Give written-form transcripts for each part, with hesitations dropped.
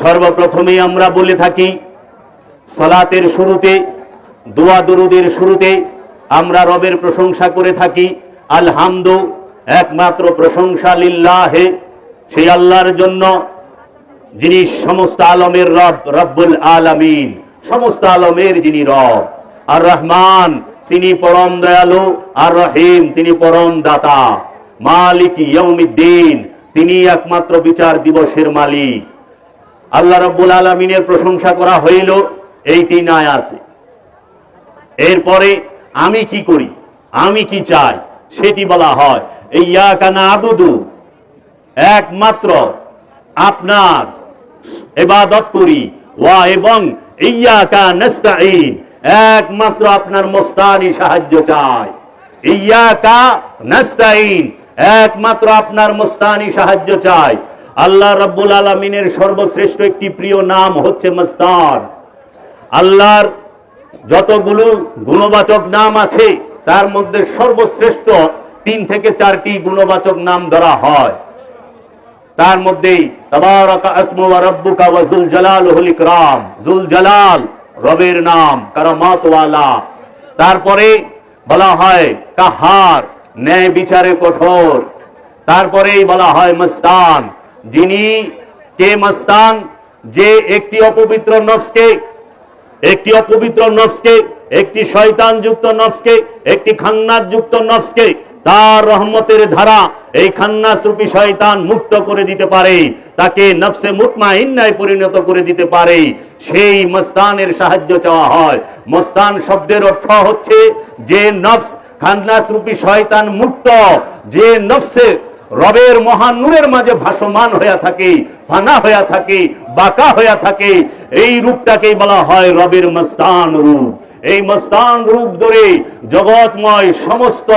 সর্বপ্রথমে আমরা বলে থাকি সালাতের শুরুতে, দোয়া দরুদের শুরুতে আমরা রবের প্রশংসা করে থাকি। আলহামদু, একমাত্র প্রশংসা লিল্লাহে, সেই আল্লাহর জন্য যিনি সমস্ত আলমের রব, রব্বুল আলামিন, সমস্ত আলমের যিনি রব। আর রহমান, তিনি পরম দয়ালু। আর রহিম, তিনি পরম দাতা। মালিক ইয়াউমিদ্দিন, তিনি একমাত্র বিচার দিবসের মালিক। আল্লাহ রব্বুল আলামিনের প্রশংসা করা হইল এই 3 আয়াতে। এরপরে আমি কি করি, আমি কি চাই, সেটি বলা হয়। ইয়্যাকা না'বুদু, একমাত্র আপনার ইবাদত করি। ওয়া এবং ইয়্যাকা নাস্তাঈন, একমাত্র আপনার মস্তানি সাহায্য চাই। ইয়্যাকা নাস্তাঈন, একমাত্র আপনার মস্তানি সাহায্য চাই। আল্লাহ রাব্বুল আলামিনের সর্বশ্রেষ্ঠ একটি প্রিয় নাম হচ্ছে মস্তান। আল্লাহর যতগুলো গুণবাচক নাম আছে তার মধ্যে সর্বশ্রেষ্ঠ 3 থেকে 4টি গুণবাচক নাম ধরা হয়। তার মধ্যে তাবারাকা আসমু ওয়া রাব্বুকা ওয়া যুল জালালিল ইকরাম, যুল জালাল রবের নাম, কারামাত ওয়ালা। তারপরে বলা হয় কাহার, ন্যায় বিচারে কঠোর। তারপরেই বলা হয় মস্তান। যিনি কে মস্তান? যে একটি অপবিত্র নফসকে, একটি শয়তান যুক্ত নফসকে, একটি খান্নাস যুক্ত নফসকে তার রহমতের ধারা এই খান্নাস রূপী শয়তান মুক্ত করে দিতে পারে, তাকে নফসে মুতমাইন্নায় পরিণত করে দিতে পারে, সেই মস্তানের সাহায্য চাওয়া হয়। মস্তান শব্দের অর্থ হচ্ছে যে নফস খান্নাস রূপী শয়তান মুক্ত, যে নফসে রবের মহান নূরের মাঝে ভাসমান হয়ে থাকে, ফানা হয়ে থাকে, বাঁকা হয়ে থাকে, এই রূপটাকেই বলা হয় রবের মস্তান রূপ। এই মস্তান রূপ ধরে জগৎময় সমস্ত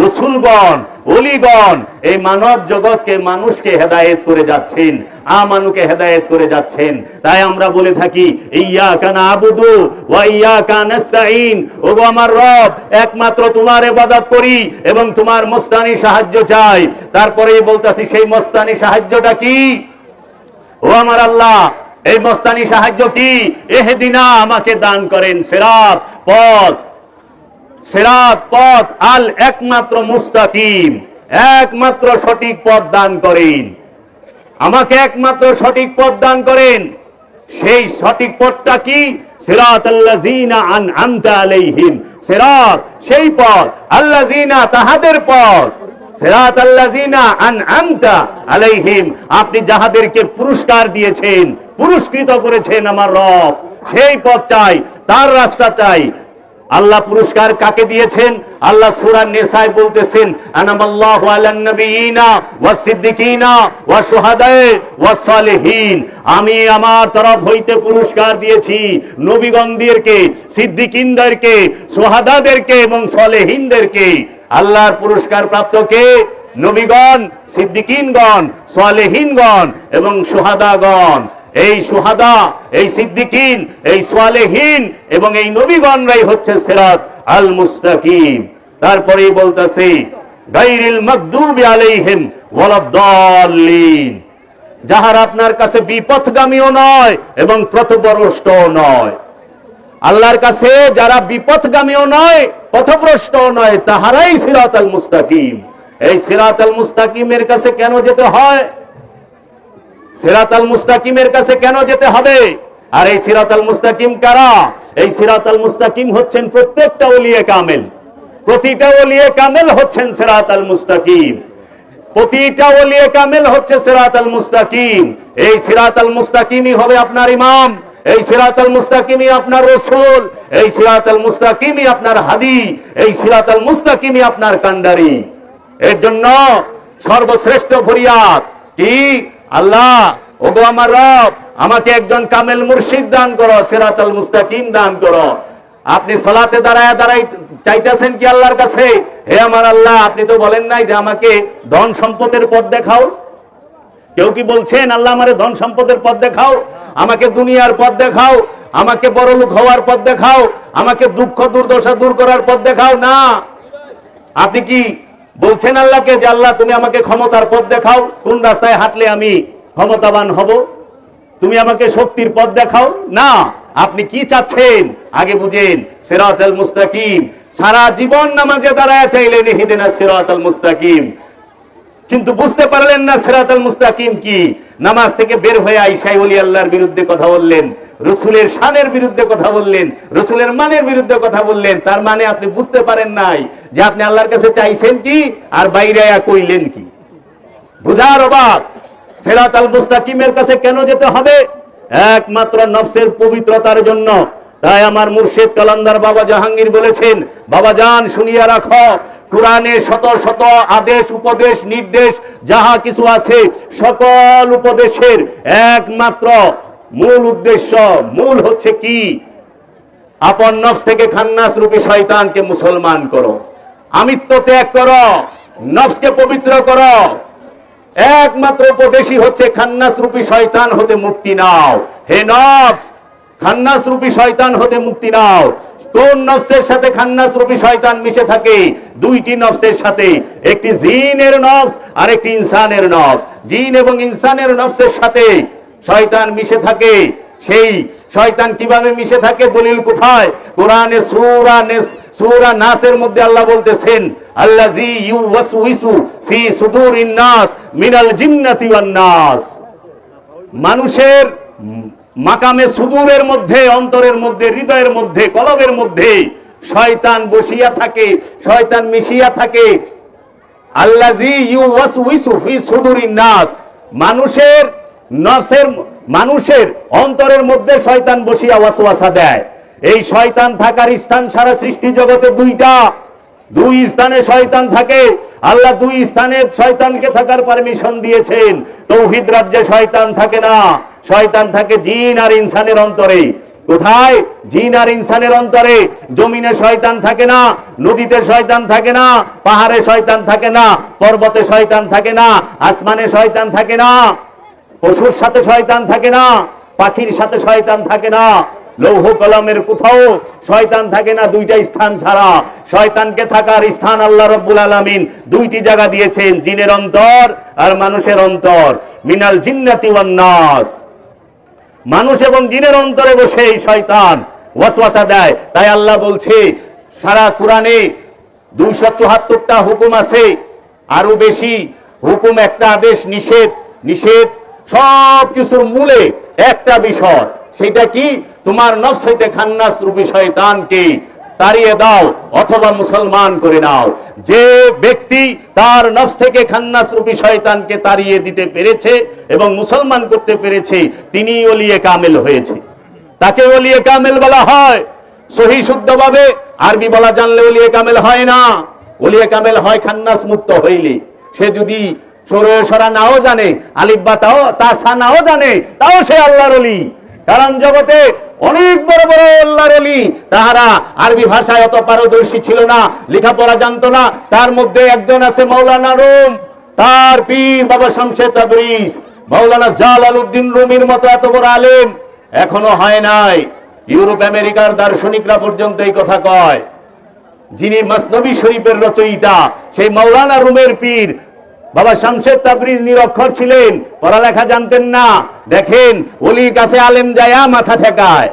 রসুলগণ, ওলিগণ এই মানব জগৎকে, মানুষকে হেদায়েত করে যাচ্ছেন, আমানুকে হেদায়েত করে যাচ্ছেন। তাই আমরা বলে থাকি ইয়্যাকা না'বুদু ওয়া ইয়্যাকা নাস্তাঈন, ওগো আমার রব, একমাত্র তোমার ইবাদত করি এবং তোমার মস্তানি সাহায্য চাই। তারপরেই বলতাছি সেই মস্তানি সাহায্যটা কি? ও আমার আল্লাহ, এই মস্তানি সাহায্য কি? ইহদিনা, আমাকে দান করেন সিরাত, পথ, সিরাত পথ, আল একমাত্র মুস্তাকিম, একমাত্র সঠিক পথ দান করেন। আমাকে একমাত্র সঠিক পথ দান করেন। সেই সঠিক পথটা কি? সিরাতাল্লাযীনা আন'আমতা আলাইহিম, সিরাত সেই পথ, আল্লাযীনা তাহাদের পথ, সিরাতাল্লাযীনা আন'আমতা আলাইহিম, আপনি যাহাদেরকে পুরস্কার দিয়েছেন, পুরস্কৃত করেছেন আমার রব, সেই পথ চাই, তার রাস্তা চাই। আল্লাহ পুরস্কার কাকে দিয়েছেন? আল্লাহ সূরা নিসায় বলতেছেন আনামাল্লাহু আলান নবিয়িনা ওয়াস সিদ্দিকিনা ওয়াস শুহাদায়ে ওয়াস সালিহিন, আমি আমার তরফ হইতে পুরস্কার দিয়েছি নবীগণদেরকে, সিদ্দিকিনদেরকে, শুহাদাদেরকে এবং সালেহিনদেরকে। আল্লাহর পুরস্কার প্রাপ্ত কে? নবীগণ, সিদ্দিকিনগণ, সালেহিনগণ এবং শুহাদাগণ। এই শুহাদা, এই সিদ্দিকিন, এই সালেহিন এবং এই নবীগণরাই হচ্ছে সিরাত আল মুস্তাকিম। তারপরেই বলতেছে গায়রিল মাগদুবি আলাইহিম ওয়ালাদ-দাল্লিন, যাহারা আপনার কাছে বিপথগামীও নয় এবং পথভ্রষ্টও নয়। আল্লাহর কাছে যারা বিপথগামীও নয়, পথভ্রষ্টও নয়, তাহারাই সিরাত আল মুস্তাকিম। এই সিরাত আল মুস্তাকিমের কাছে কেন যেতে হয়? সিরাত আল মুস্তাকিমের কাছে কেন যেতে হবে? আর এই সিরাত আল মুস্তাকিম কারা? এই সিরাত আল মুস্তাকিম হচ্ছেন প্রত্যেকটা ওলিয়ে কামেল। প্রতিটা ওলিয়ে কামেল হচ্ছেন সিরাত আল মুস্তাকিম। প্রতিটা ওলিয়ে কামেল হচ্ছে সিরাত আল মুস্তাকিম। এই সিরাত আল মুস্তাকিমই হবে আপনার ইমাম, এই সিরাত আল মুস্তাকিমই আপনার রাসূল, এই সিরাত আল মুস্তাকিমই আপনার হাদী, এই সিরাত আল মুস্তাকিমই আপনার কান্ডারি। এর জন্য সর্বশ্রেষ্ঠ ফরিয়াদ কি? আল্লাহ, ওগো আমার রব, আমাকে একজন কামেল মুর্শিদ দান করো, সিরাত আল মুস্তাকিম দান করো। আপনি সালাতে দাঁড়ায় দাঁড়ায় চাইতেছেন কি আল্লাহর কাছে? হে আমার আল্লাহ, আপনি তো বলেন নাই যে আমাকে ধন সম্পদের পথ দেখাও। কেউ কি বলছেন আল্লাহ আমারে ধন সম্পদের পথ দেখাও, আমাকে দুনিয়ার পথ দেখাও, আমাকে বড় লোক হওয়ার পথ দেখাও, আমাকে দুঃখ দুর্দশা দূর করার পথ দেখাও? না। আপনি কি বলছেন আল্লাহকে যে আল্লাহ তুমি আমাকে ক্ষমতার পথ দেখাও, কোন রাস্তায় হাঁটলে আমি ক্ষমতাবান হব? তুমি আমাকে শক্তির পথ দেখাও না, আপনি কি চাচ্ছেন আগে বুঝেন। সিরাতাল মুস্তাকিম, সারা জীবন নামাজে দাঁড়ায় চাইলেন ইহদিনাস সিরাতাল মুস্তাকিম, কিন্তু বুঝতে পারলেন না সিরাতাল মুস্তাকিম কি। নামাজ থেকে বের হয়ে আয়েশা ওলি আল্লাহর বিরুদ্ধে কথা বললেন, রসুলের শানের বিরুদ্ধে কথা বললেন, রসুলের মানের বিরুদ্ধে কথা বললেন। তার মানে আপনি বুঝতে পারেন নাই যে আপনি আল্লাহর কাছে চাইছেন কি আর বাইরে কইলেন কি। বুঝার অবাক। সিরাতাল মুস্তাকিমের কাছে কেন যেতে হবে? একমাত্র নফসের পবিত্রতার জন্য। তাই আমার মুর্শিদ কালান্দার বাবা জাহাঙ্গীর বলেছেন, বাবা জান শুনিয়া রাখো, কোরআনে শত শত আদেশ উপদেশ নির্দেশ যাহা কিছু আছে, সকল উপদেশের একমাত্র মূল উদ্দেশ্য, মূল হচ্ছে কি? আপন নফস থেকে খান্নাস রূপী শয়তানকে মুসলমান করো, আমিত্ব ত্যাগ করো, নফসকে পবিত্র করো। একমাত্র উপদেশই হচ্ছে খান্নাস রূপী শয়তান হতে মুক্তি নাও। হে নফস, খান্নাস রূপী শয়তান হতে মুক্তি নাও। কোন নফসের সাথে খান্নাস রূপী শয়তান মিশে থাকে? দুইটি নফসের সাথে, একটি জিনের নফস আর একটি ইনসানের নফস। জিন এবং ইনসানের নফসের সাথে শয়তান মিশে থাকে। সেই শয়তান কিভাবে মিশে থাকে? দলিল কোথায়? কোরআনে সূরা নাসের মধ্যে আল্লাহ বলতেছেন, আল্লাযী ইউওয়াসউইসু ফি সুদুরিন নাস মিনাল জিন্নাতি ওয়ান নাস। মানুষের মাকামে সুদূরের মধ্যে, অন্তরের মধ্যে, হৃদয়ের মধ্যে, কলবের মধ্যে শয়তান বসিয়া থাকে, শয়তান মিশিয়া থাকে। আল্লাযী ইউওয়াসউইসু ফি সুদুরিন নাস, মানুষের অন্তরের মধ্যে শয়তান বসিয়া ওয়াসওয়াসা দেয়। এই শয়তান থাকার স্থান সারা সৃষ্টি জগতে দুইটা, দুই স্থানে শয়তান থাকে। আল্লাহ দুই স্থানে শয়তানকে থাকার পারমিশন দিয়েছেন। তৌহিদ রাজ্যে শয়তান থাকে না, শয়তান থাকে জিন আর ইনসানের অন্তরে। কোথায়? জিন আর ইনসানের অন্তরে। জমিনে শয়তান থাকে না, নদীতে শয়তান থাকে না, পাহাড়ে শয়তান থাকে না, পর্বতে শয়তান থাকে না, আসমানে শয়তান থাকে না, পশুর সাথে শয়তান থাকে না, পাখির সাথে শয়তান থাকে না, লৌহ কলমের কোথাও শয়তান থাকে না। দুইটা স্থান ছাড়া শয়তানকে থাকার স্থান আল্লাহ রাব্বুল আলামিন দুইটি জায়গা দিয়েছেন, জিনের অন্তর আর মানুষের অন্তর। মিনাল জিন্নাতি ওয়ান নাস, মানুষ এবং জিনের অন্তরে বসে এই শয়তান ওয়াসওয়াসা দেয়। তাই আল্লাহ বলছে, সারা কোরআনে 274টা হুকুম আছে, আরো বেশি হুকুম, একটা আদেশ, নিষেধ। নিষেধ সব কিছুর মূলে একটা বিষয়, সেটা কি? তোমার নফস হইতে খান্নাস রূপী শয়তানকে তাড়িয়ে দাও অথবা মুসলমান করে নাও। যে ব্যক্তি তার নফস থেকে খান্নাস রূপী শয়তানকে তাড়িয়ে দিতে পেরেছে এবং মুসলমান করতে পেরেছে, তিনি ওলিয়ে কামেল হয়েছে। তাকে ওলিয়ে কামেল বলা হয়। সহি শুদ্ধভাবে আরবি বলা জানলে ওলিয়ে কামেল হয় না। ওলিয়ে কামেল হয় খান্নাস মুক্ত হইলে। সে যদি সরা নাও জানে, আলিফ বা তা নাও জানে, তাও সে আল্লাহর ওলি। কারণ জগতে অনেক বড় বড় আল্লাহর ওলি, তাহারা আরবি ভাষায় অত পারদর্শী ছিল না, লেখাপড়া জানতো না। তার মধ্যে একজন আছে মাওলানা রুম, তার পীর বাবা শামসে তাবরিজ। মাওলানা জালালউদ্দিন রুমির মতো এত বড় আলেম এখনো হয় নাই। ইউরোপ আমেরিকার দার্শনিকরা পর্যন্ত এই কথা কয়। যিনি মসনবী শরীফের রচয়িতা, সেই মাওলানা রুমের পীর বাবা শামসে তাবরিজ নিরক্ষর ছিলেন, পড়ালেখা জানতেন না। দেখেন, ওলির কাছে আলেম যায় মাথা ঠেকায়,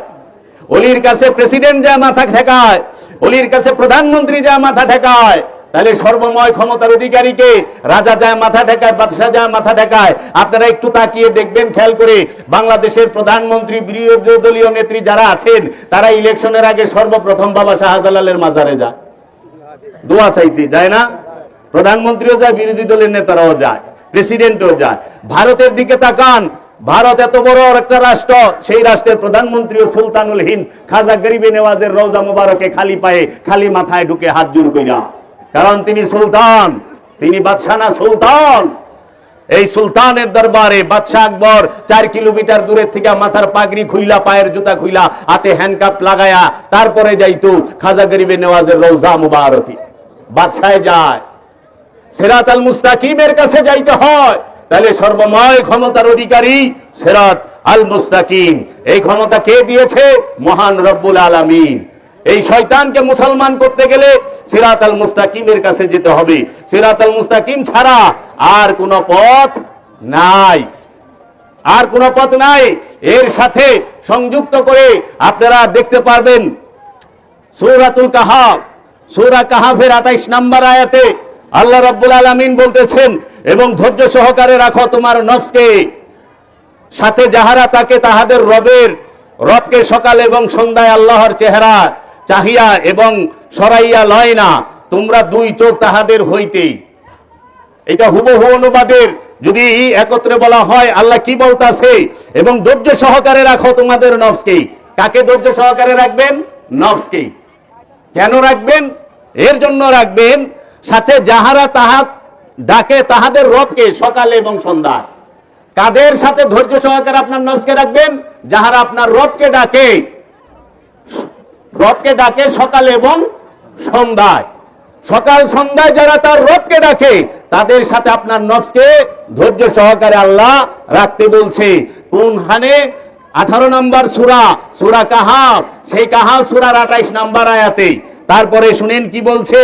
ওলির কাছে প্রেসিডেন্ট যায় মাথা ঠেকায়, ওলির কাছে প্রধানমন্ত্রী যায় মাথা ঠেকায়। তাহলে সর্বময় ক্ষমতার অধিকারীকে রাজা যায় মাথা ঠেকায়, বাদশাহ যায় মাথা ঠেকায়। আপনারা একটু তাকিয়ে দেখবেন, খেয়াল করে, বাংলাদেশের প্রধানমন্ত্রী, বিরোধী দলীয় নেত্রী যারা আছেন, তারা ইলেকশনের আগে সর্বপ্রথম বাবা শাহজালালের মাজারে যায়, দোয়া চাইতে যায় না? প্রধানমন্ত্রীও যায়, বিরোধী দলের নেতারাও যায়, প্রেসিডেন্টও যায়। ভারতের দিকে তাকান, ভারত এত বড় একটা রাষ্ট্র, সেই রাষ্ট্রের প্রধানমন্ত্রী সুলতানুল হিন্দ খাজা গরিবে নেওয়াজের রওজা মুবারকে খালি পায়ে, খালি মাথায় ঢুকে হাত জোড় কইরা। কারণ তিনি সুলতান, তিনি বাদশা না, সুলতান। এই সুলতানের দরবারে বাদশা আকবর 4 কিলোমিটার দূরের থেকে মাথার পাগড়ি খুইলা, পায়ের জুতা খুইলা, হাতে হ্যান্ডকাপ লাগায়া তারপরে যাইতো খাজা গরিবে নেওয়াজের রওজা মুবারকে। বাদশায় যায়, সিরাতাল মুস্তাকিমের কাছে যাইতে হয়। তাহলে সর্বময় ক্ষমতার অধিকারী সিরাত আল মুস্তাকিম, এই ক্ষমতা কে দিয়েছে? মহান রব্বুল আলামিন। এই শয়তানকে মুসলমান করতে গেলে সিরাতাল মুস্তাকিমের কাছে যেতে হবে। সিরাতাল মুস্তাকিম ছাড়া আর কোনো পথ নাই, আর কোনো পথ নাই। এর সাথে সংযুক্ত করে আপনারা দেখতে পারবেন সূরাতুল কাহাফ, সূরা কাহাফের 28 নম্বর আয়াতে আল্লাহ রাব্বুল আলামিন বলতেছেন, এবং ধৈর্য সহকারে রাখো তোমার নফসকে, সাথে যাহারা তাকে তাহাদের রবকে সকাল এবং সন্ধ্যায় আল্লাহর চেহারা চাহিয়া এবং সরাইয়া লয় না, তোমরা দুই চোখ তাহাদের হইতেই। এটা হুবহু অনুবাদের যদি একত্রে বলা হয় আল্লাহ কি বলতাছে, এবং ধৈর্য সহকারে রাখো তোমাদের নফসকে। কাকে ধৈর্য সহকারে রাখবেন? নফসকে। কেন রাখবেন? এর জন্য রাখবেন, সাথে যাহারা ডাকে তাহাদের রবকে সকালে এবং সন্ধ্যায়। কাদের সাথে ধৈর্য সহকারে আপনার নফসকে রাখবেন? যাহারা আপনার রবকে ডাকে সকালে এবং সন্ধ্যায়। সকাল সন্ধ্যায় যারা তার রবকে ডাকে তাদের সাথে আপনার নফসকে ধৈর্য সহকারে আল্লাহ রাখতে বলছে। কোনখানে? 18 নম্বর সূরা কাহাফ, সেই কাহাফ সূরার 28 নম্বর আয়াতে। তারপরে শুনেন কি বলছে,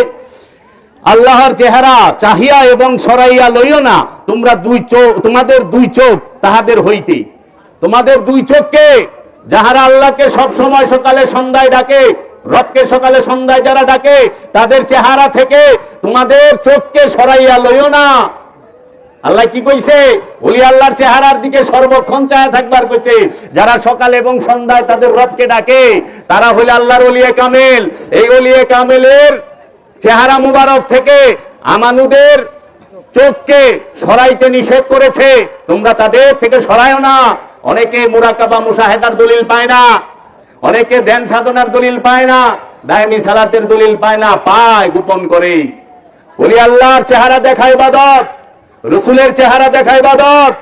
আল্লাহর চেহারা চাহিয়া এবং সরাইয়া লইও না, তোমাদের দুই চোখ তাহাদের হইতে। তোমাদের দুই চোখকে, যাহারা আল্লাহকে সব সময় সকালে সন্ধ্যায় ডাকে, রবকে সকালে সন্ধ্যায় যারা ডাকে, তাদের চেহারা থেকে তোমাদের চোখকে সরাইয়া লইও না। আল্লাহ কি কইছে? ওলি আল্লাহর চেহারার দিকে সর্বক্ষণ চায়া থাকবার কইছে। যারা সকাল এবং সন্ধ্যায় তাদের রবকে ডাকে তারা হইল আল্লাহর ওলিয়ে কামেল। এই ওলিয়ে কামেলের চেহারা মুবারক থেকে আমানুদের চোখকে সরাইতে নিষেধ করেছে, তোমরা তাদের থেকে সরায়ও না। অনেকে মুরাকাবা মুশাহেদার দলিল পায় না, অনেকে ধ্যান সাধনার দলিল পায় না, দায়মি সালাতের দলিল পায় না, পায় গোপন করে। ওলি আল্লাহর চেহারা দেখা ইবাদত, রসুলের চেহারা দেখা ইবাদত,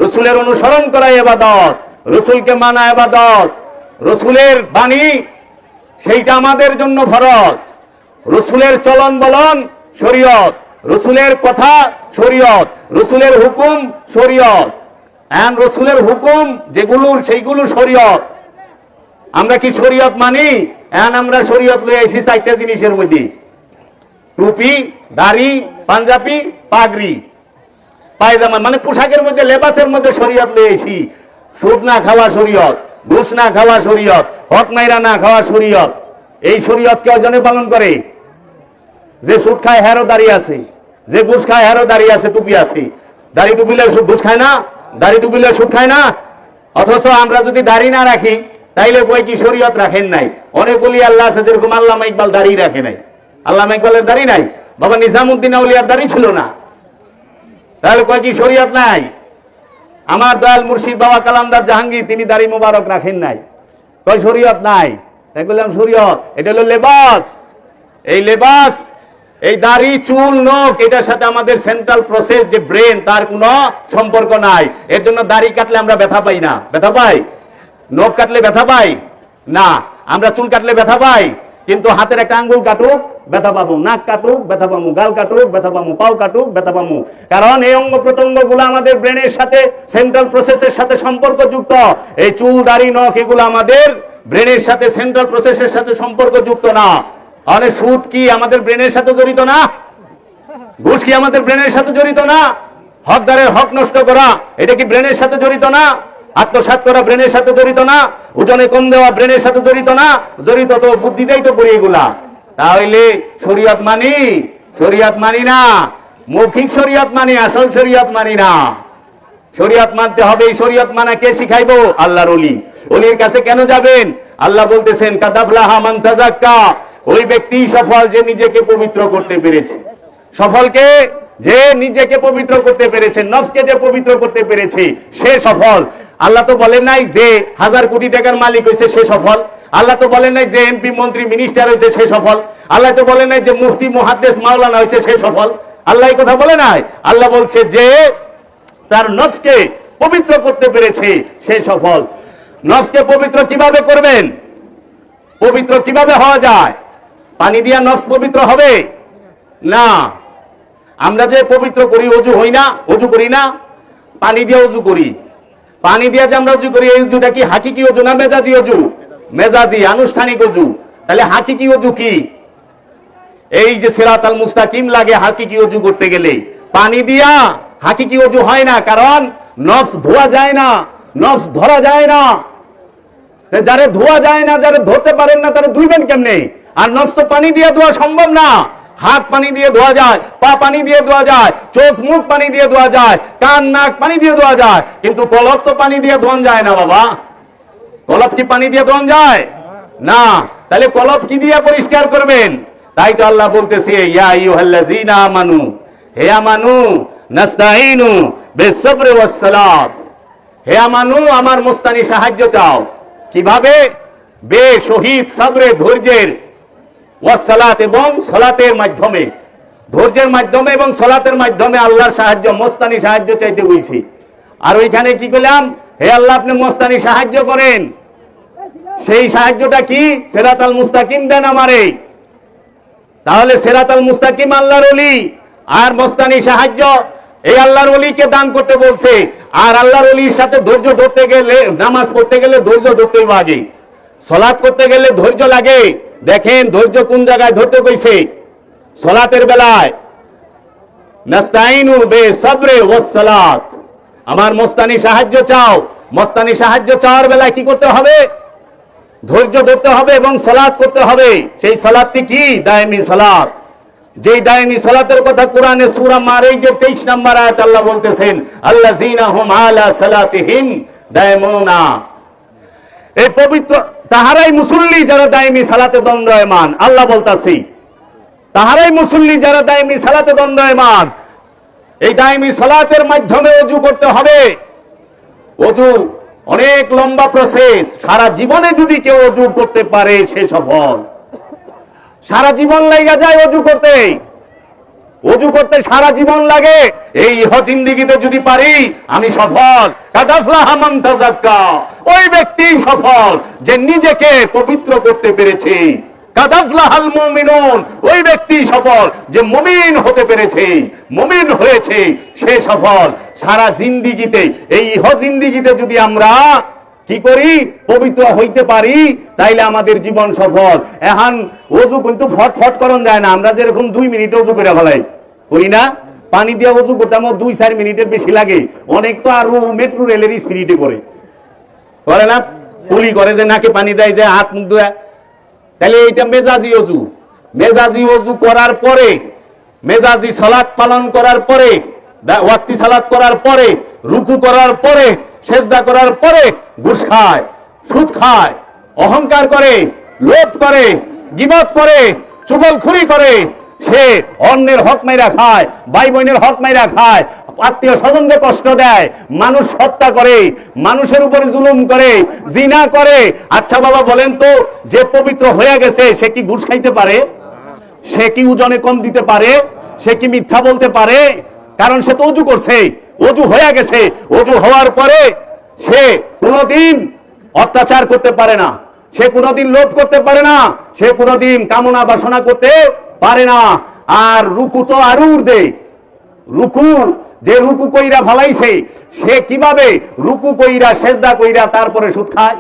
রসুলের অনুসরণ করা ইবাদত, রসুলকে মানা ইবাদত, রসুলের বাণী সেইটা আমাদের জন্য ফরজ, রসুলের চলন বলন শরীয়ত, রসুলের কথা শরীয়ত, রসুলের হুকুম শরীয়ত, রসুলের হুকুম যেগুলো সেইগুলো শরীয়ত। আমরা কি শরীয়ত মানি? আমরা শরীয়ত লই আইছি 4টা জিনিসের মধ্যে, টুপি, দাড়ি, পাঞ্জাবি, পাগড়ি, পায়জামা, মানে পোশাকের মধ্যে, লেবাসের মধ্যে শরীয়ত লই আইছি। সুদ না খাওয়া শরীয়ত, ঘুষ না খাওয়া শরীয়ত, হক মাইরা না খাওয়া শরীয়ত। এই শরীয়ত কেউ জনে পালন করে? যে সুদ খায় হেরও দাড়ি আছে, যে ঘুষ খায় হেরও দাড়ি আছে, টুপি আছে। দাড়ি টুপিলে ঘুষ খায় না, দাড়ি টুপিলে সুদ খায় না। অথচ আমরা যদি দাড়ি না রাখি তাইলে কই কি শরীয়ত রাখেন নাই? অনেক ওলি আল্লাহ আছে, যেরকম আল্লামা ইকবাল দাড়ি রাখে নাই। আল্লামা ইকবালের দাড়ি নাই, বাবা নিজামুদ্দিন আউলিয়ার দাড়ি ছিল না, তাহলে কয় কি শরীয়ত নাই? আমার দয়াল মুর্শিদ বাবা কালামদার জাহাঙ্গীর তিনি দাড়ি মোবারক রাখেন নাই, কয় শরীয়ত নাই। তাই বললাম শরীয়ত, এটা হলো লেবাস। এই লেবাস, এই দাড়ি, চুল, নখ, এটার সাথে আমাদের সেন্ট্রাল প্রসেস যে ব্রেন, তার কোনো সম্পর্ক নাই। এর জন্য দাড়ি কাটলে আমরা ব্যথা পাই না। ব্যথা পাই? নখ কাটলে ব্যথা পাই না। আমরা চুল কাটলে ব্যথা পাই, কিন্তু হাতের একটা আঙ্গুল কাটুক ব্যথা পাবো, নাক কাটুক ব্যথা পাবো, গাল কাটুক ব্যথা পাবো, পাও কাটুক ব্যথা পাবো। কারণ এই অঙ্গ প্রত্যঙ্গ গুলো আমাদের ব্রেনের সাথে, সেন্ট্রাল প্রসেসের সাথে সম্পর্কযুক্ত। এই চুল, দাড়ি, নখ এগুলো আমাদের ব্রেনের সাথে, সেন্ট্রাল প্রসেসের সাথে সম্পর্কযুক্ত না। তাহলে সুদ কি আমাদের ব্রেনের সাথে জড়িত না? ঘুষ কি আমাদের ব্রেনের সাথে জড়িত না? হকদারের হক নষ্ট করা এটা কি ব্রেনের সাথে জড়িত না? আত্মসাৎ করা ব্রেনের সাথে জড়িত না? ওজনে কম দেওয়া ব্রেনের সাথে জড়িত না? জড়িত তো, বুদ্ধিতেই তো করি এগুলা। তাহলে শরীয়ত মানি? শরীয়ত মানি না। মৌখিক শরীয়ত মানি, আসল শরীয়ত মানি না। শরীয়ত মানতে হবে। এই শরীয়ত মানা কে শিখাইবো? আল্লাহর ওলি। ওলির কাছে কেন যাবেন? আল্লাহ বলতেছেন কাদ আফলাহা মান তাযাক্কা, ওই ব্যক্তি সফল যে নিজেকে পবিত্র করতে পেরেছে। সফলকে? যে নিজেকে পবিত্র করতে পেরেছে, নফসকে যে পবিত্র করতে পেরেছে সে সফল। আল্লাহ তো বলেন নাই যে 1000 কোটি টাকার মালিক হয়েছে সে সফল। আল্লাহ তো বলেন নাই যে এমপি, মন্ত্রী, মিনিস্টার হয়েছে সে সফল। আল্লাহ তো বলেন নাই যে মুফতি, মুহাদ্দিস, মাওলানা হয়েছে সে সফল। আল্লাহ এই কথা বলে নাই। আল্লাহ বলছে যে তার নফসকে পবিত্র করতে পেরেছে সে সফল। নফসকে পবিত্র কিভাবে করবেন? পবিত্র কিভাবে হওয়া যায়? পানি দিয়া নফস পবিত্র হবে না। আমরা যে পবিত্র করি, অজু হই না, অজু করি না, পানি দিয়ে অজু করি। পানি দিয়ে যে আমরা অজু করি, এই অজুটা কি হাকিকি অজু না মেজাজি অজু? মেজাজি, আনুষ্ঠানিক অজু। তাহলে হাকিকি অজু কি? এই যে সিরাতাল মুস্তাকিম লাগে হাকিকি অজু করতে গেলে, পানি দিয়া হাকিকি অজু হয় না। কারণ নফস ধোয়া যায় না, নফস ধরা যায় না, যারে ধোয়া যায় না, যারা ধরতে পারেন না তারা ধুইবেন কেমনে? আর নফস তো পানি দিয়ে ধোয়া সম্ভব না। হাত পানি দিয়ে ধোয়া যায়, পা পানি দিয়ে ধোয়া যায়, চোখ মুখ পানি দিয়ে ধোয়া যায়, কান নাক পানি দিয়ে ধোয়া যায়, কিন্তু কলব তো পানি দিয়ে ধোয়া যায় না বাবা। কলব কি পানি দিয়ে ধোয়া যায় না? তাহলে কলব কি দিয়ে পরিষ্কার করবেন? তাই তো আল্লাহ বলতেছে, ইয়া আইয়ুহাল্লাযীনা আমানু, হে আমানু নাস্তাইনু বিস-সাবরি ওয়াস-সালাত, হে আমানু আমার মুস্তানি সাহায্য চাও। কিভাবে? বে শহীদ সাবরে, ধৈর্যের, ওয়াস-সালাত এবং সালাতের মাধ্যমে, ধৈর্যের মাধ্যমে এবং সালাতের মাধ্যমে আল্লাহর সাহায্য, মোস্তানি সাহায্য চাইতে হইছে। আর ওইখানে কি করলাম? হে আল্লাহ আপনি মোস্তানি সাহায্য করেন। সেই সাহায্যটা কি? সিরাতাল মুস্তাকিম দেন আমারে। তাহলে সিরাতাল মুস্তাকিম আল্লাহর ওলি, আর মোস্তানি সাহায্য এই আল্লাহর ওলিকে দান করতে বলছে। আর আল্লাহর ওলির সাথে ধৈর্য ধরতে গেলে, নামাজ পড়তে গেলে ধৈর্য ধরতে লাগে, সালাত করতে গেলে ধৈর্য লাগে। দেখেন ধৈর্য কোন জায়গায় ধরতে কইছে? সালাতের বেলায়, নাস্তাইনু বিস-সাবরি ওয়াস-সালাত, আমার মোস্তানি সাহায্য চাও। মোস্তানি সাহায্য চাওয়ার বেলায় কি করতে হবে? ধৈর্য ধরতে হবে এবং সালাত করতে হবে। সেই সালাতটি কি? দায়মি সালাত। যেই দায়মি সালাতের কথা কোরআনে সূরা মারিজের 23 নম্বর আয়াত আল্লাহ বলতেছেন, আল্লাযীনা হুম আলা সালাতিহিম দায়মুনা, এই পবিত্র তাহারাই মুসল্লি যারা দায়মি সালাতে দণ্ডায়মান। আল্লাহ বলতাছে তাহারাই মুসল্লি যারা দায়মি সালাতে দণ্ডায়মান। এই দায়মি সালাতের মাধ্যমে ওযু করতে হবে। ওযু অনেক লম্বা প্রসেস। সারা জীবনে যদি কেউ ওযু করতে পারে সে সফল। সারা জীবন লাগা যায় ওযু করতে, ওযু করতে সারা জীবন লাগে। এই জিন্দেগিতে যদি পারি আমি সফল। কাদ আফলাহা মান তাযাক্কা, ওই ব্যক্তি সফল যে নিজেকে পবিত্র করতে পেরেছে। কাদ আফলাহাল মুমিনুন, ওই ব্যক্তি সফল যে মুমিন হতে পেরেছে, মুমিন হয়েছে, সে সফল। সারা জিন্দেগিতে, এই জিন্দেগিতে যদি আমরা কি করি? পবিত্র হইতে পারি, তাইলে আমাদের জীবন সফল। এখন ওযু কিন্তু ফটফট করন যায় না। আমরা যেরকম 2 মিনিট ওযু করে ফেলাই, করি না? পানি দিয়ে ওযু করতে আমার 2-4 মিনিটের বেশি লাগে। অনেক তো আরো মেট্রো রেলের স্পিডে করে না, পুলি করে যে নাকে পানি দেয়, যে হাত মুখ ধোয়া। তাহলে এইটা মেজাজি ওযু। মেজাজি ওযু করার পরে, মেজাজি সালাত পালন করার পরে, ওয়াক্তি সালাত করার পরে, রুকু করার পরে, সেজদা করার পরে ঘুষ খায়, সুদ খায়, অহংকার করে, লোভ করে, গীবত করে, চুগলখুরি করে, সে অন্যের হক মাইরা খায়, ভাই বোনের হক মাইরা খায়, আত্মীয় স্বজনকে কষ্ট দেয়, মানুষ হত্যা করে, মানুষের উপরে জুলুম করে, জিনা করে। আচ্ছা বাবা বলেন তো, যে পবিত্র হয়ে গেছে সে কি ঘুষ খাইতে পারে? সে কি ওজনে কম দিতে পারে? সে কি মিথ্যা বলতে পারে? কারণ সে তো ওযু করছে, ওযু হয়ে গেছে। ওযু হওয়ার পরে সে কোনোদিন অত্যাচার করতে পারে না, সে কোনোদিন লোভ করতে পারে না, সে কোনোদিন কামনা বাসনা করতে পারে না। আর রুকু তো আরো ঊর্ধ্বে। রুকু, যে রুকু কইরা ফলাইছে, সে কিভাবে রুকু কইরা, সেজদা কইরা তারপরে সুদ খায়,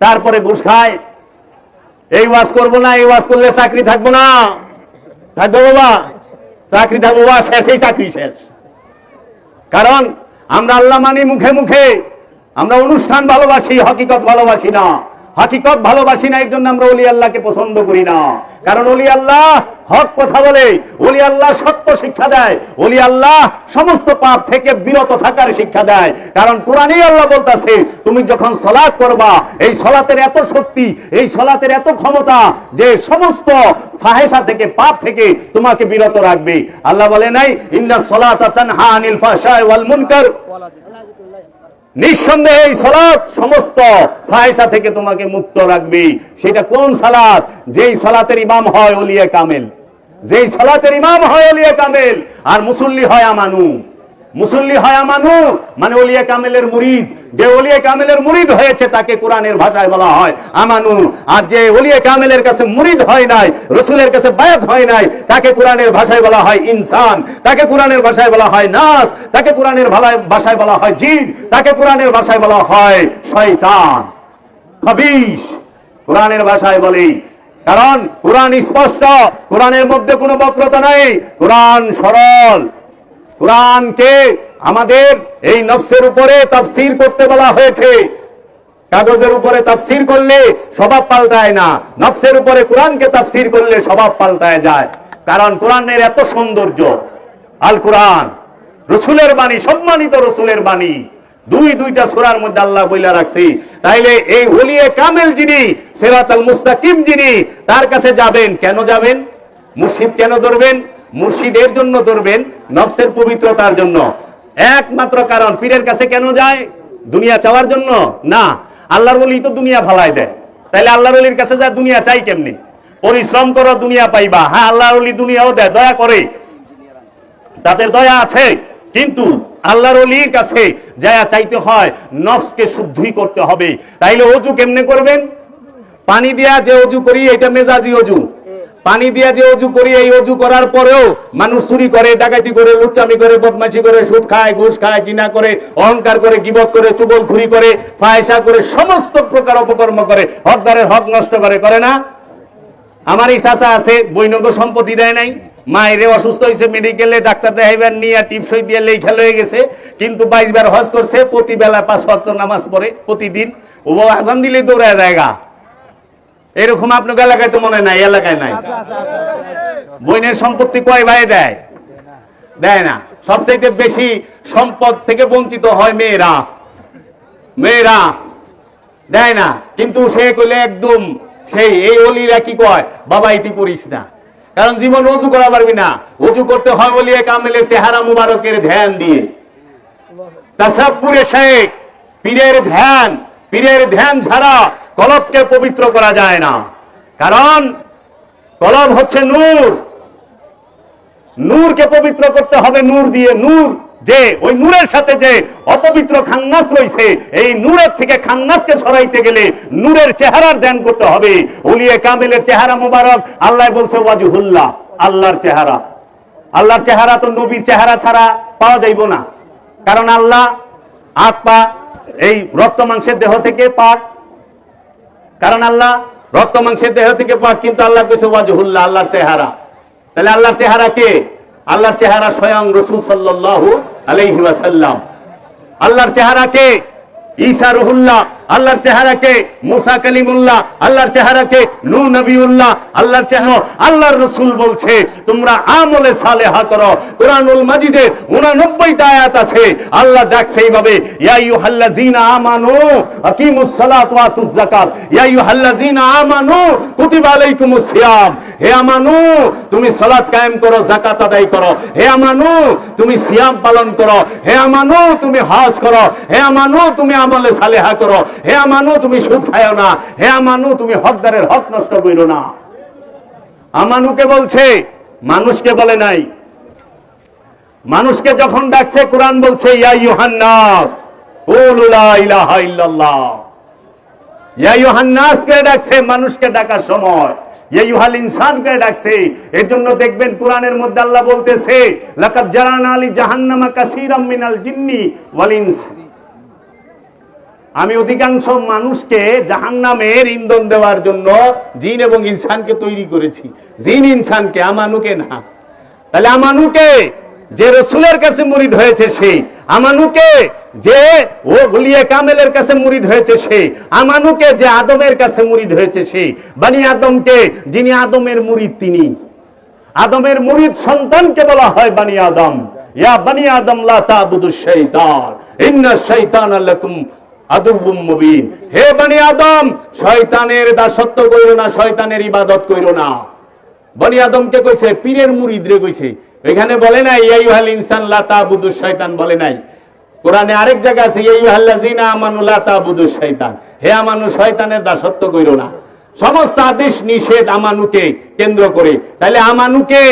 তারপরে ঘুষ খায়। এই ওয়াজ করবো না, এই ওয়াজ করলে চাকরি থাকবো না। থাকবো বাবা? চাকরি থাকবো বা শেষেই চাকরি শেষ। কারণ আমরা আল্লাহ মানি মুখে মুখে, আমরা অনুষ্ঠান ভালোবাসি, হকিকত ভালোবাসি না। হকিকত ভালোবাসি না, এর জন্য আমরা ওলি আল্লাহকে পছন্দ করি না। কারণ ওলি আল্লাহ হক কথা বলে, ওলি আল্লাহ সত্য শিক্ষা দেয়, ওলি আল্লাহ সমস্ত পাপ থেকে বিরত থাকার শিক্ষা দেয়। কারণ কোরআনেই আল্লাহ বলতাছে, তুমি যখন সালাত করবা, এই সালাতের এত শক্তি, এই সালাতের এত ক্ষমতা যে সমস্ত ফাহেশা থেকে, পাপ থেকে তোমাকে বিরত রাখবে। আল্লাহ বলে নাই, ইন্নাস সালাতা তানহা আনিল ফাহশাই ওয়াল মুনকার, নিঃসন্দেহে এই সালাত সমস্ত ফাহিশা থেকে তোমাকে মুক্ত রাখবে। সেটা কোন সালাত? যেই সালাতের ইমাম হয় ওলিয়ে কামেল, যেই সালাতের ইমাম হয় ওলিয়ে কামেল, আর মুসল্লি হয় আমানু। মুসল্লি হয় আমানু মানে ওলিয়ে কামেলের মুরিদ। যে ওলিয়ে কামেলের মুরিদ হয়েছে তাকে কোরআনের ভাষায় বলা হয় আমানু। আর যে ওলিয়ে কামেলের কাছে মুরিদ হয় নাই, রাসূলের কাছে বায়াত হয় নাই, তাকে কোরআনের ভাষায় বলা হয় ইনসান, তাকে কোরআনের ভাষায় বলা হয় নাস, তাকে কোরআনের ভাষায় বলা হয় জিন, তাকে কোরআনের ভাষায় বলা হয় শয়তান, খবিশ। কোরআনের ভাষায় বলি, কারণ কোরআন স্পষ্ট, কোরআনের মধ্যে কোনো বক্রতা নাই, কোরআন সরল, কোরআনকে আমাদের এই নফসের উপরে তাফসীর করতে বলা হয়েছে। কাগজের উপরে তাফসীর করলে স্বভাব পাল্টায় না, নফসের উপরে কোরআনকে তাফসীর করলে স্বভাব পাল্টায় যায়। কারণ কোরআনের এত সৌন্দর্য, আল কোরআন রসুলের বাণী, সম্মানিত রসুলের বাণী, দুইটা সূরার মধ্যে আল্লাহ বইলা রাখছি। তাইলে এই ওলিয়ে কামেল যিনি, সিরাতাল মুস্তাকিম যিনি, তার কাছে যাবেন। কেন যাবেন? মুর্শিদ কেন ধরবেন? মুর্শিদের জন্য ধরবেন, নফসের পবিত্রতার জন্য। একমাত্র কারণ। পীরের কাছে কেন যায়? দুনিয়া চাওয়ার জন্য না। আল্লাহর ওলি তো দুনিয়া ভালাই দেয়, তাইলে আল্লাহর ওলির কাছে যায় দুনিয়া চাই কেমনি? পরিশ্রম করো দুনিয়া পাইবা। হ্যাঁ, আল্লাহর ওলি দুনিয়াও দেয়, দয়া করে, তাদের দয়া আছে। কিন্তু আল্লাহর ওলির কাছে যায়া চাইতে হয় নফসকে শুদ্ধি করতে হবে। তাইলে অজু কেমনে করবেন? পানি দিয়া যে অজু করি এটা মেজাজি অজু। পানি দিয়া যে অজু করি, এই অজু করার পরেও মানুষ চুরি করে, ডাকাতি করে, লুচ্চামি করে, বদমাশি করে, সুদ খায়, ঘুষ খায়, জিনা করে, অহংকার করে, গীবত করে, চুগলখুরি করে, ফায়সা করে, সমস্ত প্রকার অপকর্ম করে, হকদারের হক নষ্ট করে, করে না? আমার এই চাচা আছে, বৈনগর সম্পত্তি দেয় নাই, মায়ের অসুস্থ হয়েছে, মেডিকেলে ডাক্তার দেখাইবার নিয়ে টিপসই দিয়ে লেখা হয়ে গেছে, কিন্তু 22 বার হজ করছে, প্রতি বেলা 5 ওয়াক্ত নামাজ পড়ে প্রতিদিন। ও আজান দিলেই দৌড়ায় জায়গা। এরকম আপনার এলাকায় তো মনে নাই? এলাকায় নাই। বইনের সম্পত্তি কয় ভাই দেয়? দেয় না। সবচেয়ে বেশি সম্পদ থেকে বঞ্চিত হয় মেয়েরা। মেয়েরা দেয় না। কিন্তু সে কইলে একদম সেই এই ওলিরা কি কয়, বাবা এটি করিস না, কারণ জীবন অজু করা পারবি না। অজু করতে হয় ওলিয়ে কামেলের চেহারা মুবারকের ধ্যান দিয়ে। তাসাব্বুরে শেখ, পীরের ধ্যান ছাড়া কলবকে পবিত্র করা যায় না। কারণ কলব হচ্ছে নূর, নূরকে পবিত্র করতে হবে নূর দিয়ে। নূর যে, ওই নূরের সাথে যে অপবিত্র খান্নাস রয়েছে, এই নূরের থেকে খান্নাসকে সরাইতে গেলে নূরের চেহারার ধ্যান করতে হবে। ওলিয়ে কামেলের চেহারা মুবারক, আল্লাহ বলছে ওয়াজহুল্লাহ, আল্লাহর চেহারা। আল্লাহর চেহারা তো নবীর চেহারা ছাড়া পাওয়া যাইব না। কারণ আল্লাহ হাত পা এই রক্ত মাংসের দেহ থেকে পাক, কারণ আল্লাহ রক্ত মাংসের দেহ থেকে পাক, কিন্তু আল্লাহ কইছে ওয়াজহুল্লাহ, আল্লাহর চেহারা। তাহলে আল্লাহর চেহারা কে? আল্লাহর চেহারা স্বয়ং রাসূল সাল্লাল্লাহু আলাইহি ওয়াসাল্লাম। আল্লাহর চেহারা কে? ঈসা রুহুল্লাহ। আল্লাহর চেহারা কে? মুসা কালিমুল্লাহ। আল্লাহর চেহারা কে? নূহ নবিউল্লাহ। আল্লাহর চেহারা, আল্লাহর রাসূল বলছে তোমরা আমলে সালেহা করো। কোরআনুল মাজিদে 89টা আয়াত আছে, আল্লাহ ডাকছে এইভাবে, ইয়া আইয়ুহাল্লাযীনা আমানু আকিমুস সালাত ওয়া আতুজ যাকাত, ইয়া আইয়ুহাল্লাযীনা আমানু কুতিবা আলাইকুমুস সিয়াম। হে আমানু, তুমি সালাত কায়েম করো, যাকাত আদায় করো। হে আমানু, তুমি সিয়াম পালন করো। হে আমানু, তুমি হজ করো। হে আমানু, তুমি আমলে সালেহা করো। হে আমানু, তুমি সুদ খায়ো না। হে আমানু, তুমি হকদারের হক নষ্ট করো না। আমানুকে বলছে, মানুষকে বলে নাই। মানুষকে যখন ডাকছে কোরআন বলছে ইয়া আইয়ুহান নাস কুলু লা ইলাহা ইল্লাল্লাহ। ইয়া আইয়ুহান নাস কে ডাকছে মানুষকে ডাকার সময়, ইয়া আইয়ুহাল ইনসানকে ডাকছে। এর জন্য দেখবেন কোরআনের মধ্যে আল্লাহ বলতেছে লাকাদ জারানা লি জাহান্নামা কাসীরাম মিনাল জিন্নি ওয়াল ইনস। আমি অধিকাংশ মানুষকে জাহান্নামের ইন্ধন দেওয়ার জন্য জিন এবং ইনসানকে তৈরি করেছি। জিন ইনসানকে, আমানুকে না। তাহলে আমানুকে যে রাসূলের কাছে মুরিদ হয়েছে সে, আমানুকে যে ও ওলিয়ে কামেলের কাছে মুরিদ হয়েছে সে, আমানুকে যে আদমের কাছে মুরিদ হয়েছে সে, বনি আদমকে যিনি আদমের মুরিদ তিনি। আদমের মুরিদ সন্তানকে বলা হয় বনি আদম। ইয়া বনি আদম লা তা'বুদুশ শাইতান ইন্নাশ শাইতানা লাকুম আদুউম মুবিন। হে বনি আদম, শয়তানের দাসত্ব কইরো না, শয়তানের ইবাদত কইরো না। বনি আদমকে কইছে, পীরের মুরিদরে কইছে। এখানে বলে নাই ইয়া আইয়ুহাল ইনসান লা তা'বুদুশ শাইতান, বলে নাই। কোরআনে আরেক জায়গা আছে ইয়া আইয়ুহাল্লাযীনা আমানু লা তা'বুদুশ শাইতান, হে আমানু শয়তানের দাসত্ব কইরো না। সমস্ত আদেশ নিষেধ আমানুকে কেন্দ্র করে। তাহলে আমানুকে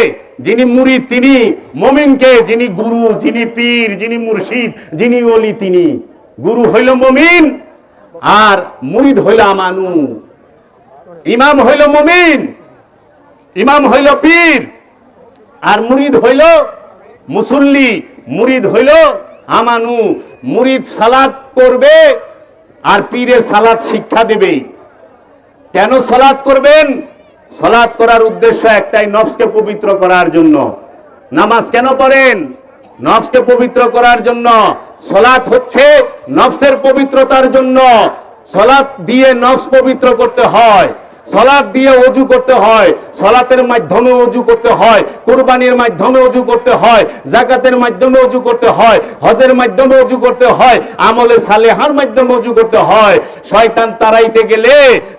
যিনি মুরিদ তিনি, মুমিনকে যিনি গুরু, যিনি পীর, যিনি মুর্শিদ, যিনি ওলি তিনি। গুরু হইল মুমিন আর মুরিদ হইল আমানু। ইমাম হইল মুমিন, ইমাম হইল পীর, আর মুরিদ হইল মুসল্লি, মুরিদ হইল আমানু। মুরিদ সালাত করবে আর পীরে সালাত শিক্ষা দেবে। কেন সালাত করবেন? সালাত করার উদ্দেশ্য একটাই, নফসকে পবিত্র করার জন্য। নামাজ কেন পড়েন? নফসকে পবিত্র করার জন্য। সালাত হচ্ছে নফসের পবিত্রতার জন্য। সালাত দিয়ে নফস পবিত্র করতে হয়, সালাত দিয়ে ওযু করতে হয়, সালাতের মাধ্যমে ওযু করতে হয়, কুরবানির মাধ্যমে ওযু করতে হয়, যাকাতের মাধ্যমে ওযু করতে হয়, হজের মাধ্যমে ওযু করতে হয়, আমলে সালেহার মাধ্যমে ওযু করতে হয়। শয়তান তাড়াইতে গেলে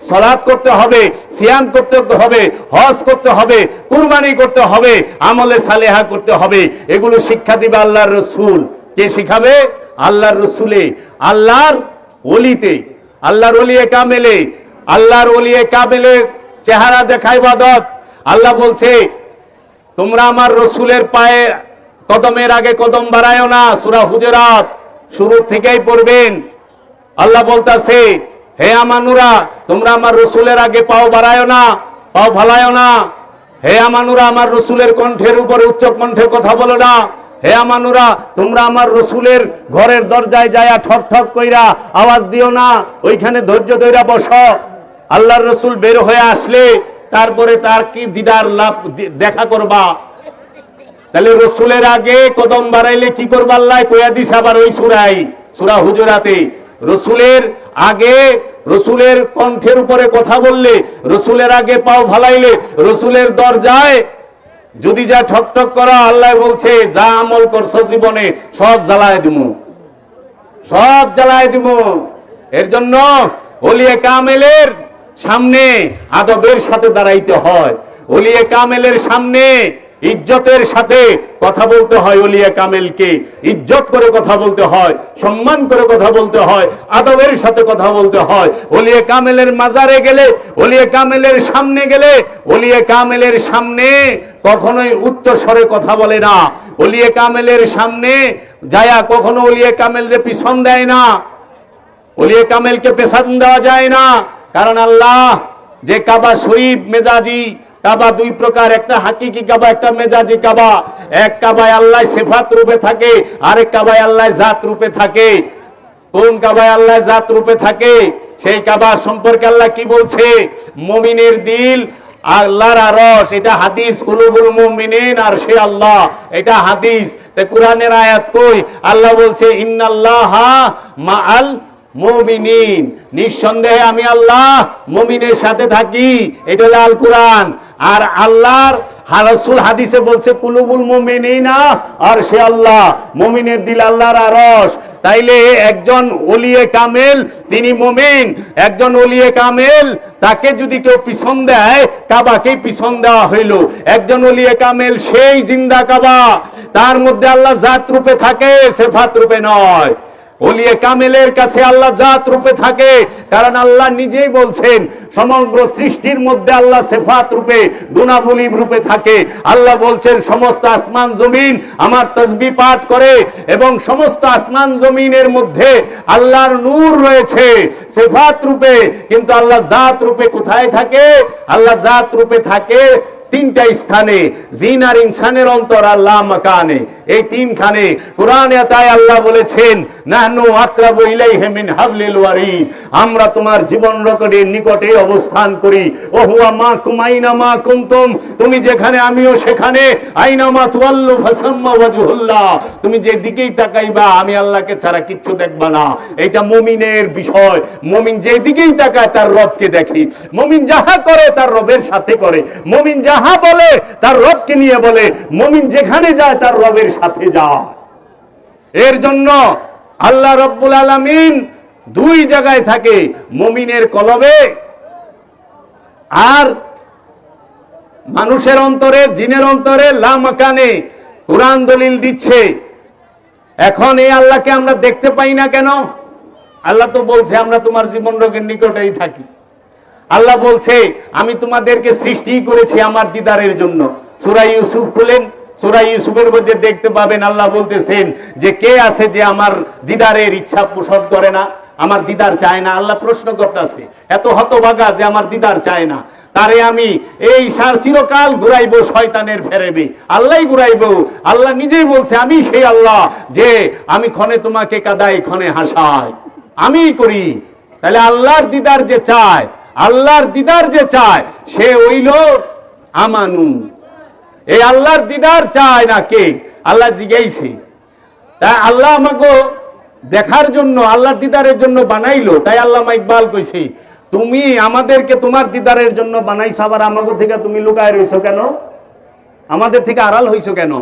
সালাত করতে হবে, সিয়াম করতে হবে, হজ করতে হবে, কুরবানি করতে হবে, আমলে সালেহা করতে হবে। এগুলো শিক্ষা দিবে আল্লাহর রাসূল। কে শিখাবে? আল্লাহর রাসূলে, আল্লাহর ওলিতে, আল্লাহর ওলিয়ে কামেলে। আল্লাহর ওলিয়ে কামেলের চেহারা দেখা ইবাদত। আল্লাহ বলছে তোমরা আমার রসুলের পায়ে কদমের আগে কদম বাড়ায়ো না। সূরা হুজুরাত শুরু থেকেই পড়বেন। আল্লাহ বলতাছে হে আমানুরা, তোমরা আমার রসুলের আগে পাও বাড়ায়ো না, পাও ফালায়ো না। হে আমানুরা, আমার রসুলের কণ্ঠের উপরে উচ্চ কণ্ঠে কথা বলো না। হে আমানুরা, তোমরা আমার রসুলের ঘরের দরজায় যায়া ঠক ঠক কইরা আওয়াজ দিও না, ওইখানে ধৈর্য ধইরা বসো। আল্লাহর রসুল বের হয়ে আসলে তারপরে তার কি দিদার লাভ দেখা করবা। তাহলে রসুলের আগে কদম বাড়াইলে কি করবা? আল্লাহ কইয়া দিছে আবার ওই সূরা হুজুরাতে। রসুলের আগে, রসুলের কণ্ঠের উপরে কথা বললে, রসুলের আগে পাও ফালাইলে, রসুলের দরজায় যদি যা ঠক ঠক করা, আল্লাহ বলছে যা আমল করছো জীবনে সব জ্বালায় দিমু, সব জ্বালায় দিমু। এর জন্য ওলিয়ে কামেলের সামনে আদবের সাথে দাঁড়াইতে হয়। ওলিয়ে কামেলের সামনে ইজ্জতের সাথে কথা বলতে হয়। ওলিয়ে কামেলকে ইজ্জত করে কথা বলতে হয়, সম্মান করে কথা বলতে হয়, আদবের সাথে কথা বলতে হয়। ওলিয়ে কামেলের মাজারে গেলে, ওলিয়ে কামেলের সামনে গেলে, ওলিয়ে কামেলের সামনে কখনোই উচ্চ স্বরে কথা বলে না। ওলিয়ে কামেলের সামনে যায়া কখনো ওলিয়ে কামেলরে পিছন দেয় না, ওলিয়ে কামেলকে পেছন দেওয়া যায় না। কারণ আল্লাহ যে কাবা শরীফ মেজাজি কাবা দুই প্রকার, একটা হাকিকি কাবা, একটা মেজাজি কাবা। এক কাবায় আল্লাহ সিফাত রূপে থাকে, আরেক কাবায় আল্লাহ জাত রূপে থাকে। কোন কাবায় আল্লাহ জাত রূপে থাকে সেই কাবা সম্পর্কে আল্লাহ কি বলছে? মুমিনের দিল আল্লাহর আরশ, এটা হাদিস। কুলুবুল মুমিনিন আর সে আল্লাহ, এটা হাদিস। কোরআনের আয়াত কই? আল্লাহ বলছে ইন্নাল্লাহা মাআল মুমিনিন, নিঃসন্দেহে আমি আল্লাহ মুমিনের সাথে থাকি। এটা হলো আল কোরআন। আর আল্লাহর রাসূল হাদিসে বলছে কুলুবুল মুমিনিনা আর সে আল্লাহ, মুমিনের দিল আল্লাহর আরশ। তাইলে একজন ওলিয়ে কামেল তিনি মুমিন। একজন ওলিয়ে কামেল তাকে যদি কেউ পিছন দেয়, কাবাকে পিছন দেওয়া হইল। একজন ওলিয়ে কামেল সেই জিন্দা কাবা, তার মধ্যে আল্লাহ জাত রূপে থাকে, সিফাত রূপে নয়। ওলিয়ে কামেলের কাছে আল্লাহ জাত রূপে থাকে, কারণ আল্লাহ নিজেই বলছেন সমগ্র সৃষ্টির মধ্যে আল্লাহ সিফাত রূপে, গুণাবলী রূপে থাকে। আল্লাহ বলছেন সমস্ত আসমান জমিন আমার তাসবিহ পাঠ করে, এবং সমস্ত আসমান জমিনের মধ্যে আল্লাহর নূর রয়েছে সিফাত রূপে। কিন্তু আল্লাহ জাত রূপে কোথায় থাকে? আল্লাহ জাত রূপে থাকে তিনটা স্থানে, জিন আর ইনসানের অন্তর আল্লাহ মাকানে, এই তিনখানে। কোরআনে তাই আল্লাহ বলেছেন নাহনু আকরাবু ইলাইহি মিন হাবলিল ওয়ারিদ, আমরা তোমার জীবন রকেটের নিকটে অবস্থান করি। ও হুয়া মাকুম আইনা মা কুনতুম, তুমি যেখানে আমিও সেখানে। আইনা মা তুওয়াল্লু ফাসাম্মা ওয়াজহুল্লাহ, তুমি যে দিকেই তাকাইবা আমি আল্লাহকে ছাড়া কিচ্ছু দেখবা না। এটা মুমিনের বিষয়। মুমিন যে দিকেই তাকায় তার রবকে দেখে। মুমিন যাহা করে তার রবের সাথে করে। মুমিন যাহা বলে তার রবকে নিয়ে বলে। মুমিন যেখানে যায় তার রবের সাথে যায়। এর জন্য আল্লাহ রব্বুল আলামিন দুই জায়গায় থাকে, মুমিনের কলবে আর মানুষের অন্তরে, জিনের অন্তরে, লা মাকানে। কোরআন দলিল দিচ্ছে। এখন এই আল্লাহকে আমরা দেখতে পাই না কেন? আল্লাহ তো বলছে আমরা তোমার জীবন রোগের নিকটেই থাকি। আল্লাহ বলছে আমি তোমাদেরকে সৃষ্টি করেছি আমার দিদারের জন্য। সূরা ইউসুফ খুলেন, সূরা ইউসুফের মধ্যে দেখতে পাবেন আল্লাহ বলতেছেন যে কে আছে যে আমার দিদারের ইচ্ছা পোষণ করে না, আমার দিদার চায় না। আল্লাহ প্রশ্ন করতেছে, এত হতভাগা যে আমার দিদার চায় না, তারে আমি এই চিরকাল ঘুরাইবো শয়তানের ফেরেবে। আল্লাহই ঘুরাইবো। আল্লাহ নিজেই বলছে আমি সেই আল্লাহ যে আমি ক্ষণে তোমাকে কাদাই ক্ষণে হাসাই, আমিই করি। তাহলে আল্লাহর দিদার যে চায়, আল্লাহর দিদার যে চায় সে হইল আমানু। এই আল্লাহর দিদার চায় না কে? আল্লাহ জিজ্ঞাইছে তাই আল্লাহ আমাকে দেখার জন্য, আল্লাহ দিদারের জন্য বানাইলো। তাই আল্লামা ইকবাল কইছি, তুমি আমাদেরকে তোমার দিদারের জন্য বানাইছো, আবার আমাকে থেকে তুমি লুকায় রইছো কেন? আমাদের থেকে আড়াল হইছো কেন?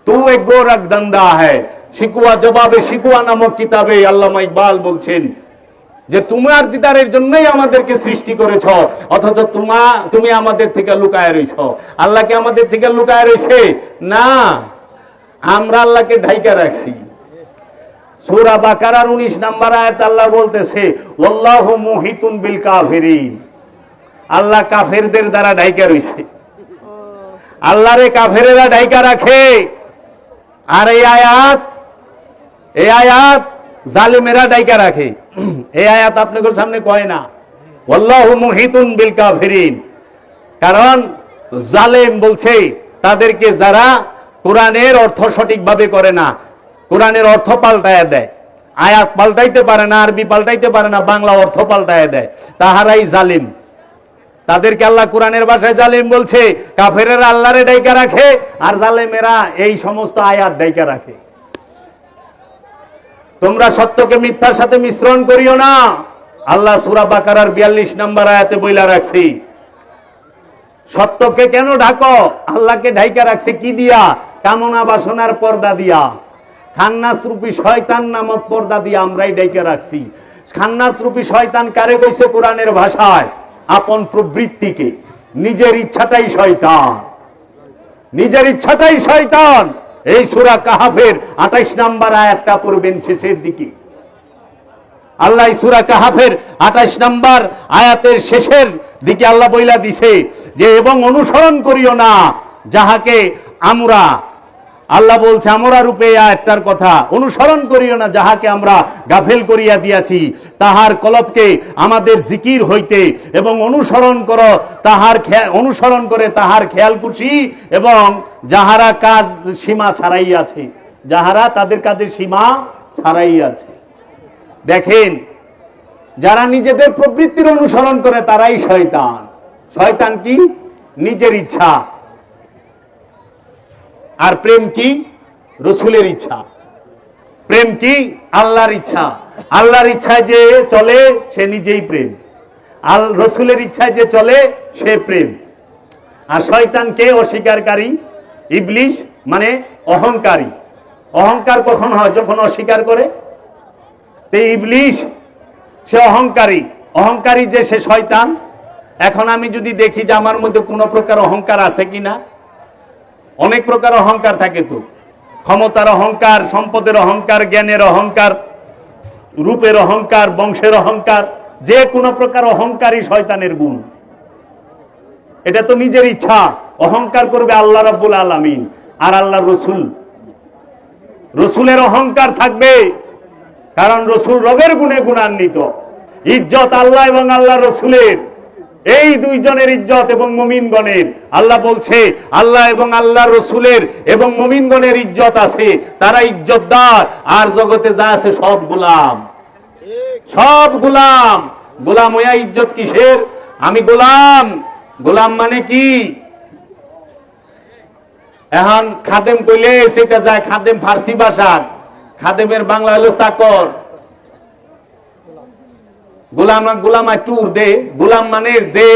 তু এক গোরখ দন্দা হ্যায়, শিকওয়া জবাবে শিকওয়া নামক কিতাবে আল্লামা ইকবাল বলছেন যে তোমার দিদারের জন্যই আমাদেরকে সৃষ্টি করেছ, অথচ তুমি আমাদের থেকে লুকায় রইছ। আল্লাহকে আমাদের থেকে লুকায় রইছে না, আমরা আল্লাহকে ঢাইকা রাখছি। সূরা বাকারার 19 নম্বর আয়াত আল্লাহ বলতেছে, ওয়াল্লাহু মুহিতুন বিল কাফিরিন, আল্লাহ কাফেরদের দ্বারা ঢাইকা রইছে। আল্লাহরে কাফেরেরা ঢাইকা রাখে। আর এই আয়াত জালিমেরা ঢাইকা রাখে। এই আয়াত আপনাদের সামনে কয় না ওয়াল্লাহু মুহিতুন বিল কাফিরিন, কারণ জালেম বলছে তাদেরকে যারা কোরআনের অর্থ সঠিকভাবে করে না, কোরআনের অর্থ পাল্টায় দেয়, আয়াত পাল্টাইতে পারে না, আরবি পাল্টাইতে পারে না, বাংলা অর্থ পাল্টায় দেয়, তাহারাই জালিম। তাদেরকে আল্লাহ কোরআনের ভাষায় জালিম বলছে। কাফেরেরা আল্লাহরে ডাইকা রাখে, আর জালেমেরা এই সমস্ত আয়াত ডাইকা রাখে। তোমরা সত্যকে মিথ্যার সাথে মিশ্রণ করিও না, আল্লাহ সূরা বাকারার 42 নম্বর আয়াতে বইলা রাখছি। সত্যকে কেন ঢাকো? আল্লাহকে ঢাইকা রাখছে কি দিয়া? কামনা বাসনার পর্দা দিয়া, খান্নাস রূপী শয়তান নামক পর্দা দিয়া আমরাই ঢাইকা রাখছি। খান্নাস রূপী শয়তান কারে কইছে কোরআনের ভাষায়? আপন প্রবৃত্তিকে, নিজের ইচ্ছাটাই শয়তান, নিজের ইচ্ছাটাই শয়তান। এই সূরা কাহাফের 28 নম্বর আয়াতটা পড়বেন শেষের দিকে। আল্লাহ সূরা কাহাফের 28 নম্বর আয়াতের শেষের দিকে আল্লাহ বইলা দিছে যে, এবং অনুসরণ করিও না যাহাকে আমরা, আল্লাহ বলছে আমরা রূপে আয়াতটার কথা, অনুসরণ করিও না যাহাকে আমরা গাফেল করিয়া দিয়াছি, তাহার কলবকে আমাদের জিকির হইতে, এবং অনুসরণ করো তাহার অনুসরণ করে তাহার খেয়াল খুশি, এবং যাহারা কাজ সীমা ছাড়াই আছে, যাহারা তাদের কাজের সীমা ছাড়াই আছে। দেখেন, যারা নিজেদের প্রবৃত্তির অনুসরণ করে তারাই শয়তান। শয়তান কি? নিজের ইচ্ছা। আর প্রেম কি? রসুলের ইচ্ছা। প্রেম কি? আল্লাহর ইচ্ছা। আল্লাহর ইচ্ছায় যে চলে সে নিজেই প্রেম, আর রসুলের ইচ্ছায় যে চলে সে প্রেম। আর শয়তান কে? অস্বীকারী। ইবলিশ মানে অহংকারী। অহংকার কখন হয়? যখন অস্বীকার করে। ইবলিশ সে অহংকারী। অহংকারী যে সে শয়তান। এখন আমি যদি দেখি যে আমার মধ্যে কোনো প্রকার অহংকার আছে কিনা, অনেক প্রকার অহংকার থাকে তো, ক্ষমতার অহংকার, সম্পদের অহংকার, জ্ঞানের অহংকার, রূপের অহংকার, বংশের অহংকার, যে কোনো প্রকার অহংকারই শয়তানের গুণ। এটা তো নিজের ইচ্ছা। অহংকার করবে আল্লাহ রাব্বুল আলামিন আর আল্লাহ রসুল। রসুলের অহংকার থাকবে, কারণ রসুল রবের গুণে গুণান্বিত। ইজ্জত আল্লাহ এবং আল্লাহ রসুলের, এই দুইজনের ইজ্জত এবং মুমিনগণের। আল্লাহ বলছে আল্লাহ এবং আল্লাহ রসুলের এবং মুমিনগণের ইজ্জত আছে, তারা ইজ্জতদার। আর জগতে যা আছে সব গোলাম, সব গোলাম। গোলাম হইয়া ইজ্জত কিসের? আমি গোলাম। গোলাম মানে কি? এখন খাদেম কইলে সেটা যায়, খাদেম ফার্সি ভাষার, খাদেমের বাংলা হলো চাকর। গোলাম, গোলাম একটু উর্দে। গোলাম মানে যে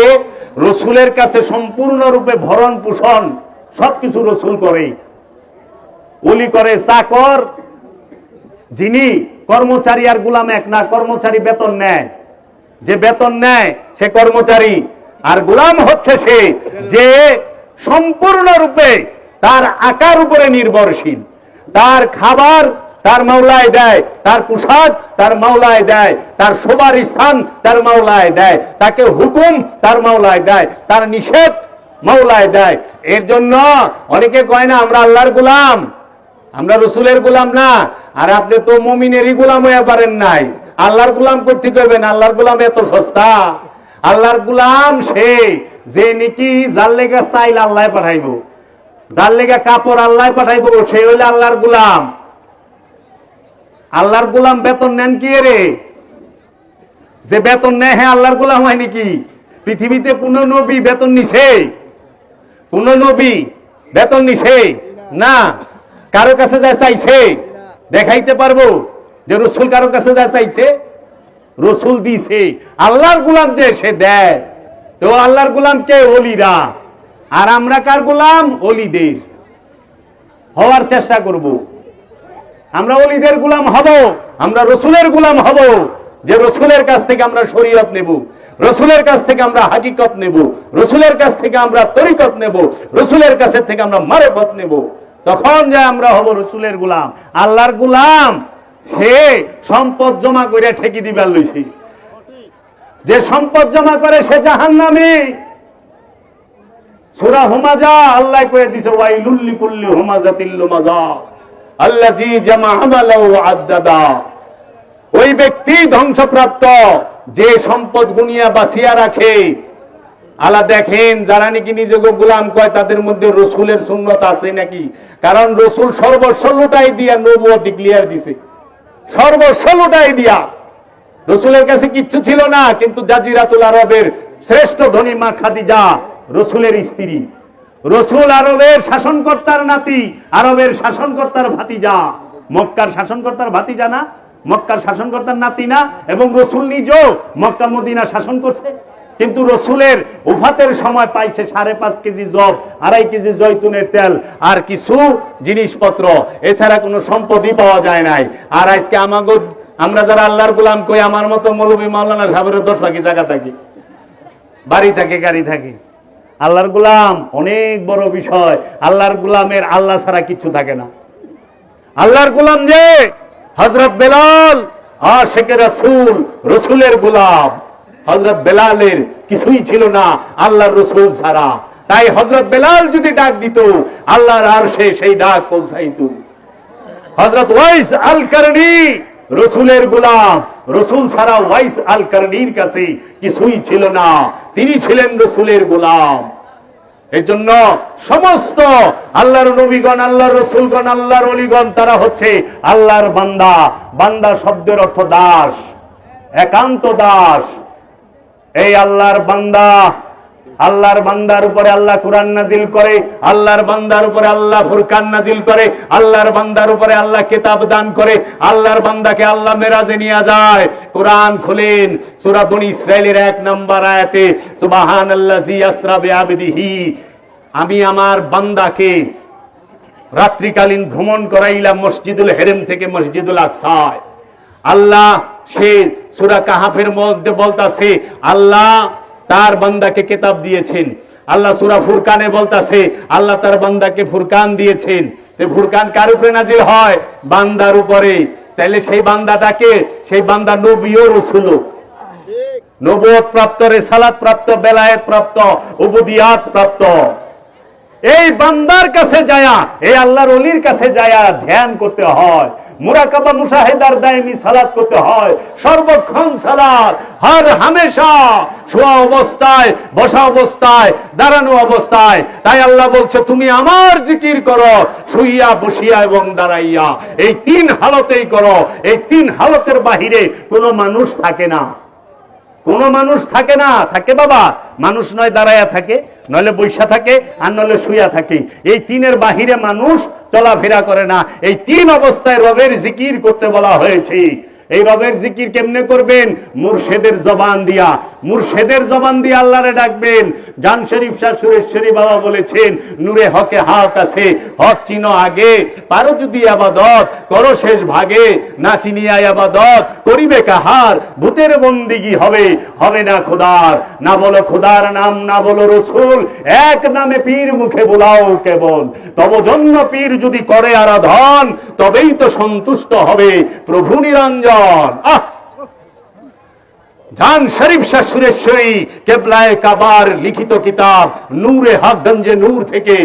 রসুলের কাছে সম্পূর্ণরূপে ভরণ পোষণ সবকিছু রসুল করে, ওলি করে। চাকর যিনি কর্মচারী আর গোলাম এক না। কর্মচারী বেতন নেয়, যে বেতন নেয় সে কর্মচারী, আর গোলাম হচ্ছে সে যে সম্পূর্ণরূপে তার আকার উপরে নির্ভরশীল। তার খাবার তার মাওলায় দেয়, তার পোশাক তার মাওলায় দেয়, তার শোবার স্থান তার মাওলায় দেয়, তাকে হুকুম তার মাওলায় দেয়, তার নিষেধ মাওলায় দেয়। এর জন্য অনেকে কয় না আমরা আল্লাহর গোলাম, আমরা রসুলের গোলাম না। আর আপনি তো মুমিনেরই গোলাম হয়ে পারেন নাই, আল্লাহর গোলাম করতে কইবেন? আল্লাহর গোলাম এত সস্তা? আল্লাহর গোলাম সে যে নাকি যার লেগা চাইল আল্লাহ পাঠাইবো, যার লেগা কাপড় আল্লাহ পাঠাইবো, সে হইলে আল্লাহর গোলাম। আল্লাহর গোলাম বেতন নেন কি রে? যে বেতন নেয় হ্যাঁ আল্লাহর গোলাম হয় নাকি? পৃথিবীতে কোন নবী বেতন নিছে? কোন নবী বেতন নিছে? না। কারো কাছে যা চাইছে দেখাইতে পারবো যে রসুল কারো কাছে যা চাইছে? রসুল দিছে। আল্লাহর গোলাম যে সে দেয়। তো আল্লাহর গোলাম কে? ওলিরা। আর আমরা কার গোলাম? ওলিদের। হওয়ার চেষ্টা করব। আমরা ওলিদের গোলাম হব, আমরা রসুলের গোলাম হব, যে রসুলের কাছ থেকে আমরা শরীয়ত নেব, রসুলের কাছ থেকে আমরা হাকিকত নেব, রসুলের কাছ থেকে আমরা তরিকত নেব, রসুলের কাছ থেকে আমরা মারেফত নেব। তখন যে আমরা হব রসুলের গোলাম। আল্লাহর গোলাম সে সম্পদ জমা করে ঠেকি দিবার লইছে। যে সম্পদ জমা করে সে জাহান্নামী। সূরা হুমাজা আল্লাহ কয়ে দিছে, ওয়াইলুল লিকুল্লি হুমাজাতিল লুমাজা আল্লাযী জামা আমালাহু ওয়া আদ্দাদা। ওই ব্যক্তি ধ্বংসপ্রাপ্ত যে সম্পদ গুনিয়া বাঁচিয়া রাখে। আল্লাহ দেখেন যারা নাকি নিজেকে গোলাম কয় তাদের মধ্যে রসুলের সুন্নত আছে নাকি? কারণ রসুল সর্বস্ব লুটাই দিয়া নবুয়ত ডিক্লেয়ার দিছে, সর্বস্ব লুটাই দিয়া। রসুলের কাছে কিচ্ছু ছিল না, কিন্তু জাজিরাতুল আরবের শ্রেষ্ঠ ধনী মা খাদিজা রসুলের স্ত্রী, রসুল আরবের শাসনকর্তার নাতি, আরবের শাসনকর্তার ভাতিজা, মক্কার শাসনকর্তার ভাতিজা না, মক্কার শাসনকর্তার নাতি না। এবং রসুল নিজেও মক্কা মদিনা শাসন করছে। কিন্তু রসুলের উফাতের সময় পাইছে 5.5 কেজি জব, 2.5 কেজি জয়তুনের তেল আর কিছু জিনিসপত্র, এছাড়া কোনো সম্পদই পাওয়া যায় নাই। আর আজকে আমরা যারা আল্লাহর গোলাম কই, আমার মতো মৌলভী মাওলানা সাহেবের 10 লাখ জায়গা থাকে, বাড়ি থাকে, গাড়ি থাকে। আল্লাহর গোলাম অনেক বড় বিষয়। আল্লাহর গোলামের আল্লাহ ছাড়া কিছু থাকে না। আল্লাহর গোলাম যে হযরত বেলাল আশিকে রাসূল, রসুলের গোলাম। হযরত বেলালের কিছুই ছিল না আল্লাহর রসুল ছাড়া। তাই হযরত বেলাল যদি ডাক দিত, আল্লাহর আরশে সেই ডাক পৌঁছাইত। হযরত ওয়াইস আল কারনী রসুলের গোলাম, রসুল ছাড়া ওয়াইস আল কারনীর কাছে কিছুই ছিল না, তিনি ছিলেন রসুলের গোলাম। এই জন্য সমস্ত আল্লাহর নবীগণ, আল্লাহর রসুলগণ, আল্লাহর ওলিগণ তারা হচ্ছে আল্লাহর বান্দা। বান্দা শব্দের অর্থ দাস, একান্ত দাস। এই আল্লাহর বান্দা, আল্লাহর বান্দার উপরে আল্লাহ কুরআন নাজিল করে, আল্লাহর বান্দার উপরে আল্লাহ ফুরকান নাজিল করে, আল্লাহর বান্দার উপরে আল্লাহ কিতাব দান করে, আল্লাহর বান্দাকে আল্লাহ মেরাজে নিয়ে যায়। কোরআন খুলেন, সূরা বনী ইসরাঈলের 1 নম্বর আয়াতে, সুবহানাল্লাযী আসরা বিআবদিহি, আমি আমার বান্দাকে রাত্রিকালীন ভ্রমণ করাইলাম মসজিদুল হেরেম থেকে মসজিদুল আকসায়। আল্লাহ সে সূরা কাহাফের মধ্যে বলতাছে আল্লাহ তার বান্দাকে কিতাব দিয়েছেন। আল্লাহ সূরা ফুরকানে বলতাছে আল্লাহ তার বান্দাকে ফুরকান দিয়েছেন। ফুরকান কার উপরে নাজিল হয়? বান্দার উপরে। তাহলে সেই বান্দাটাকে, সেই বান্দা নবী ও রাসূল, নবুয়ত প্রাপ্ত, রিসালাত প্রাপ্ত, বেলায়েত প্রাপ্ত, উবুদিয়াত প্রাপ্ত। এই বান্দার কাছে যায়া, এই আল্লাহর ওলির কাছে যায়া ধ্যান করতে হয়, মুরাকাবা মুশাহিদার দায়মি সালাত করতে হয়, সর্বক্ষণ সালাত, হর হামেশা, শোয়া অবস্থায়, বসা অবস্থায়, দাঁড়ানো অবস্থায়। তাই আল্লাহ বলছে তুমি আমার জিকির করো, শুইয়া, বসিয়া এবং দাঁড়াইয়া। এই 3 হালতেই করো। এই 3 হালতের বাহিরে কোনো মানুষ থাকে না, কোন মানুষ থাকে না। থাকে বাবা, মানুষ নয় দাঁড়ায়া থাকে, নইলে বৈশা থাকে, আর নইলে শুইয়া থাকে। এই 3-এর বাহিরে মানুষ চলাফেরা করে না। এই 3 অবস্থায় রবের জিকির করতে বলা হয়েছে। এই রবের জিকির কেমনে করবেন? মুর্শেদের জবান দিয়া, মুর্শেদের জবান দিয়ে আল্লাহরে ডাকবেন। জান শরীফ শাহ সুরেশ্বরী বাবা বলেছেন, নূরে হকে হাত আছে, হক চিনো আগে, পারো যদি আবাদত করো শেষ ভাগে, না চিনিয়া আবাদত করিবে কাহার, ভূতের বন্দিগি হবে, হবে না খোদার। না বলো খোদার নাম, না বলো রসুল, এক নামে পীর মুখে বোলাও কেবল। তব জন্য পীর যদি করে আরাধন, তবেই তো সন্তুষ্ট হবে প্রভু নিরঞ্জন। জান শরীফ শাহ সুরেশ্বরী কেবলায়ে কাবার লিখিত কিতাব নূরে হকগঞ্জে নূর থেকে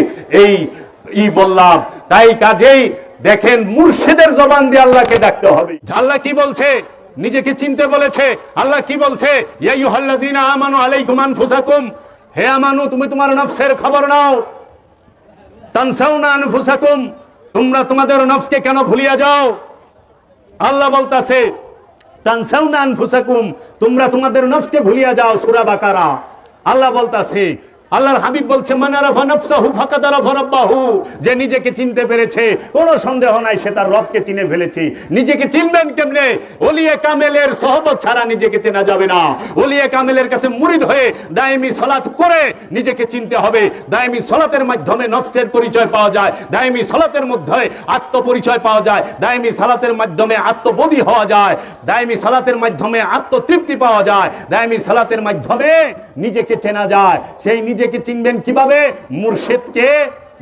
এই বললাম। তাই কাজেই দেখেন, মুর্শিদের জবান দিয়ে আল্লাহকে ডাকতে হবে। আল্লাহ কি বলছে? নিজেকে চিনতে বলেছে। আল্লাহ কি বলছে? ইয়া আইয়ুহাল্লাযীনা আমানু আলাইকুম আনফুসাকুম, হে আমানু তুমি তোমার নফসের খবর নাও। তানসাউনা আনফুসাকুম, তোমরা তোমাদের নফসকে কেন ভুলিয়া যাও? আল্লাহ বলতাছে তানসাউনা আনফুসাকুম, তোমরা তোমাদের নফসকে ভুলিয়া যাও। সূরা বাকারা। আল্লাহ বলতাছে আল্লাহর হাবিব বলছে মান আরাফা নাফসাহু ফাকাদ আরাফা রাব্বাহু, যে নিজেকে চিনতে পেরেছে কোনো সন্দেহ নাই সে তার রবকে চিনে ফেলেছে। নিজেকে চিনবেন কেমনে? ওলিয়ে কামেলের সহবত ছাড়া নিজেকে চেনা যাবে না। ওলিয়ে কামেলের কাছে মুরিদ হয়ে দায়েমি সালাত করে নিজেকে চিনতে হবে। দায়েমি সালাতের মাধ্যমে নফসের পরিচয় পাওয়া যায়, দায়েমি সালাতের মধ্যে আত্মপরিচয় পাওয়া যায়, দায়েমি সালাতের মাধ্যমে আত্মবোধী হওয়া যায়, দায়েমি সালাতের মাধ্যমে আত্মতৃপ্তি পাওয়া যায়, দায়েমি সালাতের মাধ্যমে নিজেকে চেনা যায়। সেই নিজেকে চিনবেন কিভাবে? মুর্শিদকে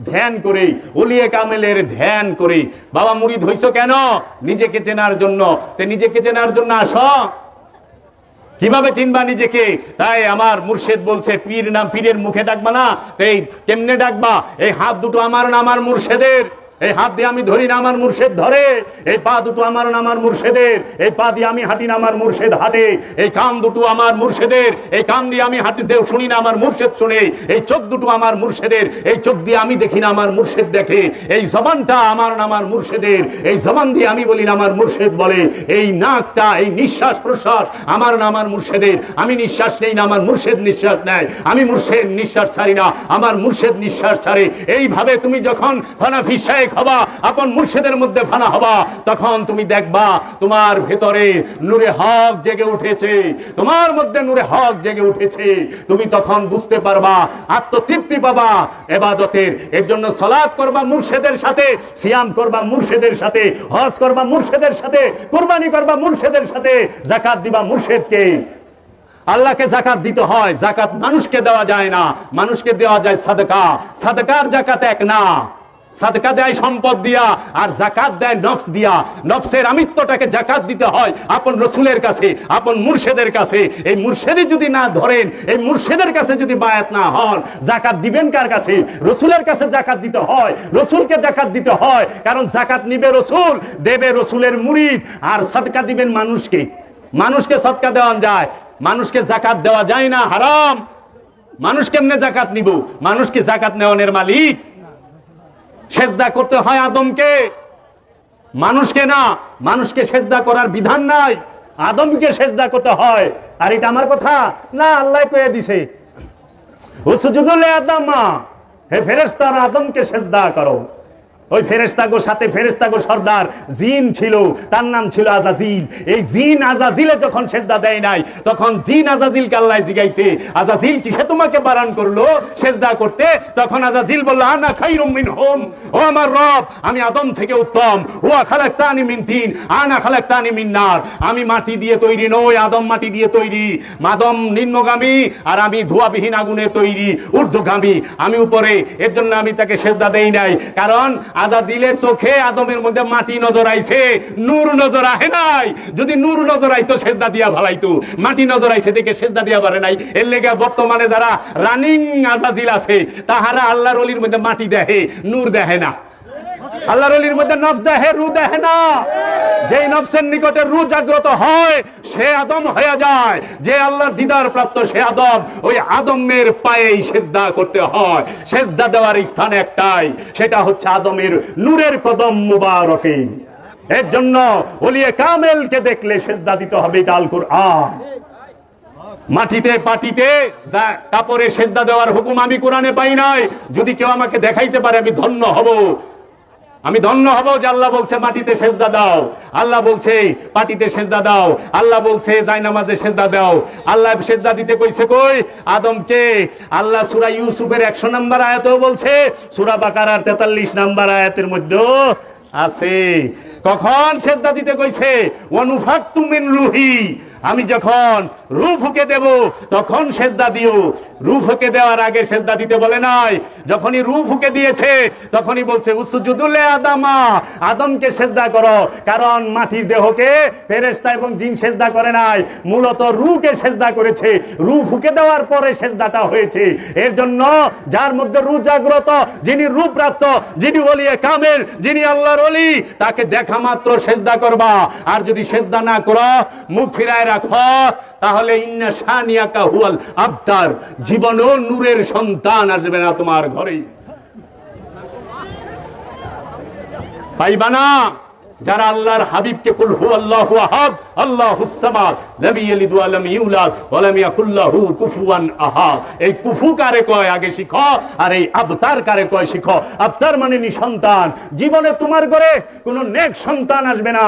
ধ্যান করে, ওলিয়ে কামেলের ধ্যান করে। বাবা মুরিদ হইছো কেন? নিজেকে চেনার জন্য। তে নিজেকে চেনার জন্য আসো, কিভাবে চিনবা নিজেকে? তাই আমার মুর্শিদ বলছে পীর নাম পীরের মুখে ডাকবা না। এই কেমনে ডাকবা? এই হাত দুটো আমার না আমার মুর্শিদের, এই হাত দিয়ে আমি ধরি না আমার মুর্শিদ ধরে, এই পা দুটো আমার না আমার মুর্শিদের, এই পা দিয়ে আমি হাঁটি না আমার মুর্শিদ হাঁটে, এই কান দুটো আমার মুর্শিদের, এই কান দিয়ে আমি হাঁটিতে শুনি না আমার মুর্শিদ শুনে, এই চোখ দুটো আমার মুর্শিদের, এই চোখ দিয়ে আমি দেখি না আমার মুর্শিদ দেখে, এই জবানটা আমার না আমার মুর্শিদের, এই জবান দিয়ে আমি বলি না আমার মুর্শিদ বলে, এই নাকটা এই নিঃশ্বাস প্রশ্বাস আমার না আমার মুর্শিদের, আমি নিঃশ্বাস নেই না আমার মুর্শিদ নিঃশ্বাস নেয়, আমি মুর্শিদ নিঃশ্বাস ছাড়ি না আমার মুর্শিদ নিঃশ্বাস ছাড়ে। এইভাবে তুমি যখন ফানাফি শেখ হবা, আপন মুর্শিদের মধ্যে ফানা হবা, তখন তুমি দেখবা তোমার ভেতরে নূরে হক জেগে উঠেছে, তোমার মধ্যে নূরে হক জেগে উঠেছে। তুমি তখন বুঝতে পারবা, আত্মতৃপ্তি পাবা ইবাদতের। এর জন্য সালাত করবা মুর্শিদের সাথে, সিয়াম করবা মুর্শিদের সাথে, হজ করবা মুর্শিদের সাথে, কুরবানি করবা মুর্শিদের সাথে, যাকাত দিবা মুর্শিদকে। আল্লাহকে যাকাত দিতে হয়, যাকাত মানুষকে দেওয়া যায় না, মানুষকে দেওয়া যায় সাদকা। সাদকার যাকাত এক না। সাদকা দেয় সম্পদ দিয়া, আর যাকাত দেয় নফস দিয়া। নফসের আমিত্বটাকে যাকাত দিতে হয় আপন রসুলের কাছে, আপন মুর্শিদের কাছে। এই মুর্শিদই যদি না ধরেন, এই মুর্শিদের কাছে যদি বায়াত না হন, যাকাত দিবেন কার কাছে? রসুলের কাছে যাকাত দিতে হয়, রসুলকে যাকাত দিতে হয়। কারণ যাকাত নিবে রসুল, দেবে রসুলের মুরিদ, আর সাদকা দিবেন মানুষকে। মানুষকে সদকা দেওয়া যায়, মানুষকে যাকাত দেওয়া যায় না, হারাম। মানুষ কেমনে যাকাত নিব? মানুষকে যাকাত নেওয়ানের মালিক। সেজদা করতে হয় আদমকে, মানুষকে না। মানুষকে সেজদা করার বিধান নাই, আদমকে সেজদা করতে হয়। আর এটা আমার কথা না, আল্লাহ কয়ে দিছে উসজুদু লিআদমা, হে ফেরেশতারা আদমকে সেজদা করো। ওই ফেরেশতাগো সাথে ফেরেশতাগো সর্দার জিন ছিল, তার নাম ছিল আজাজিল। এই জিন আজাজিলে যখন সেজদা দেয় নাই, তখন জিন আজাজিলকে আল্লাহ জিগাইছে, আজাজিল কিসে তোমাকে বারণ করলো সেজদা করতে? তখন আজাজিল বলল, আনা খায়রুম মিনহুম, ও আমার রব, আমি আদম থেকে উত্তম। হুয়া খালাকতানি মিন তিন, আনা খালাকতানি মিন নার। আমি মাটি দিয়ে তৈরি নই, আদম মাটি দিয়ে তৈরি। আদম নিম্নগামী আর আমি ধোঁয়াবিহীন আগুনে তৈরি, ঊর্ধ্বগামী, আমি উপরে। এর জন্য আমি তাকে সেজদা দেই নাই। কারণ আজাজিলের চোখে আদমের মধ্যে মাটি নজর আইছে, নূর নজর আহে নাই। যদি নূর নজর আইতো সেজদা দিয়া ভালাইতো, মাটি নজর আইছে দেখে সেজদা দিয়া পারে নাই। এর লেগে বর্তমানে যারা রানিং আজাজিল আছে, তাহারা আল্লাহর ওলির মধ্যে মাটি দেখে, নূর দেখে না। আল্লাহর ওলির মধ্যে নফস দেখে, রূহ দেখে না। যেই নফসের নিকটে রূহ জাগ্রত হয়, সে আদম হয়ে যায়। যে আল্লাহর দিদার প্রাপ্ত সে আদম। ওই আদমের পায়েই সেজদা করতে হয়। সেজদা দেওয়ার স্থান একটাই, সেটা হচ্ছে আদমের নূরের কদম মুবারকে। এর জন্য ওলিয়ে কামেলকে দেখলে সেজদা দিতে হবে, এটা আল কুরআন। মাটিতে পাটিতে কাপড়ে সেজদা দেওয়ার হুকুম আমি কোরআনে পাই নাই। যদি কেউ আমাকে দেখাইতে পারে, আমি ধন্য হব। আমি ধন্য হব যে আল্লাহ বলছে মাটিতে সেজদা দাও, আল্লাহ বলছে পাটিতে সেজদা দাও, আল্লাহ বলছে জায়নামাজে সেজদা দাও। আল্লাহ সেজদা দিতে কইছে কই? আদমকে। আল্লাহ সূরা ইউসুফের 100 নম্বর আয়াতেও বলছে, সূরা বাকারার 43 নম্বর আয়াতের মধ্যেও আছে। কখন সেজদা দিতে কইছে? ওয়ানুফাক্তু মিন রূহি, আমি যখন রূহ ফুঁকে দেব তখন সেজদা দিও। রূহ ফুঁকে দেওয়ার আগে সেজদা দিতে বলে নাই। যখনই রূহ ফুঁকে দিয়েছে তখনই বলছে উসজুদু লিআদমা, আদমকে সেজদা করো। কারণ মাটির দেহকে ফেরেশতা এবং জিন সেজদা করে নাই, মূলত রূহকে সেজদা করেছে। রূহ ফুঁকে দেওয়ার পরে সেজদাটা হয়েছে। এর জন্য যার মধ্যে রূহ জাগ্রত, যিনি রূহ প্রাপ্ত, যিনি ওলিয়ে কামেল, যিনি আল্লাহর ওলি, তাকে দেখা মাত্র সেজদা করবা। আর যদি সেজদা না করো, মুখ ফিরায় রাখো, তাহলে ইন্না শানিয়াকা হুয়াল আবতার, জীবনও নূরের সন্তান আসবে না তোমার ঘরে, পাইবা না। যারা আল্লাহর হাবিবকে কুল হুয়াল্লাহু আহাদ আল্লাহুস সামাদ লাম ইয়ালিদ ওয়া লাম ইউলাদ ওয়া লাম ইয়াকুল লাহু কুফুয়ান আহাদ। এই কুফু কারে কয় আগে শিখো, আর এই আবতার কারে কয় শিখো। আবতার মানে নিঃসন্তান। জীবনে তোমার ঘরে কোনো নেক সন্তান আসবে না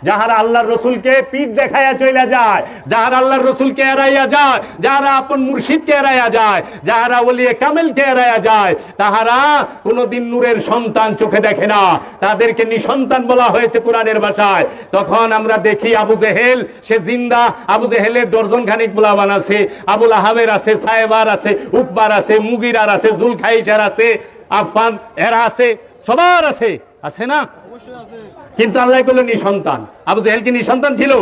যাহারা আল্লাহর রসুলকে পিঠ দেখাইয়া চলে যায়, যাহারা আল্লাহর রসুলকে এড়াইয়া যায়, যাহারা আপন মুর্শিদকে এড়াইয়া যায়, যাহারা ওলিয়ে কামেলকে এড়াইয়া যায়, তাহারা কোনোদিন নূরের সন্তান চোখে দেখে না। তাদেরকে নিঃসন্তান বলা হয়েছে কোরআনের ভাষায়। তখন আমরা দেখি আবু জেহেল, সে জিন্দা। আবু জেহেলের ডর্জন খানিক পোলাপান আছে, আবুল আহাবের আছে, সাহেবার আছে, উকবার আছে, মুগিরার আছে, জুলখাইসার আছে, আফান এরা আছে, সবার আছে, আছে না? কিন্তু আল্লাহ করলো নিঃসন্তান। আবু জেহেল কি নিঃসন্তান ছিল?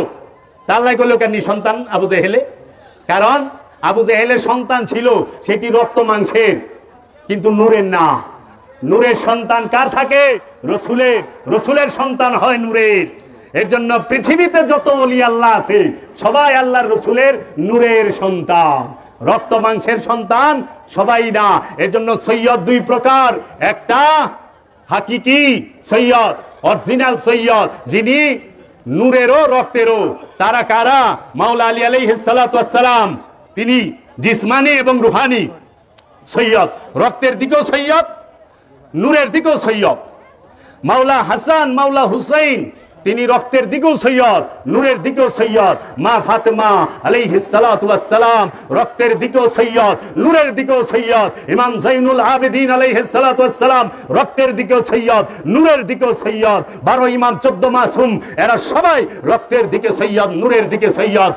তা আল্লাহ করলো কেন নিঃসন্তান আবু জেহেলে? কারণ আবু জেহেলের সন্তান ছিল, সেটি রক্ত মাংসের, কিন্তু নূরের না। নূরের সন্তান কার থাকে? রসুলের। রসুলের সন্তান হয় নূরের। এর জন্য পৃথিবীতে যত ওলি আল্লাহ আছে সবাই আল্লাহর রসুলের নূরের সন্তান, রক্ত মাংসের সন্তান সবাই না। এর জন্য সৈয়দ দুই প্রকার, একটা হাকিকি সৈয়দ, অরিজিনাল সৈয়দ, যিনি নূরেরও রক্তেরও। তারা কারা? মাওলা আলী আলাইহিস সালাতু ওয়াস সালাম, তিনি জিসমানি এবং রুহানি সৈয়দ, রক্তের দিকেও সৈয়দ, নূরের দিকেও সৈয়দ। মাওলা হাসান, মাওলা হুসাইন, তিনি রক্তের দিকেও সৈয়দ, নূরের দিকেও সৈয়দ। মা ফাতেমা আলাইহিস সালাতু ওয়াস সালাম, রক্তের দিকেও সৈয়দ, নূরের দিকেও সৈয়দ। ইমাম জাইনুল আবেদিন আলাইহিস সালাতু ওয়াস সালাম, রক্তের দিকেও সৈয়দ, নূরের দিকেও সৈয়দ। 12 ইমাম 14 মাসুম, এরা সবাই রক্তের দিকে সৈয়দ, নূরের দিকে সৈয়দ।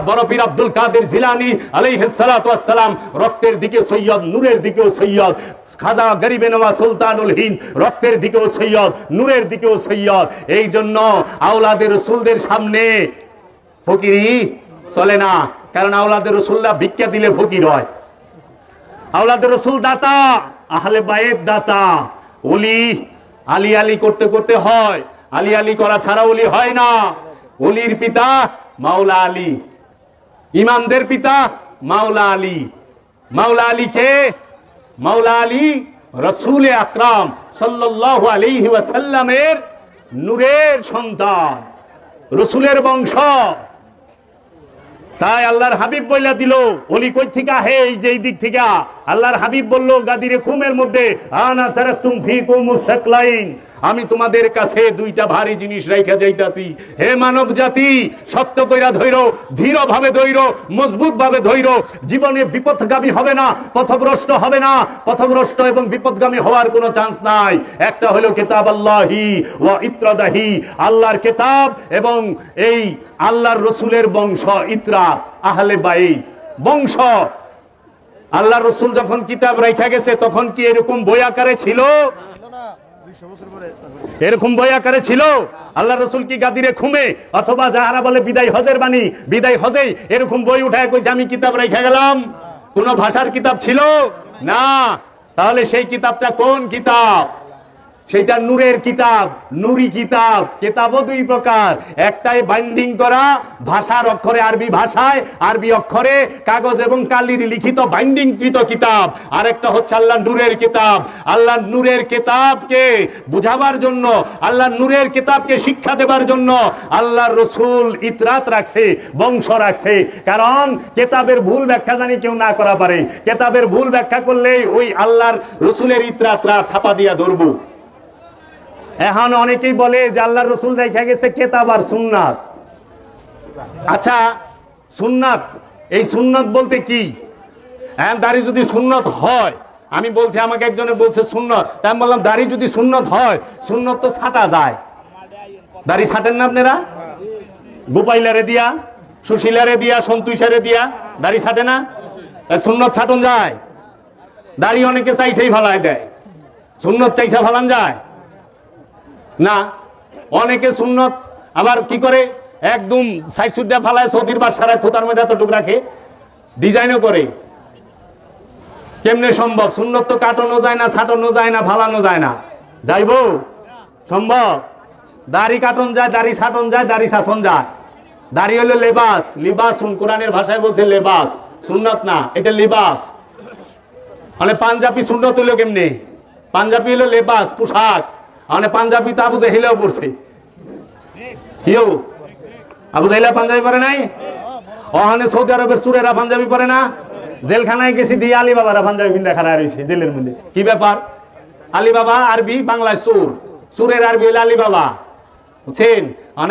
বড় পীর আব্দুল কাদের জিলানী আলাইহিস সালাতু ওয়াস সালাম, রক্তের দিকে সৈয়দ, নূরের দিকেও সৈয়দ। খাজা গরিবে নওয়াজ সুলতানুল হিন্দ, রক্তের দিকেও সৈয়দ, নূরের দিকেও সৈয়দ। এই জন্য আওলাদের রসুলদের সামনে ফকিরি চলে না, কারণ আওলাদের রসুলরা ভিক্ষা দিলে ফকির হয়। আওলাদের রসুল দাতা, আহলে বায়েত দাতা। ওলি আলী আলী করতে করতে হয়, আলী আলী করা ছাড়া ওলি হয় না। ওলির পিতা মাওলা আলী, ইমামদের পিতা মাওলা আলী। মাওলা আলী কে? মাওলা আলী রসুল আকরাম সাল্লাল্লাহু আলাইহি ওয়াসাল্লামের নূরের সন্তান, রসুলের বংশ। তাই আল্লাহর হাবিব বইলা দিল, ওলি কই থেকে আহে? এই যে এই দিক থেকে। আল্লাহর হাবিব বলল গাদিরে কুমের মধ্যে, আনা তারাকতুম ফিকুমুস সাকলাইন, আমি তোমাদের কাছে দুইটা ভারী জিনিস রাইখা যাইতাছি। হে মানব জাতি, শক্ত কইরা ধইরো, ধীর ভাবে ধইরো, মজবুত ভাবে ধইরো। জীবনে বিপদগামী হবে না, পথভ্রষ্ট হবে না। পথভ্রষ্ট এবং বিপদগামী হওয়ার কোনো চান্স নাই। একটা হলো কিতাব আল্লাহি ওয়া ইত্রাদাহি, আল্লাহর কিতাব এবং এই আল্লাহর রসুলের বংশ, ইত্রাত, আহলে বাইত বংশ। আল্লাহর রসুল যখন কিতাব রাইখা গেছে তখন কি এরকম বই আকারে ছিল? এরকম বই আকারে ছিল? আল্লাহ রসুল কি গাদিরে খুমে, অথবা যাহারা বলে বিদায় হজের বাণী, বিদায় হজেই এরকম বই উঠায় কইছে আমি কিতাব রেখে গেলাম? কোন ভাষার কিতাব ছিল না। তাহলে সেই কিতাবটা কোন কিতাব? সেটা নূরের কিতাব, নুরি কিতাব। কিতাবও দুই প্রকার, একটাই বাইন্ডিং করা ভাষার অক্ষরে, আরবি ভাষায়, আরবি অক্ষরে কাগজ এবং কালির লিখিত বাইন্ডিংকৃত কিতাব। আর একটা হচ্ছে আল্লাহ নূরের কিতাব। আল্লাহ নূরের কিতাবকে বুঝাবার জন্য, আল্লাহ নূরের কিতাবকে শিক্ষা দেবার জন্য আল্লাহর রসুল ইতরাত রাখছে, বংশ রাখছে। কারণ কিতাবের ভুল ব্যাখ্যা জানি কেউ না করা পারে। কিতাবের ভুল ব্যাখ্যা করলেই ওই আল্লাহর রসুলের ইতরাতরা থাপা দিয়া ধরবো। এখন অনেকেই বলে যে আল্লাহর রসুল দেখা গেছে কিতাব আর সুন্নাত। আচ্ছা, সুন্নাত, এই সুন্নাত বলতে কি? হ্যাঁ, দাড়ি যদি সুন্নত হয়, আমি বলছি, আমাকে একজনে বলছে সুন্নত, তাই আমি বললাম দাড়ি যদি সুন্নত হয়, সুন্নত তো ছাটা যায়। দাড়ি ছাটেন না আপনারা? গোপাইলারে দিয়া, সুশীলারে দিয়া, সন্তুষারে দিয়া দাড়ি ছাটে না? সুন্নত ছাটন যায়? দাড়ি অনেকে চাইছেই ফালায় দেয়, সুন্নত চাইছা ফালান যায় না। অনেকে সুন্নত আবার কি করে, একদম সাইড সুদ্ধা ফালায়, সৌদির বাসারায় থোতার মধ্যে এতটুকু রাখে, ডিজাইনও করে। কেমনে সম্ভব? সুন্নত তো কাটানো যায় না, ছাটানো যায় না, ফালানো যায় না। যাইবো? সম্ভব? দাড়ি কাটন যায়, দাড়ি ছাটন যায়, দাড়ি শাসন যায়। দাড়ি হলো লেবাস, লিবাস। কোরআনের ভাষায় বলছে লেবাস, সুন্নত না, এটা লিবাস। মানে পাঞ্জাবি সুন্নত হলো কেমনে? পাঞ্জাবি হলো লেবাস, পোশাক। মানে পাঞ্জাবি তো আবু জেহেলেও পড়ছে, কেউ আবু জাহেল পাঞ্জাবি পরে নাই? ওখানে সৌদি আরবের সুরেরা পাঞ্জাবি পরে না? জেলখানায় গেছি দিয়ে আলী বাবারা পাঞ্জাবি পিন্দা খাড়া রয়েছে জেলের মধ্যে। কি ব্যাপার? আলী বাবা আরবি, বাংলায় সুর, সুরের আরবি হইলে আলী বাবা, বুঝছেন?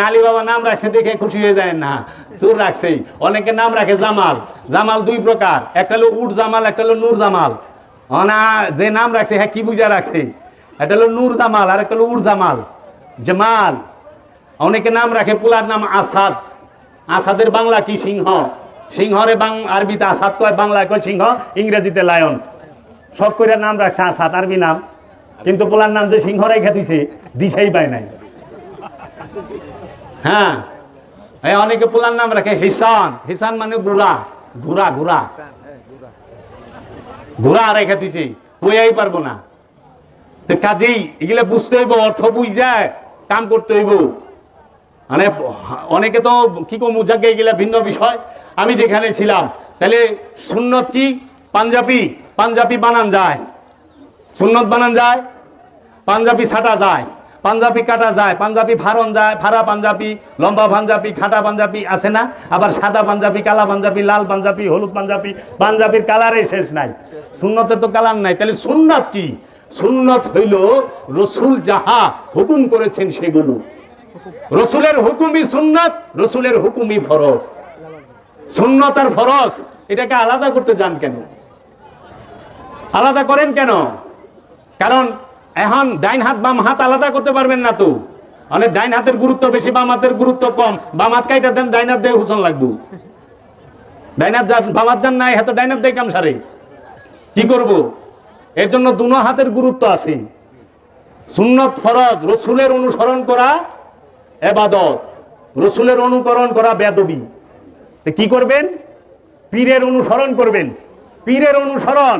আলী বাবা নাম রাখছে দেখে খুশি হয়ে যায় না, সুর রাখছে। অনেকে নাম রাখে জামাল। জামাল দুই প্রকার, একটা হলো উট জামাল, একটা হলো নূর জামাল। যে নাম রাখছে হ্যাঁ কি বুঝা রাখছে, একটা হলো নূর জামাল আর একটা হলো উট জামাল, জামাল। অনেকে নাম রাখে পুলার নাম আসাদ। আসাদের বাংলা কি? সিংহ। সিংহরে আরবিতে আসাদ কয়, বাংলায় কয় সিংহ, ইংরেজিতে লায়ন। সব করে নাম রাখছে আসাদ, আরবি নাম। কিন্তু পোলার নাম যে সিংহ রেখে দিছে দিশাই পায় নাই। হ্যাঁ, অনেকে পোলার নাম রাখে হিসান। হিসান মানে ঘোড়া, ঘোড়া ঘোড়া ঘোড়া রেখে দিছে, বইয়াই পারবো না। তো কাজেই এগুলা বুঝতে হইব, অর্থ বুঝায় কাম করতে হইব। মানে অনেকে তো কি কম জায়গায় এগুলা ভিন্ন বিষয়। আমি যেখানে ছিলাম, তাহলে সুন্নত কি? পাঞ্জাবি, পাঞ্জাবি বানান যায়, সুন্নত বানান যায়, পাঞ্জাবি ছাটা যায়, পাঞ্জাবি কাটা যায়, পাঞ্জাবি ফারন যায়, ফাড়া পাঞ্জাবি, লম্বা পাঞ্জাবি, খাটা পাঞ্জাবি আছে না? আবার সাদা পাঞ্জাবি, কালা পাঞ্জাবি, লাল পাঞ্জাবি, হলুদ পাঞ্জাবি। পাঞ্জাবির কালারে শেষ নাই, সুন্নতের তো কালার নাই। তাহলে সুন্নাত কি? সুন্নত হইল রসুল যাহা হুকুম করেছেন সেগুলো। রসুলের হুকুমই সুন্নাত, রসুলের হুকুমই ফরজ। সুন্নত আর ফরজ এটাকে আলাদা করতে যান কেন? আলাদা করেন কেন? কারণ এখন ডাইন হাত বাম হাত আলাদা করতে পারবেন না তো। অনেক ডাইন হাতের গুরুত্ব বেশি, বাম হাতের গুরুত্ব কম। বাম হাত কাইটা দেন, ডাইন হাত দিয়ে হুসন লাগবো। ডাইন হাত যান, বাম হাত যান নাই, হাতে ডাইন হাত দিয়ে কাম সারে। কি করব? এর জন্য দুনো হাতের গুরুত্ব আছে। সুন্নত ফরজ, রসুলের অনুসরণ করা ইবাদত, রসুলের অনুকরণ করা বেয়াদবি। কি করবেন? পীরের অনুসরণ করবেন। পীরের অনুসরণ,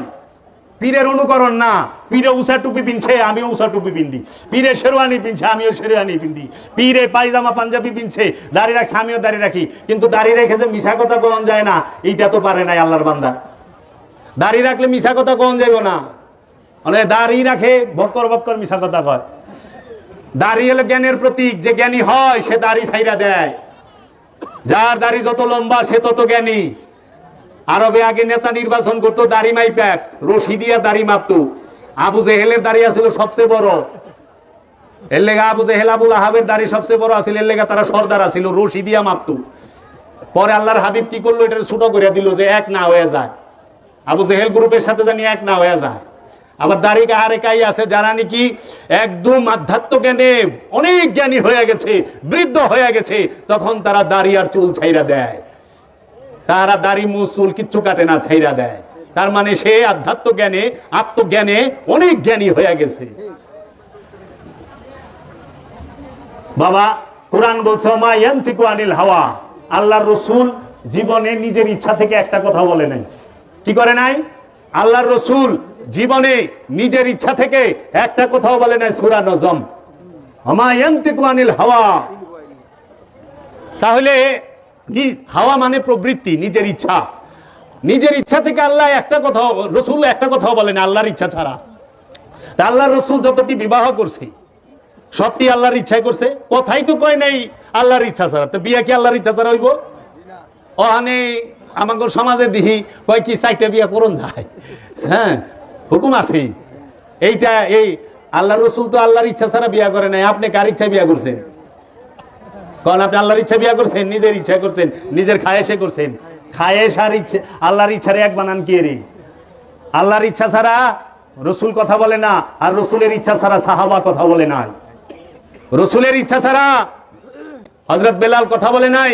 পীরের অনুকরণ না। পীরে উষা টুপি পিনছে, আমিও উষা টুপি পিন্দি। পীরে শেরওয়ানি পিনছে, আমিও শেরওয়ানি পিন্দি। পীরে পায়জামা পাঞ্জাবি পিনছে, দাড়ি রাখছে, আমিও দাড়ি রাখি। কিন্তু দাড়ি রেখে যে মিশা কথা কন যায় না, এইটা তো পারে নাই আল্লাহর বান্দা। দাড়ি রাখলে মিশা কথা কন যাইব না। মানে দাড়ি রাখে বক্কর বক্কর মিশা কথা কয়। দাড়ি হলো জ্ঞানের প্রতীক। যে জ্ঞানী হয় সে দাড়ি ছাইরা দেয়। যার দাড়ি যত লম্বা সে তত জ্ঞানী। আরবে আগে নেতা নির্বাচন করতো দাড়ি মাইপ্যাক, রশি দিয়া দাড়ি মাপতো। আবু জেহেলের দাড়ি আছিল সবচেয়ে বড়। এর লেগা আবু জেহেল আবুল আহাবের দাড়ি সবচেয়ে বড় আছিল। এর লেগা তারা সর্দার আছিল, রশি দিয়া মাপতো। পরে আল্লাহর হাবিব কি করলো? এটা ছোট করে দিল যে এক না হয়ে যায়, আবু জেহেল গ্রুপের সাথে জানি এক না হয়ে যায়। আবার দাড়ি কাহারে কাই আছে যারা নাকি একদম আধ্যাত্ম জ্ঞানে অনেক জ্ঞানী হয়ে গেছে, বৃদ্ধ হয়ে গেছে, তখন তারা দাড়ি আর চুল ছাইরা দেয়। তারা দাড়ি মুসুল কিচ্ছু কাটে না, ছাইরা দেয়। তার মানে সে আধ্যাত্ম জ্ঞানে, আত্মজ্ঞানে অনেক জ্ঞানী হয়ে গেছে। বাবা, কোরআন বলছে মা ইয়ানতিকু আনিল হাওয়া। আল্লাহর রাসূল জীবনে নিজের ইচ্ছা থেকে একটা কথা বলে নাই। কি করে নাই? আল্লাহর রাসূল জীবনে নিজের ইচ্ছা থেকে একটা কথাও বলে নাই। সূরা নজম, মা ইয়ানতিকু আনিল হাওয়া। তাহলে হাওয়া মানে প্রবৃত্তি, নিজের ইচ্ছা। নিজের ইচ্ছা থেকে আল্লাহ একটা কথা, রসুল একটা কথাও বলে না আল্লাহর ইচ্ছা ছাড়া। তা আল্লাহর রসুল যতটি বিবাহ করছে সবটি আল্লাহর ইচ্ছাই করছে। কথাই তো কয় নাই আল্লাহর ইচ্ছা ছাড়া। তো বিয়া কি আল্লাহর ইচ্ছা ছাড়া হইব? ওখানে আমাদের সমাজে দিহি কয় কি 4টা বিয়া করুন যায়। হ্যাঁ, হুকুম আছে এইটা। এই আল্লাহর রসুল তো আল্লাহর ইচ্ছা ছাড়া বিয়া করে নাই। আপনি কার ইচ্ছা বিয়া করছেন? কারণ আপনি আল্লাহর ইচ্ছা বিয়া করছেন, নিজের ইচ্ছা করছেন, নিজের খায়েশে করছেন। খায়েশ আর ইচ্ছা, আল্লাহর ইচ্ছার এক বানান কি রে? আল্লাহর ইচ্ছা ছাড়া রসুল কথা বলে না, আর রসুলের ইচ্ছা ছাড়া সাহাবা কথা বলে নাই। রসুলের ইচ্ছা ছাড়া হযরত বেলাল কথা বলে নাই।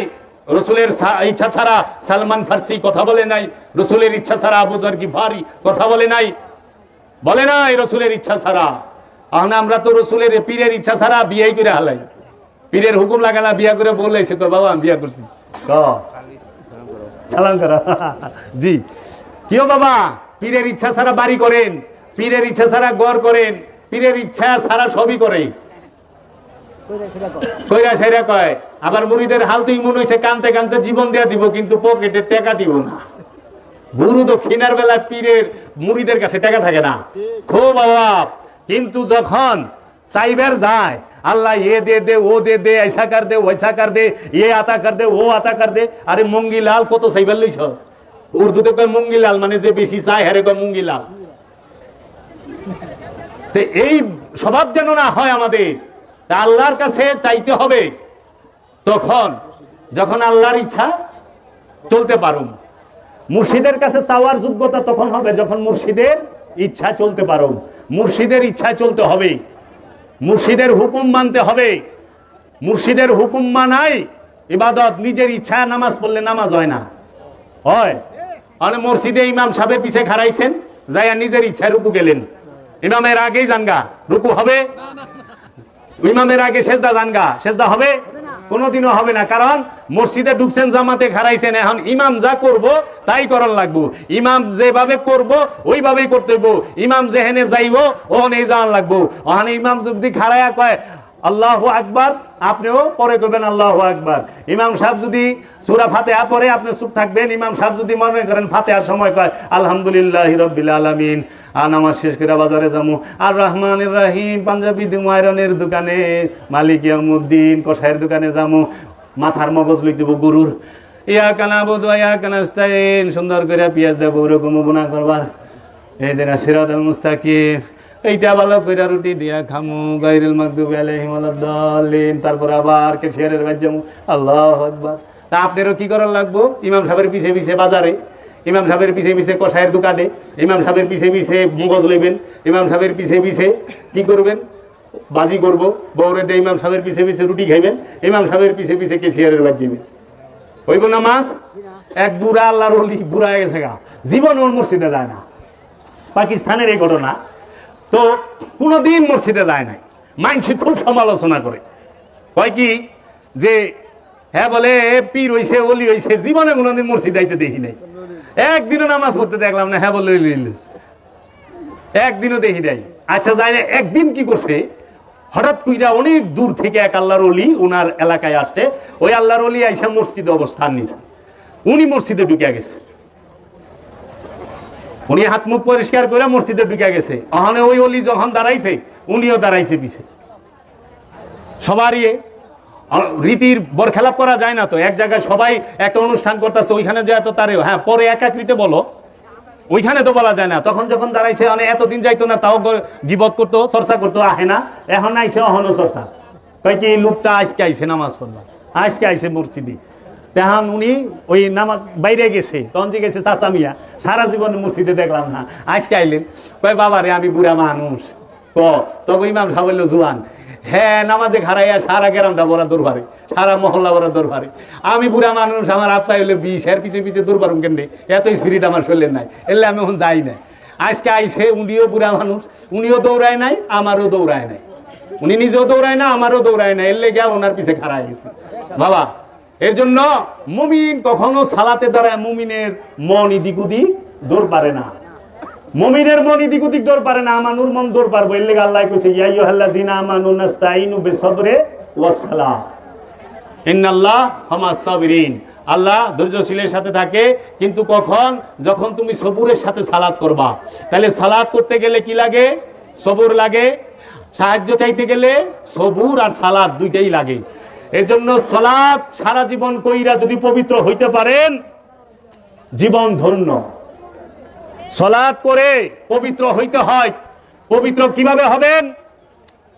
রসুলের ইচ্ছা ছাড়া সালমান ফার্সি কথা বলে নাই। রসুলের ইচ্ছা ছাড়া আবু যর গিফারি কথা বলে নাই, বলে নাই রসুলের ইচ্ছা ছাড়া। আমরা তো রসুলের পীরের ইচ্ছা ছাড়া বিয়েই করে হালাই। পীরের হুকুম লাগে না, বিয়া করে বলেছে তো বাবা আমি বিয়া করছি। সালাম করা জি। কেউ বাবা পীরের ইচ্ছা ছাড়া বাড়ি করেন, পীরের ইচ্ছা ছাড়া ঘর করেন, পীরের ইচ্ছা ছাড়া সবই করে। কইরা সেরা কয়। আবার মুরিদের হাল তুই মনে হয়েছে কানতে কানতে জীবন দেয়া দিব, কিন্তু পকেটে টাকা দিব না। গুরু দক্ষিণার বেলা পীরের মুরিদের কাছে টাকা থাকে না, খুব অভাব। কিন্তু যখন চাইবার যায় अल्लाह ये दे दे वो दे दे ऐसा कर दे वैसा कर दे ये आता कर दे वो आता कर दे अरे मुंगी लाल কত সাইবার লইছস উর্দুতে কয় মুঙ্গি লাল মানে যে বেশি চায় হারে কয় মুঙ্গি লাল তো এই স্বভাব যেন না হয় আমাদের তা আল্লাহর কাছে চাইতে হবে তখন যখন আল্লাহর ইচ্ছা চলতে পারুম মুর্শিদের কাছে চাওয়ার যোগ্যতা তখন হবে যখন মুর্শিদের ইচ্ছা চলতে পারুম মুর্শিদের ইচ্ছায় চলতে হবে মুর্শিদের হুকুম মানতে হবে মুর্শিদের হুকুম মানাই ইবাদত নিজের ইচ্ছা নামাজ পড়লে নামাজ হয় না হয় মানে মসজিদে ইমাম সাহেবের পিছে খাড়াইছেন যাইয়া নিজের ইচ্ছায় রুকু গেলেন ইমামের আগেই জানগা রুকু হবে ইমামের আগে সেজদা জানগা সেজদা হবে কোনোদিনও হবে না কারণ মসজিদে ঢুকছেন জামাতে খাড়াইছেন এখন ইমাম যা করব তাই করার লাগবো ইমাম যেভাবে করব ওইভাবেই করতে হইব ইমাম যেখানে যাইব ওখানে যাওয়ার লাগবো ওখানে ইমাম যদি খাড়াইয়া কয় আল্লাহু আকবার আপনিও পরে করবেন আল্লাহু আকবার ইমাম সাহেব যদি সূরা ফাতিহা পড়ে আপনি চুপ থাকবেন ইমাম সাহেব যদি মনে করেন ফাতিহার সময় কয় আলহামদুলিল্লাহি রাব্বিল আলামিন নামাজ শেষ করে বাজারে যামু আর রহমানির রহিম পাঞ্জাবি দুমায়রনের দোকানে মালিক ইয়াউমুদ্দিন কসাইয়ের দোকানে যামু মাথার মগজ লই দেব গরুর ইয়াকা নাবুদু ওয়া ইয়াকা নাস্তাইন সুন্দর করে পেঁয়াজ দেব ওরকম গুনাহ করবার ইহদিনাস সিরাতাল মুস্তাকিম এইটা ভালো কইরা রুটি দিয়া খামু গায়রুল মাগদুবি আলাইহিম ওয়ালাদ-দাল্লিন তারপর আবার কেশিয়ারের বাড়ি যামু আল্লাহু আকবার তা আপনারও কি করার লাগবো ইমাম সাহেবের পিছে পিছে বাজারে ইমাম সাহেবের পিছে পিছে কসাইয়ের দোকানে ইমাম সাহেবের পিছে পিছে মগজ লইবেন ইমাম সাহেবের পিছে পিছে কি করবেন বাজি করব বউরে দিয়ে ইমাম সাহেবের পিছে পিছে রুটি খাইবেন ইমাম সাহেবের পিছে পিছে কেশিয়ারের বাড়ি যাবেন হইব নামাজ এক বুড়া আল্লাহর ওলি বুড়া হয়ে গেছে গা জীবন ওর মসজিদে যায় না পাকিস্তানের এই ঘটনা তো কোনোদিন মসজিদে যায় নাই মানসি খুব সমালোচনা করে কয় কি যে হ্যাঁ বলে পীর হইছে ওলি হইছে জীবনে কোনোদিন মসজিদ আইতে দেখি নাই একদিনও নামাজ পড়তে দেখলাম না হ্যাঁ বলে একদিনও দেখি নাই আচ্ছা যায় না একদিন কি করছে হঠাৎ কইরা অনেক দূর থেকে এক আল্লাহর ওলি ওনার এলাকায় আসছে ওই আল্লাহর ওলি আইসা মসজিদে অবস্থান নিয়েছে উনি মসজিদে ঢুকে গেছে উনি হাত মুখ পরিষ্কার করে মসজিদে ঢুকে গেছে ওখানে ওই অলি যখন দাঁড়াইছে উনিও দাঁড়াইছে পিছে সবারই রীতির বরখেলাপ করা যায় না তো এক জায়গায় সবাই একটা অনুষ্ঠান করতেছে ওইখানে যায় তো তারে হ্যাঁ পরে একাকৃতে বলো ওইখানে তো বলা যায় না তখন যখন দাঁড়াইছে মানে এতদিন যাইতো না তাও গিবত করতো চর্চা করতো আহে না এখন আইসে অহনও চর্চা কয় কি লোকটা আজকে আইসে নামাজ পড়বা আজকে আইসে মসজিদে তখন উনি ওই নামাজ বাইরে গেছে তখন যে গেছে চাচা মিয়া সারা জীবন মসজিদে দেখলাম না আজকে আইলেন কয় বাবা রে আমি বুড়া মানুষ তবে ইমাম সাহেব বললো জুয়ান হ্যাঁ নামাজে খারাইয়া সারা গ্রামটা বড় দরবারে সারা মহল্লা বড় দরবারে আমি বুড়া মানুষ আমার হাত পায়ে হলে বিষ এর পিছিয়ে পিছিয়ে দরবারুম কেমনি এতই স্পিরিট আমার শরীরের নাই এলে আমি এখন যাই না আজকে আইসে উনিও বুড়া মানুষ উনিও দৌড়ায় নাই আমারও দৌড়ায় নাই উনি নিজেও দৌড়ায় না আমারও দৌড়ায় না এলে গিয়া ওনার পিছে খাড়াই গেছে বাবা এর জন্য মুমিন কখনো সালাতে দাঁড়ায় মুমিনের মন ইদিক উদিক দৌড় পারে না মুমিনের মন ইদিক উদিক দৌড় পারে না আমানুর মন দৌড় পারবো এর লেগে আল্লাহ কইছে ইয়া আইয়ুহাল্লাযিনা আমানু নাস্তাইনু বিসবরি ওয়াস সালাহ ইন্নাল্লাহ মা'আস সাবিরিন আল্লাহ ধৈর্যশীলের সাথে থাকে কিন্তু কখন যখন তুমি সবুরের সাথে সালাত করবা তাহলে সালাত করতে গেলে কি লাগে সবুর লাগে সাহায্য চাইতে গেলে সবুর আর সালাত দুইটাই লাগে এর জন্য সালাত সারা জীবন কইরা যদি পবিত্র হইতে পারেন জীবন ধন্য সালাত করে পবিত্র হইতে হয় পবিত্র কিভাবে হবেন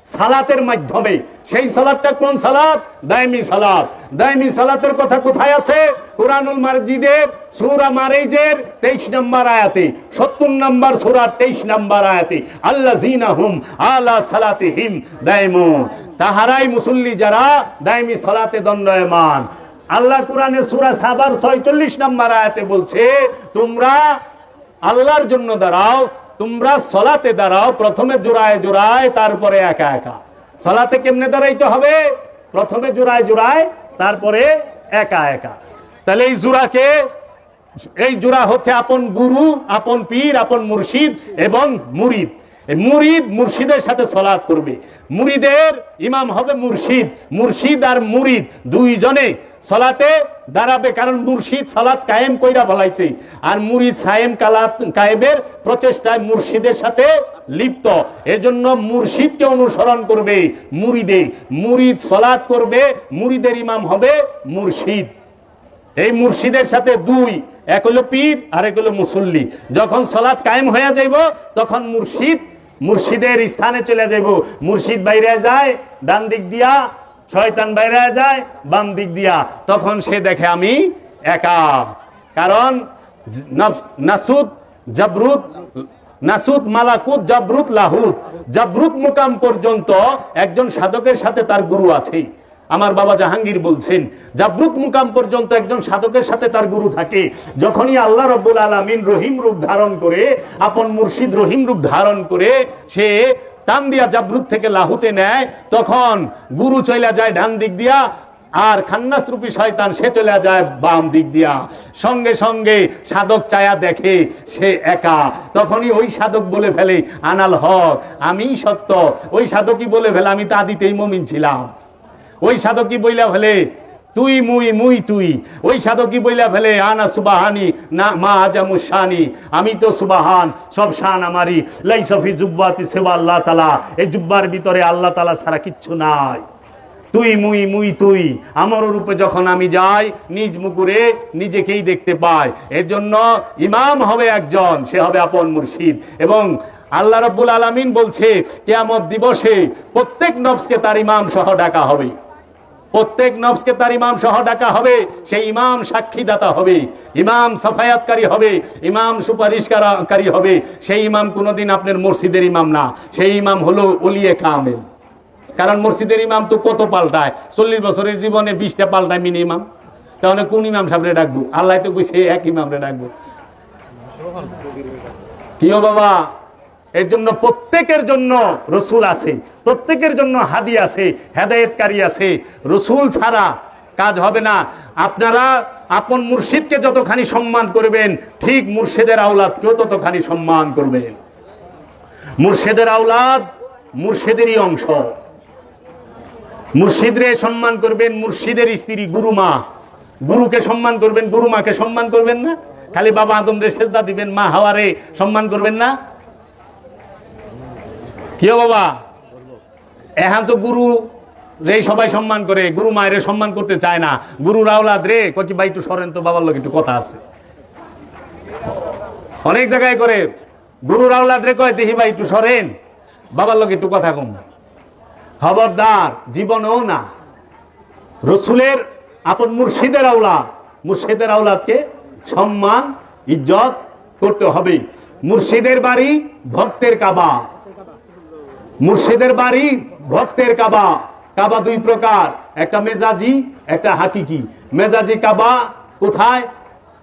সালাতের মাধ্যমে সেই সালাতটা কোন সালাত দায়মি সালাত দায়মি সালাতের কথা কোথায় আছে কুরআনুল মাজিদের সূরা মারিজের 23 নম্বর আয়াতে 70 নম্বর সূরার 23 নম্বর আয়াতে আল্লাযিনা হুম আলা সালাতিহিম দায়মুন তাহারাই মুসল্লি যারা দায়মি সালাতে দণ্ডায়মান আল্লাহ কোরআনে সূরা সাবার 46 নম্বর আয়াতে বলছে তোমরা আল্লাহর জন্য দাঁড়াও তোমরা সালাতে দাঁড়াও প্রথমে জোড়ায় জোড়ায় তারপরে একা একা সালাতে কেমনে দাঁড়াইতে হবে প্রথমে জোড়ায় জোড়ায় তারপরে একা একা তাহলে এই জোড়া হচ্ছে আপন গুরু আপন পীর আপন মুর্শিদ এবং মুরিদ মুরিদ মুর্শিদের সাথে সালাত করবে মুরিদের ইমাম হবে মুর্শিদ মুর্শিদ আর মুরিদ দুইজনে সালাতে দাঁড়াবে কারণ মুর্শিদ সালাত কায়েম কইরা ফলাইছে আর মুরিদ সায়েম কায়েমের প্রচেষ্টায় মুর্শিদের সাথে লিপ্ত। এজন্য মুর্শিদকে অনুসরণ করবে মুরিদে, মুরিদ সালাত করবে, মুরিদের ইমাম হবে মুর্শিদ। এই মুর্শিদের সাথে দুই, এক হলো পীর আর এক হলো মুসল্লি। যখন সালাত কায়েম হয়ে যাইব তখন মুর্শিদের স্থানে চলে যাইব। মুর্শিদ বাইরে যায় ডান দিক দিয়া, শয়তান বাইরে যায় বাম দিক দিয়া। তখন সে দেখে আমি একা। কারণ নাসুত মালাকুত জাবরুত লাহুত, জাবরুত মুকাম পর্যন্ত একজন সাধকের সাথে তার গুরু আছে। আমার বাবা জাহাঙ্গীর বলছেন জাবরুত মুকাম পর্যন্ত একজন সাধকের সাথে তার গুরু থাকে। যখনই আল্লাহ রাব্বুল আলামিন রহিম রূপ ধারণ করে, আপন মুর্শিদ রহিম রূপ ধারণ করে সে টান দিয়া জাবরুত থেকে লাহুতে নেয়, তখন গুরু চলে যায় ডান দিক দিয়া, আর খান্নাস রূপী শয়তান সে চলে যায় বাম দিক দিয়া। সঙ্গে সঙ্গে সাধক চায়া দেখে সে একা। তখনই ওই সাধক বলে ফেলে আনাল হক, আমি সত্য। ওই সাধকই বলে ফেলে আমি তা দিতেই মুমিন ছিলাম। ওই সাধকই বইলা ফেলে তুই মুই মুই তুই। ওই সাধকই বইলা ফেলে আনা সুবাহানি না মা আজামুসানি, আমি তো সুবাহান, সব শান আমারই। লাইসফি জুব্বাতি সেবা আল্লাহ তাআলা, এই জুব্বার ভিতরে আল্লাহ তাআলা ছাড়া কিচ্ছু নাই। তুই মুই মুই তুই, আমার রূপে যখন আমি যাই নিজ মুকুরে নিজেকেই দেখতে পাই। এর জন্য ইমাম হবে একজন, সে হবে আপন মুর্শিদ। এবং আল্লাহ রাব্বুল আলামিন বলছে কিয়ামত দিবসে প্রত্যেক নফসকে তার ইমাম সহ ডাকা হবে। প্রত্যেক নফসকে তার ইমাম সহ ডাকা হবে। সেই ইমাম সাক্ষীদাতা হবে, ইমাম সাফায়াতকারী হবে, ইমাম সুপারিশকারী হবে। সেই ইমাম কোনোদিন আপনার মসজিদের ইমাম না, সেই ইমাম হলো ওলিয়ে কামেল। কারণ মসজিদের ইমাম তো কত পাল্টায়, 40 বছরের জীবনে 20টা পাল্টায় মিনিমাম। তাহলে কোন ইমাম সাহেবরে ডাকবো? আল্লাহ তো কইছে এক ইমামরে ডাকবো। কিও বাবা, এর জন্য প্রত্যেকের জন্য রসুল আছে, প্রত্যেকের জন্য হাদি আছে, হেদায়েতকারী আছে। রসুল ছাড়া কাজ হবে না। আপনারা আপন মুর্শিদকে যতখানি সম্মান করবেন, ঠিক মুর্শিদের আওলাদকেও ততখানি সম্মান করবেন। মুর্শিদের আওলাদ মুর্শিদেরই অংশ। মুর্শিদরে সম্মান করবেন, মুর্শিদের স্ত্রী গুরুমা, গুরুকে সম্মান করবেন, গুরুমাকে সম্মান করবেন না। খালি বাবা আদম রে সেজদা দিবেন, মা হাওয়ারে সম্মান করবেন না। কিও বাবা, এখন তো গুরু রে সবাই সম্মান করে, গুরু মায়ের সম্মান করতে চায় না। গুরুর আওলাদ রে কচি ভাই একটু সরেন তো, বাবার লোক একটু কথা আছে। অনেক জায়গায় করে গুরুর আওলাদ রে কয় দেখি ভাই একটু সরেন, বাবার লোক একটু কথা কম। খবরদার, জীবনেও না। রসুলের আপন মুর্শিদের আওলাদ, মুর্শিদের আওলাদকে সম্মান ইজ্জত করতে হবে। মুর্শিদের বাড়ি ভক্তের কাবা, মুর্শিদের বাড়ি ভক্তের কাবা। কাবা দুই প্রকার, একটা মেজাজি, একটা হাকিকি। মেজাজি কাবা কোথায়?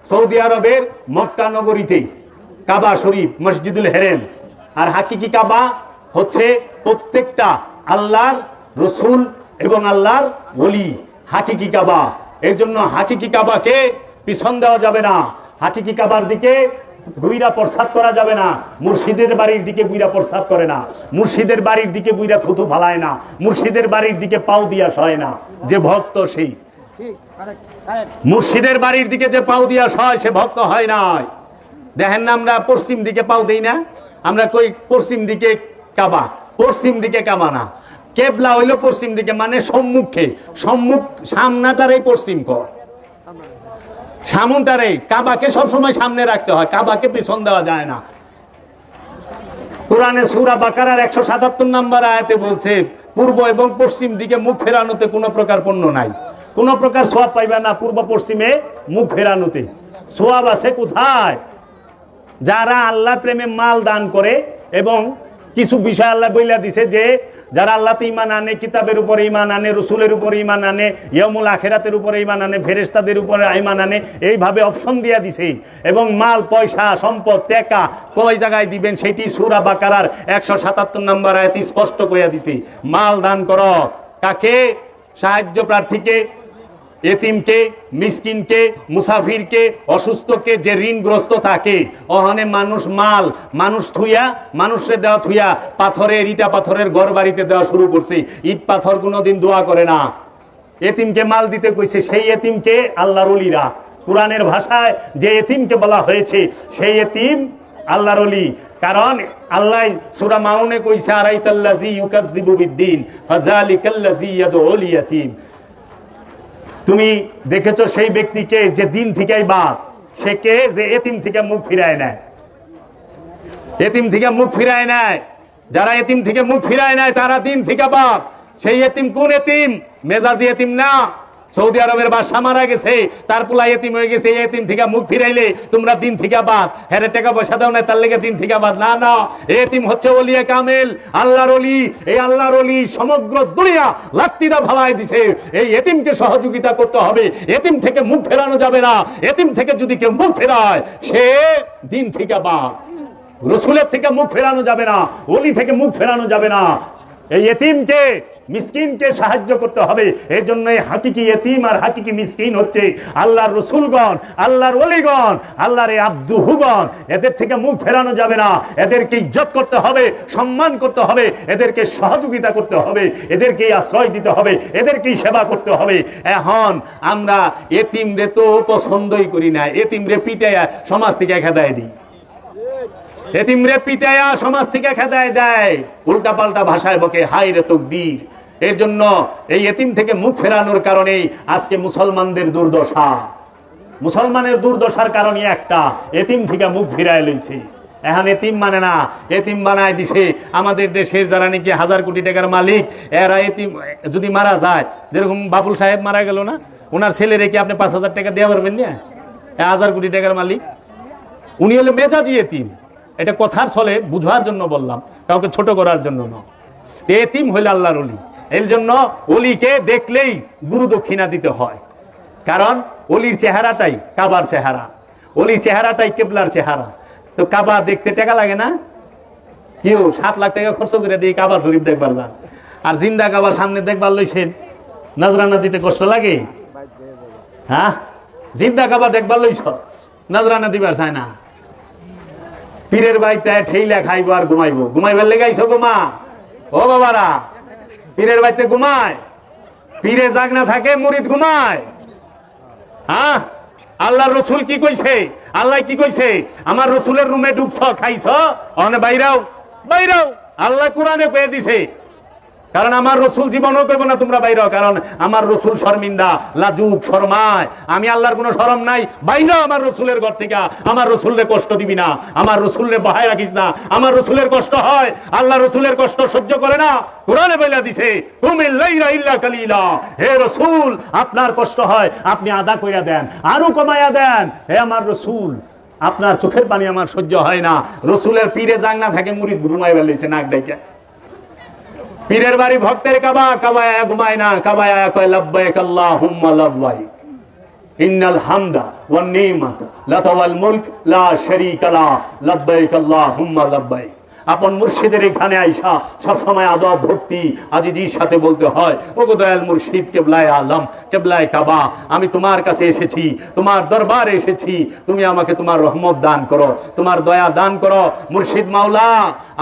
সৌদি আরবের মক্কা নগরীতে কাবা শরীফ, মসজিদুল হেরেম। আর হাকিকি কাবা হচ্ছে প্রত্যেকটা আল্লাহর রসুল এবং আল্লাহর ওলি, হাকিকি কাবা। এর জন্য হাকিকি কাবাকে পিছন দেওয়া যাবে না। হাকিকি কাবার দিকে গুইরা প্রসাদ করা যাবে না। মুর্শিদের বাড়ির দিকে গুইরা প্রসাদ করে না, মুর্শিদের বাড়ির দিকে গুইরা থুতু ফালায় না, মুর্শিদের বাড়ির দিকে পাও দিয়া সয় না। যে ভক্ত সেই মুর্শিদের বাড়ির দিকে যে পাও দিয়া সয়, সে ভক্ত হয় নাই। দেখেন না, আমরা পশ্চিম দিকে পাও দেই না, আমরা কই পশ্চিম দিকে কাবা, পশ্চিম দিকে কাবা না। কেবলা হইলো পশ্চিম দিকে, মানে সম্মুখে, সম্মুখ সামনাটারে পশ্চিম কর, সামনটারে। কাবাকে সবসময় সামনে রাখতে হয়, কাবাকে পিছন দেওয়া যায় না। কোরআনে সূরা বাকারার 177 নম্বর আয়াতে বলছে পূর্ব এবং পশ্চিম দিকে মুখ ফেরানোতে কোনো প্রকার পুণ্য নাই, কোনো প্রকার সওয়াব পাইবে না পূর্ব পশ্চিমে মুখ ফেরানোতে। সওয়াব আছে কোথায়? যারা আল্লাহ প্রেমে মাল দান করে, এবং কিছু বিষয় আল্লাহ বইলা দিছে যে যারা আল্লাহতে ঈমান আনে, কিতাবের উপরে ঈমান আনে, রসুলের উপরে ঈমান আনে, ইয়াউমুল আখিরাতের উপরে ঈমান আনে, ফেরেশতাদের উপরে ঈমান আনে, এইভাবে অপশন দিয়া দিছে। এবং মাল পয়সা সম্পদ টাকা কয় জায়গায় দিবেন সেটি সূরা বাকারার 177 নম্বর আয়াতে স্পষ্ট কইয়া দিছে। মাল দান করো কাকে? সাহায্য প্রার্থীকে, এতিমকে, মিসকিনকে, মুসাফিরকে, অসুস্থকে, যে ঋণগ্রস্ত থাকে। ওখানে মানুষ মাল মানুষ থুইয়া, মানুষরে দেওয়া থুইয়া পাথরের, ইটা পাথরের ঘর বাড়িতে দেওয়া শুরু করছে। ইট পাথর কোনোদিন দোয়া করে না। এতিমকে মাল দিতে কইছে, সেই এতিমকে আল্লাহর ওলিরা, কোরআনের ভাষায় যে এতিমকে বলা হয়েছে সেই এতিম আল্লাহর ওলি। কারণ আল্লাহ সূরা মাউনে কইছে আরাইতাল্লাযী ইউকাযযিবু বিদ্দীন ফাযালিকাল্লাযী ইয়াদউল ইয়াতীম। তুমি দেখেছো সেই ব্যক্তিকে যে দিন থেকেই বাদ, সে কে? যে এতিম থেকে মুখ ফিরায় নেয়, এতিম থেকে মুখ ফিরায় নেয়। যারা এতিম থেকে মুখ ফিরায় নেয় তারা দিন থেকে বাদ। সেই এতিম কোন এতিম? মেজাজি এতিম না। সৌদি আরবের বাদশা মারা গেছে, তার পোলা এতিম হয়ে গেছে, এতিম থেকে মুখ ফিরাইলে তোমরা দিন থেকে বাদ। হ্যাঁ, টাকা পয়সা দাও না তার লেগে দিন থেকে বাদ? না না, এতিম হচ্ছে ওলিয়ে কামেল, আল্লাহর ওলি। এই আল্লাহর ওলি সমগ্র দুনিয়া লাত্তিদা ভালাই দিছে। এই এতিমকে সহযোগিতা করতে হবে, এতিম থেকে মুখ ফেরানো যাবে না। এতিম থেকে যদি কেউ মুখ ফেরায় সে দিন থেকে বাদ। রসুলের থেকে মুখ ফেরানো যাবে না, ওলি থেকে মুখ ফেরানো যাবে না। এই এতিমকে মিসকিনকে সাহায্য করতে হবে। এর জন্য হাকিকি এতিম আর হাকিকি মিসকিন হচ্ছে আল্লাহর রসুলগণ, আল্লাহর ওলিগণ, আল্লাহর এই আব্দুহুগণ। এদের থেকে মুখ ফেরানো যাবে না। এদেরকে ইজ্জত করতে হবে, সম্মান করতে হবে, এদেরকে সহযোগিতা করতে হবে, এদেরকে আশ্রয় দিতে হবে, এদেরকেই সেবা করতে হবে। এখন আমরা এতিম রে তো পছন্দই করি না, এতিম রে পিটাইয়া সমাজ থেকে খেদায় দিই, এতিম রে পিটাইয়া সমাজ থেকে খেদায় দেয়, উল্টা পাল্টা ভাষায় বকে, হাই রে তকদীর। এর জন্য এই এতিম থেকে মুখ ফেরানোর কারণে আজকে মুসলমানদের দুর্দশা। মুসলমানের দুর্দশার কারণে একটা, এতিম থেকে মুখ ফিরায় লইছে। এখন এতিম মানে না, এতিম বানায় দিছে আমাদের দেশের যারা নাকি 1000 কোটি টাকার মালিক। এরা এতিম যদি মারা যায়, যেরকম বাবুল সাহেব মারা গেল না, ওনার ছেলে রেখে আপনি 5000 টাকা দেওয়া পারবেন না? 1000 কোটি টাকার মালিক উনি হলো মেজাজি এতিম। এটা কথার ছলে বুঝার জন্য বললাম, কাউকে ছোট করার জন্য না। এতিম হইল আল্লাহর ওলি। এর জন্য ওলিকে দেখলেই গুরু দক্ষিণা দিতে হয়, কারণ ওলির চেহারাটাই কাবার চেহারা, ওলির চেহারাটাই কেবলার চেহারা। তো কাবা দেখতে টাকা লাগে না? কেউ 7 লাখ টাকা খরচ করে দিয়ে কাবা শরীফ দেখবার যান, আর জিন্দা কাবার সামনে দেখবার লইছেন, নজরানা দিতে কষ্ট লাগে? হ্যাঁ, জিন্দা কাবা দেখবার লইছ, নজরানা দিবার চায় না। পীরের বাড়িতে ঠেইলা খাইবো আর ঘুমাইবো, ঘুমাইবার লেগাইছো ঘুমা? ও বাবারা, পীরের বাড়িতে ঘুমায়, পীরে জাগ না থাকে, মুরিদ ঘুমায়। হ্যাঁ, আল্লাহর রসুল কি কইছে? আল্লাহ কি কইছে? আমার রসুলের রুমে ঢুকছ, খাইছ, অনে বাইরাও, বাইরাও। আল্লাহ কোরআনে কয়ে দিছে, কারণ আমার রসুল জীবনও করবো না তোমরা বাইরে, কারণ আমার রসুল শর্মিন্দা, লাজুক, শরমায়। আমি আল্লাহর কোনো শরম নাই, বাইরে আমার রসুলের ঘর থেকে। আমার রসুলরে কষ্ট দিবি না, আমার রসুলরে বহায় রাখিস না, আমার রসুলের কষ্ট হয়, আল্লাহ রসুলের কষ্ট সহ্য করে না। কোরআনে বইলা দিছে, কুমিল লাইলা ইল্লা কালিলা। হে রসুল, আপনার কষ্ট হয়, আপনি আদা কইরা দেন, আরো কমায়া দেন। হে আমার রসুল, আপনার চোখের পানি আমার সহ্য হয় না। রসুলের পীরে জাগ না থাকে, মুরিদ ঘুমাই বেলিয়েছে নাক ডাইকা। পীরের বাড়ি ভক্তের কাবা, কাবায় ঘুমায় না, কাবায় কয় লাব্বাইক আল্লাহুম্মা লাব্বাইক ইন্নাল হামদা ওয়ান নিমাতা লাকা ওয়াল মুলক লা শারীকা লা লাব্বাইক আল্লাহুম্মা লাব্বাইক। আপন মুর্শিদের এখানে আইসা সব সময় আদব ভক্তি আজিজির সাথে বলতে হয়, ওগো দয়াল মুর্শিদ কেবলায়ে আলম, কেবলায়ে কাবা, আমি তোমার কাছে এসেছি, তোমার দরবারে এসেছি, তুমি আমাকে তোমার রহমত দান করো, তোমার দয়া দান করো। মুর্শিদ মাওলা,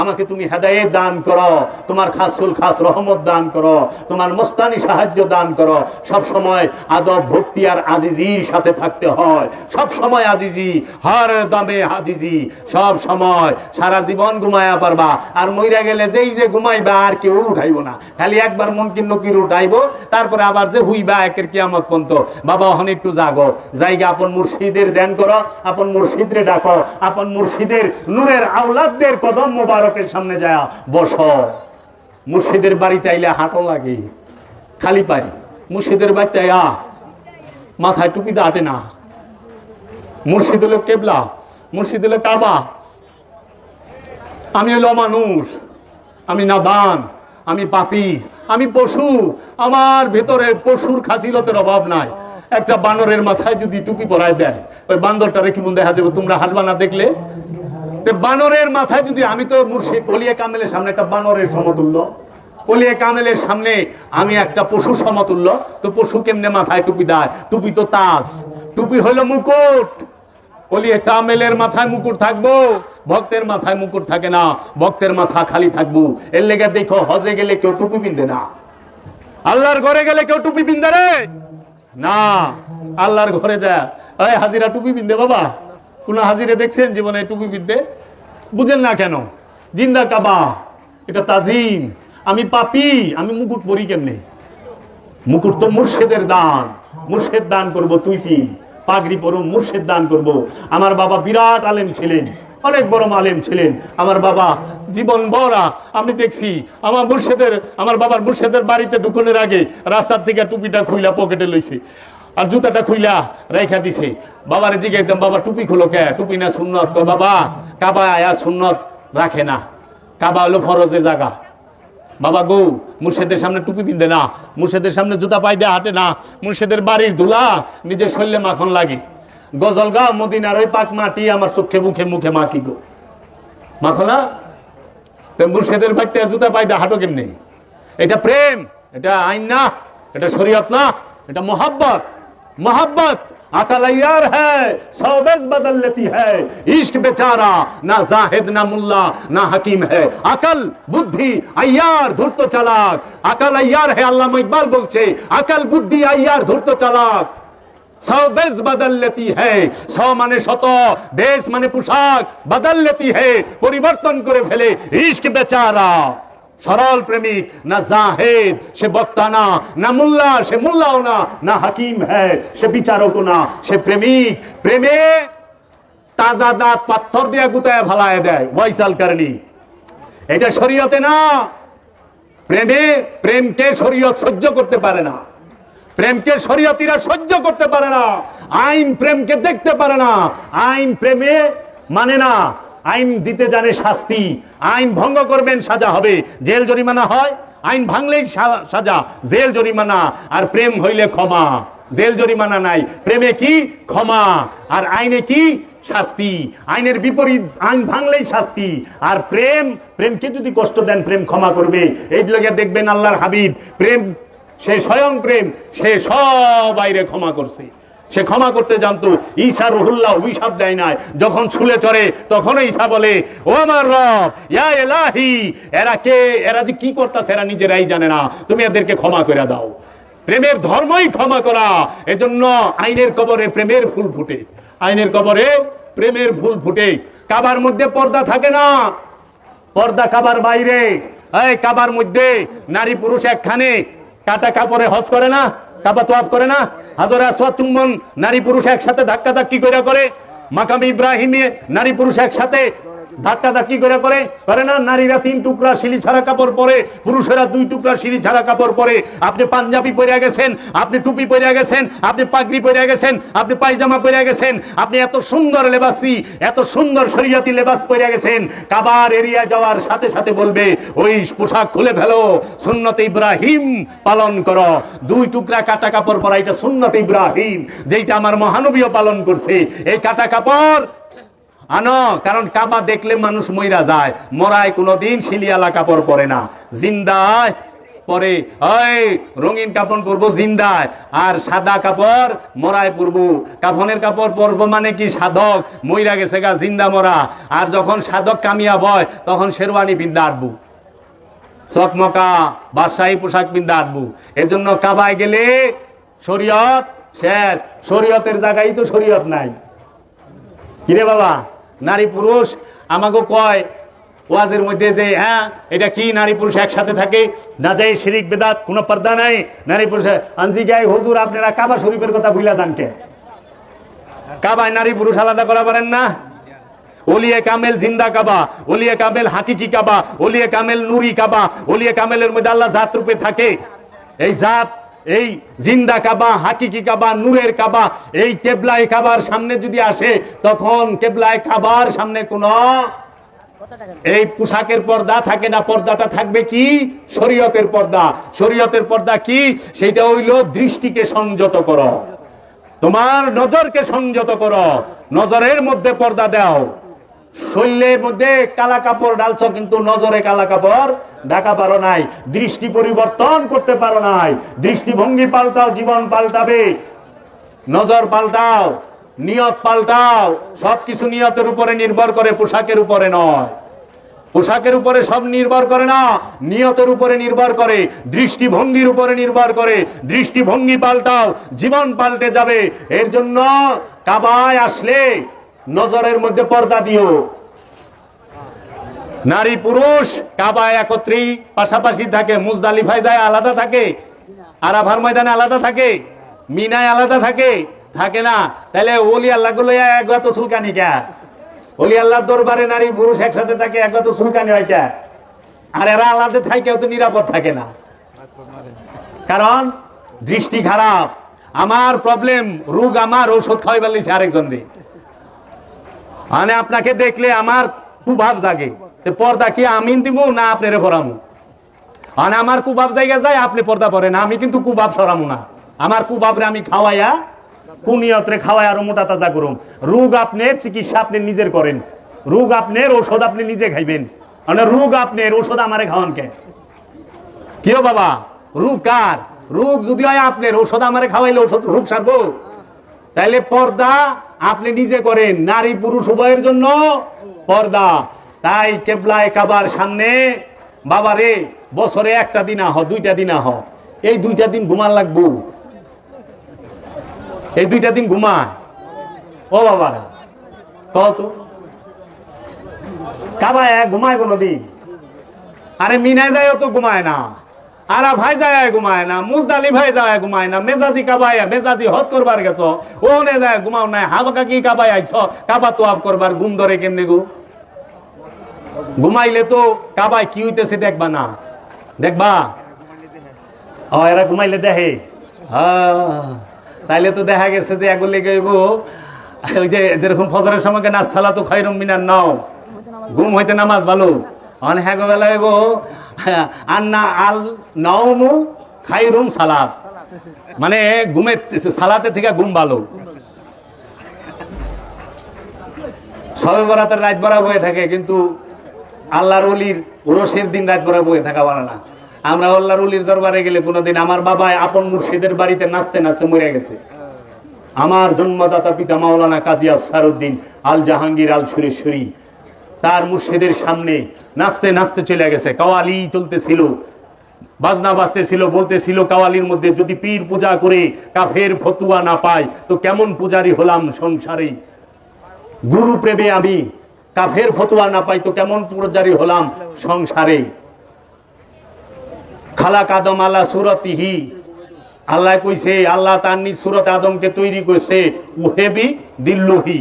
আমাকে তুমি হেদায়েত দান করো, তোমার খাসুল খাস রহমত দান করো, তোমার মস্তানি সাহায্য দান করো। সব সময় আদব ভক্তি আর আজিজির সাথে থাকতে হয়, সব সময় আজিজি, হর দমে আজিজি, সব সময়। সারা জীবন ঘুমায় পারবা, আর মইরা গেলে যেই যে ঘুমাইবা আর কেউ উঠাইব না, খালি একবার মনকির নকির উঠাইব, তারপরে আবার যে হুইবা একের কিয়ামত পর্যন্ত। বাবা, হন একটু জাগো, জায়গা আপন মুর্শিদের ধ্যান করো, আপন মুর্শিদরে ডাকো, আপন মুর্শিদের নূরের আওলাদদের কদম মোবারকের সামনে যায় বসো। মুর্শিদের বাড়িতে আইলে হাঁটো লাগে, খালি পাই। মুর্শিদের বাড়িতে আয়া মাথায় টুপিতে আটে না। মুর্শিদ হলো কেবলা, মুর্শিদ হলো কাবা। আমি হলো মানুষ, আমি নাদান, আমি পাপী, আমি পশু, আমার ভেতরে পশুর খাসিলতের অভাব নাই। একটা বানরের মাথায় যদি টুপি পরায় দেয়, ওই বান্দরটা রেখে মন দেখা যাবে, তোমরা হাসবা না দেখলে? বানরের মাথায় যদি, আমি তো মুর্শিদ ওলিয়ে কামেলের সামনে একটা বানরের সমতুল্য, ওলিয়ে কামেলের সামনে আমি একটা পশু সমতুল্য। তো পশু কেমনে মাথায় টুপি দেয়? টুপি তো তাজ, টুপি হইল মুকুট। ওলিয়ে কামেলের মাথায় মুকুট থাকবো, ভক্তের মাথায় মুকুট থাকে না, ভক্তের মাথা খালি থাকবো। এর লেগে দেখো, হজে গেলে কেউ টুপি পিনতে না, আল্লাহর ঘরে গেলে কেউ টুপি পিনতে রে না। আল্লাহর ঘরে যা, ওই হাজিরা টুপি পিনতে, বাবা কোন হাজিরে দেখছেন জীবনে টুপি পিনতে? বুঝেন না কেন? জিন্দা কাবা এটা তাজিম। আমি পাপী, আমি মুকুট পরি কেমনে? মুকুট তো মুর্শেদের দান, মুর্শেদ দান করব। তুই তিন পাগড়ি পরো, মুর্শেদ দান করব। আমার বাবা বিরাট আলেম ছিলেন, অনেক বড় আলেম ছিলেন আমার বাবা জীবন ভরা। আমি দেখছি আমার বাবার মুর্শেদের বাড়িতে ঢুকনের আগে রাস্তার থেকে টুপিটা খুইলা পকেটে লইছে, আর জুতাটা খুইলা রেখা দিছে। বাবার জিগে একদম, বাবা টুপি খুলো কে? টুপি না সুন্নত? বাবা কাবা আয়া সুন্নত রাখে না, কাবা হলো ফরজের জায়গা। বাবা গো, মুর্শেদের সামনে টুপি পিনতে না, মুর্শেদের সামনে জুতা পাই দিয়ে হাঁটে না, মুর্শেদের বাড়ির ধুলা নিজের শরীরে মাখন লাগে। গজল গা মদিনার ওই পাক মাটি আমার চোখে মুখে মুখে মাখি গো, মাখো না? তো মুর্শেদের বাড়িতে জুতা পাই দিয়ে হাঁটো কেমনি? এটা প্রেম, এটা আইন না, এটা শরীয়ত না, এটা মোহাব্বত। मोहब्बत अकल अय्यार है, सौबेज बदल लेती है। इश्क बेचारा ना जाहिद ना मुल्ला ना हकीम है। अकल बुद्धि अय्यार धूर्त चालाक, अकल अय्यार है अल्लामा इकबाल बोलছে, अकल बुद्धि अय्यार धूर्त चालाक। सौ बेज बदल लेती है, सौ माने शत, बेज माने पोशाक, बदल लेती है परिवर्तन करे फेले। इश्क बेचारा सरल प्रेमिक ना जाहिद से बक्ता ना, ना मुल्ला से मुल्लाओ ना, ना हकीम है से विचारक ना, से प्रेमिक प्रेमे ताजा दात पत्थर दिया गुताया फलाया देय वैसाल करनी। এটা শরীয়তে না। প্রেমে প্রেমকে শরীয়ত সহ্য করতে পারে না, প্রেমকে শরীয়তিরা সহ্য করতে পারে না, আইন প্রেমকে দেখতে পারে না, আইন প্রেমে মানে না। আইন দিতে জানে শাস্তি, আইন ভঙ্গ করবেন সাজা হবে, জেল জরিমানা হয়। আইন ভাঙলেই সাজা, জেল জরিমানা। আর প্রেম হইলে ক্ষমা, জেল জরিমানা নাই। প্রেমে কি? ক্ষমা। আর আইনে কি? শাস্তি। আইনের বিপরীত, আইন ভাঙলেই শাস্তি। আর প্রেম, প্রেমকে যদি কষ্ট দেন প্রেম ক্ষমা করবে। এই দিকে দেখবেন আল্লাহর হাবিব প্রেম, সে স্বয়ং প্রেম, সে সব বাইরে ক্ষমা করছে, সে ক্ষমা করতে জানতো। ঈসা রুহুল্লাহ অভিশাপ দেয় নাই, যখন ছুলে চড়ে তখন ঈসা বলে, ও আমার রব ইয়া ইলাহি, এরা কে? এরা যে কি করতেছে এরা নিজেরাই জানে না, তুমি এদেরকে ক্ষমা করে দাও। প্রেমের ধর্মই ক্ষমা করা। এজন্য আইনের কবরে প্রেমের ফুল ফুটে, আইনের কবরে প্রেমের ফুল ফুটে। কাবার মধ্যে পর্দা থাকে না, পর্দা কাবার বাইরে। এই কাবার মধ্যে নারী পুরুষ একখানে কাটা কাপড়ে হজ করে না, কাবা তোয়াফ করে না। হাজরে আসওয়াদ চুম্বন নারী পুরুষ একসাথে ধাক্কা ধাক্কি করে। মাকাম ইব্রাহিমে নারী পুরুষ একসাথে ধাক্কা ধাক্কি করে না। নারীরা 3 টুকরা শিলি ছাড়া কাপড় পরে, পুরুষেরা 2 টুকরা শিলি ছাড়া কাপড় পরে। আপনি পাঞ্জাবি পরে গেছেন, আপনি টুপি পরে গেছেন, আপনি পাগড়ি পরে গেছেন, আপনি পায়জামা পরে গেছেন, আপনি এত সুন্দর লেবাসি, এত সুন্দর শরীয়তি লেবাস পরে গেছেন। কাবার এরিয়া যাওয়ার সাথে সাথে বলবে, ওই পোশাক খুলে ফেলো, সুন্নতে ইব্রাহিম পালন করো। 2 টুকরা কাটা কাপড় পরা, এটা সুন্নতে ইব্রাহিম, যেটা আমার মহানবীও পালন করছে। এই কাটা কাপড় আনো, কারণ কাবা দেখলে মানুষ মইরা যায়। মরায় কোনোদিন শিলিয়ালা কাপড় পরে না, জিন্দায় পরে। ওই রঙিন কাপড় পরবো জিন্দায়, আর সাদা কাপড় মরায় পরবো। কাফনের কাপড় পরবো মানে কি? সাধক মইরা গেছে গা, জিন্দা মরা। আর যখন সাধক কামিয়াব হয় তখন শেরওয়ানি পিন্দা আটবো, চকমকা বাদশাহী পোশাক পিন্দা আটবো। এজন্য কাবায় গেলে শরীয়ত শেষ, শরীয়তের জায়গায় তো শরীয়ত নাই। কিরে বাবা, নারী পুরুষ আমাকে কয় ওয়াজের মধ্যে যে হ্যাঁ এটা কি নারী পুরুষ একসাথে থাকে, না যায় শিরিক বেদাত, কোনো পর্দা নাই নারী পুরুষ। আনজি গাই হুজুর আপনারা কাবা শরীফের কথা ভুলা যান কে? কাবায় নারী পুরুষ আলাদা করা পারেন না? ওলিয়ে কামেল জিন্দা কাবা, ওলিয়ে কামেল হাকিকি কাবা, ওলিয়ে কামেল নুরি কাবা। ওলিয়ে কামেলের মধ্যে আল্লাহ জাত রূপে থাকে। এই জাত, এই জিন্দা কাবা, হাকিকি কাবা, নূরের কাবা, এই কেবলায় কাবার সামনে যদি আসে তখন কেবলায় কাবার সামনে কোন এই পোশাকের পর্দা থাকে না। পর্দাটা থাকবে কি? শরীয়তের পর্দা। শরীয়তের পর্দা কি? সেটা হইল দৃষ্টিকে সংযত করো, তোমার নজরকে সংযত করো, নজরের মধ্যে পর্দা দাও। শরীরের মধ্যে কালা কাপড় ডালছ কিন্তু নজরে কালা কাপড় ঢাকা পারো নাই, দৃষ্টি পরিবর্তন করতে পারো নাই। দৃষ্টিভঙ্গি পাল্টাও, জীবন পাল্টাবে। নজর পাল্টাও, নিয়ত পাল্টাও। সবকিছু নিয়তের উপরে নির্ভর করে, পোশাকের উপরে নয়। পোশাকের উপরে সব নির্ভর করে না, নিয়তের উপরে নির্ভর করে, দৃষ্টিভঙ্গির উপরে নির্ভর করে। দৃষ্টিভঙ্গি পাল্টাও, জীবন পাল্টে যাবে। এর জন্য কাবায় আসলে নজরের মধ্যে পর্দা দিও। নারী পুরুষ কাবায় একত্রেই পাশাপাশি থাকে, মুজদালিফায় যায় আলাদা থাকে, আরাফার ময়দানে আলাদা থাকে, মিনায় আলাদা থাকে, থাকে না? তাহলে ওলি আল্লাহ গুলো একগত সুলকানি কে? ওলি আল্লাহর দরবারে নারী পুরুষ একসাথে থাকে, একগত সুলকানি হয় কে? আর এরা আলাদা থাকে তো নিরাপদ থাকে না, কারণ দৃষ্টি খারাপ। আমার প্রবলেম, রোগ আমার, ঔষধ খাওয়াই বলিস আরেকজন রে। মানে আপনাকে দেখলে আমার কুভাব জাগে, পর্দা কি আমিন দিব না আপনারে পরামু? মানে আমার কুবাব জায়গা যায়, আপনি পর্দা পরেন, আমি কিন্তু কুবাব সরামু না। আমার কুবাবরে আমি খাওয়াইয়া কুনিয়তরে খাওয়াই আরো মোটা তাজা করুম। রোগ আপনার, চিকিৎসা আপনি নিজের করেন, রোগ আপনার, ঔষধ আপনি নিজে খাইবেন। মানে রোগ আপনার, ঔষধ আমারে খাওয়ান কে? কেউ বাবা, রোগ কার? রোগ যদি হয় আপনার, ঔষধ আমারে খাওয়াইলে ঔষধ রোগ সারবো? তাইলে পর্দা আপনি নিজে করেন, নারী পুরুষ উভয়ের জন্য পর্দা। তাই কেবলায় কাবার সামনে বাবারে বছরে একটা দিন আহ, দুইটা দিন আহ, এই দুইটা দিন ঘুমান লাগবো, এই দুইটা দিন ঘুমায়। ও বাবারা কত কাবায় ঘুমায় কোনদিন? আরে মিনায় যায় তো ঘুমায় না, আরা ভাই যায় ঘুমায় না, মুজদালি ভাই যায় ঘুমায় না, মেজাজি কাবায়, মেজাজি হজ করবার গেছ ও নে যায় ঘুমাও নাই, হাবাকা কি কাবায় আইছ, কাবা তো আপ করবার ঘুম ধরে কেমনে গো? ঘুমাইলে তো কাবায় কি হইতেছে দেখবা না? দেখবা? ও এরা ঘুমাইলে দেখে। তাইলে তো দেখা গেছে যে এগুলো গেব ওই যে যেরকম ফজরের সময় না সালাতু খায়রুম মিনান নাওম, ঘুম হইতে নামাজ ভালো। অন হ্যাঁ বেলা গেব আন্না আল নাওমু খায়রুম সালাত, মানে ঘুমের সালাতে থেকে ঘুম ভালো। সবে বরাতের রাত ভরা বয়ে থাকে, কিন্তু আল্লাহর ওলির ওরসের দিন রাত ভরা বয়ে থাকা পারে না। আমরা আল্লাহর ওলির দরবারে গেলে কোনোদিন, আমার বাবা আপন মুর্শিদের বাড়িতে নাচতে নাচতে মরে গেছে। আমার জন্মদাতা পিতা মাওলানা কাজী আফসার উদ্দিন আল জাহাঙ্গীর আল সুরেশ্বরী, তার মুর্শিদের সামনে নাচতে নাচতে চলে গেছে। কাওয়ালি চলতেছিল, বাজনা বাজতেছিল, বলতেছিল কাওয়ালির মধ্যে যদি পীর পূজা করে কাফের ফতুয়া না পাই তো কেমন পূজারি হলাম সংসারে, গুরু প্রেমে আমি কাফের ফতুয়া না পাই তো কেমন পূজারি হলাম সংসারে। খালাক আদম আলা সুরতিহি, আল্লাহ কইছে আল্লাহ তার নিজ সুরত আদমকে তৈরি করছে, উহেবি দিল্লুহি,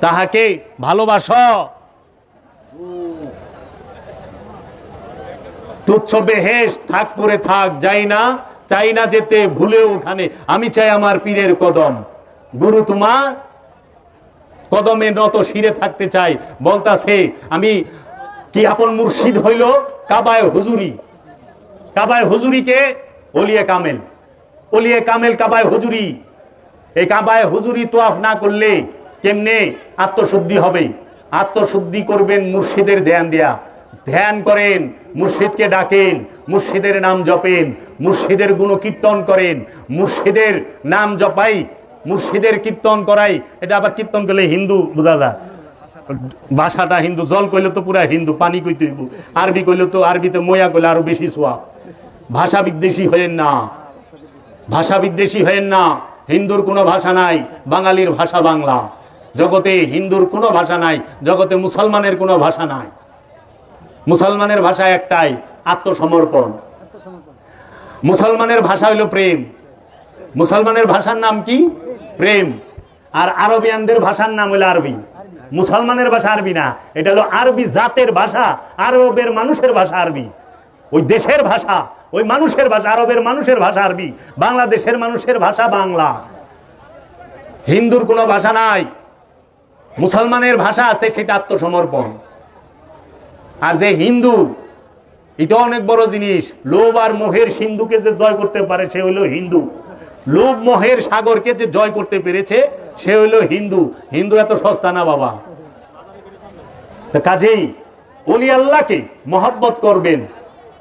তাহাকে ভালোবাস। তুচ্ছ বেহেশ থাক পরে থাক, যাই না চাই না যেতে ভুলেও ওখানে, আমি চাই আমার পীরের কদম। গুরু তোমার কদমে নত শিরে থাকতে চাই। বলতাছে আমি কি আপন মুর্শিদ হইল কাবায় হুজুরি। কাবায় হুজুরিকে ওলিয়ে কামেল, ওলিয়ে কামেল কাবায় হুজুরি। এই কাবায় হুজুরি তোয়াফ না করলে কেমনে আত্মশুদ্ধি হবে? আত্মশুদ্ধি করবেন মুর্শিদের ধ্যান দেয়া। ধ্যান করেন, মুর্শিদকে ডাকেন, মুর্শিদের নাম জপেন, মুর্শিদের গুণ কীর্তন করেন, মুর্শিদের নাম জপাই, মুর্শিদের কীর্তন করাই। এটা আবার কীর্তন করলে হিন্দু বোঝা যায়, ভাষাটা হিন্দু। জল কইলে তো পুরা হিন্দু, পানি কইতে হইব। আরবি কইলে তো আরবিতে ময়া কইলে আরো বেশি সোয়া। ভাষা বিদ্বেষী হয়েন না, ভাষা বিদ্বেষী হয়েন না। হিন্দুর কোনো ভাষা নাই, বাঙালির ভাষা বাংলা। জগতে হিন্দুর কোনো ভাষা নাই, জগতে মুসলমানের কোনো ভাষা নাই। মুসলমানের ভাষা একটাই, আত্মসমর্পণ। মুসলমানের ভাষা হইল প্রেম। মুসলমানের ভাষার নাম কি? প্রেম। আর আরবিয়ানদের ভাষার নাম হইল আরবি। মুসলমানের ভাষা আরবি না, এটা হলো আরবি জাতের ভাষা, আরবের মানুষের ভাষা আরবি। ওই দেশের ভাষা, ওই মানুষের ভাষা, আরবের মানুষের ভাষা আরবি, বাংলাদেশের মানুষের ভাষা বাংলা। হিন্দুর কোনো ভাষা নাই, মুসলমানের ভাষা আছে, সেটা আত্মসমর্পণ। আর যে হিন্দু, এটা অনেক বড় জিনিস। লোভ আর মোহের সিন্ধুকে যে জয় করতে পারে সে হইল হিন্দু। লোভ মোহের সাগরকে যে জয় করতে পেরেছে সে হইল হিন্দু। হিন্দু এত সস্তা না বাবা। কাজেই ওলি আল্লাহকে মহব্বত করবেন,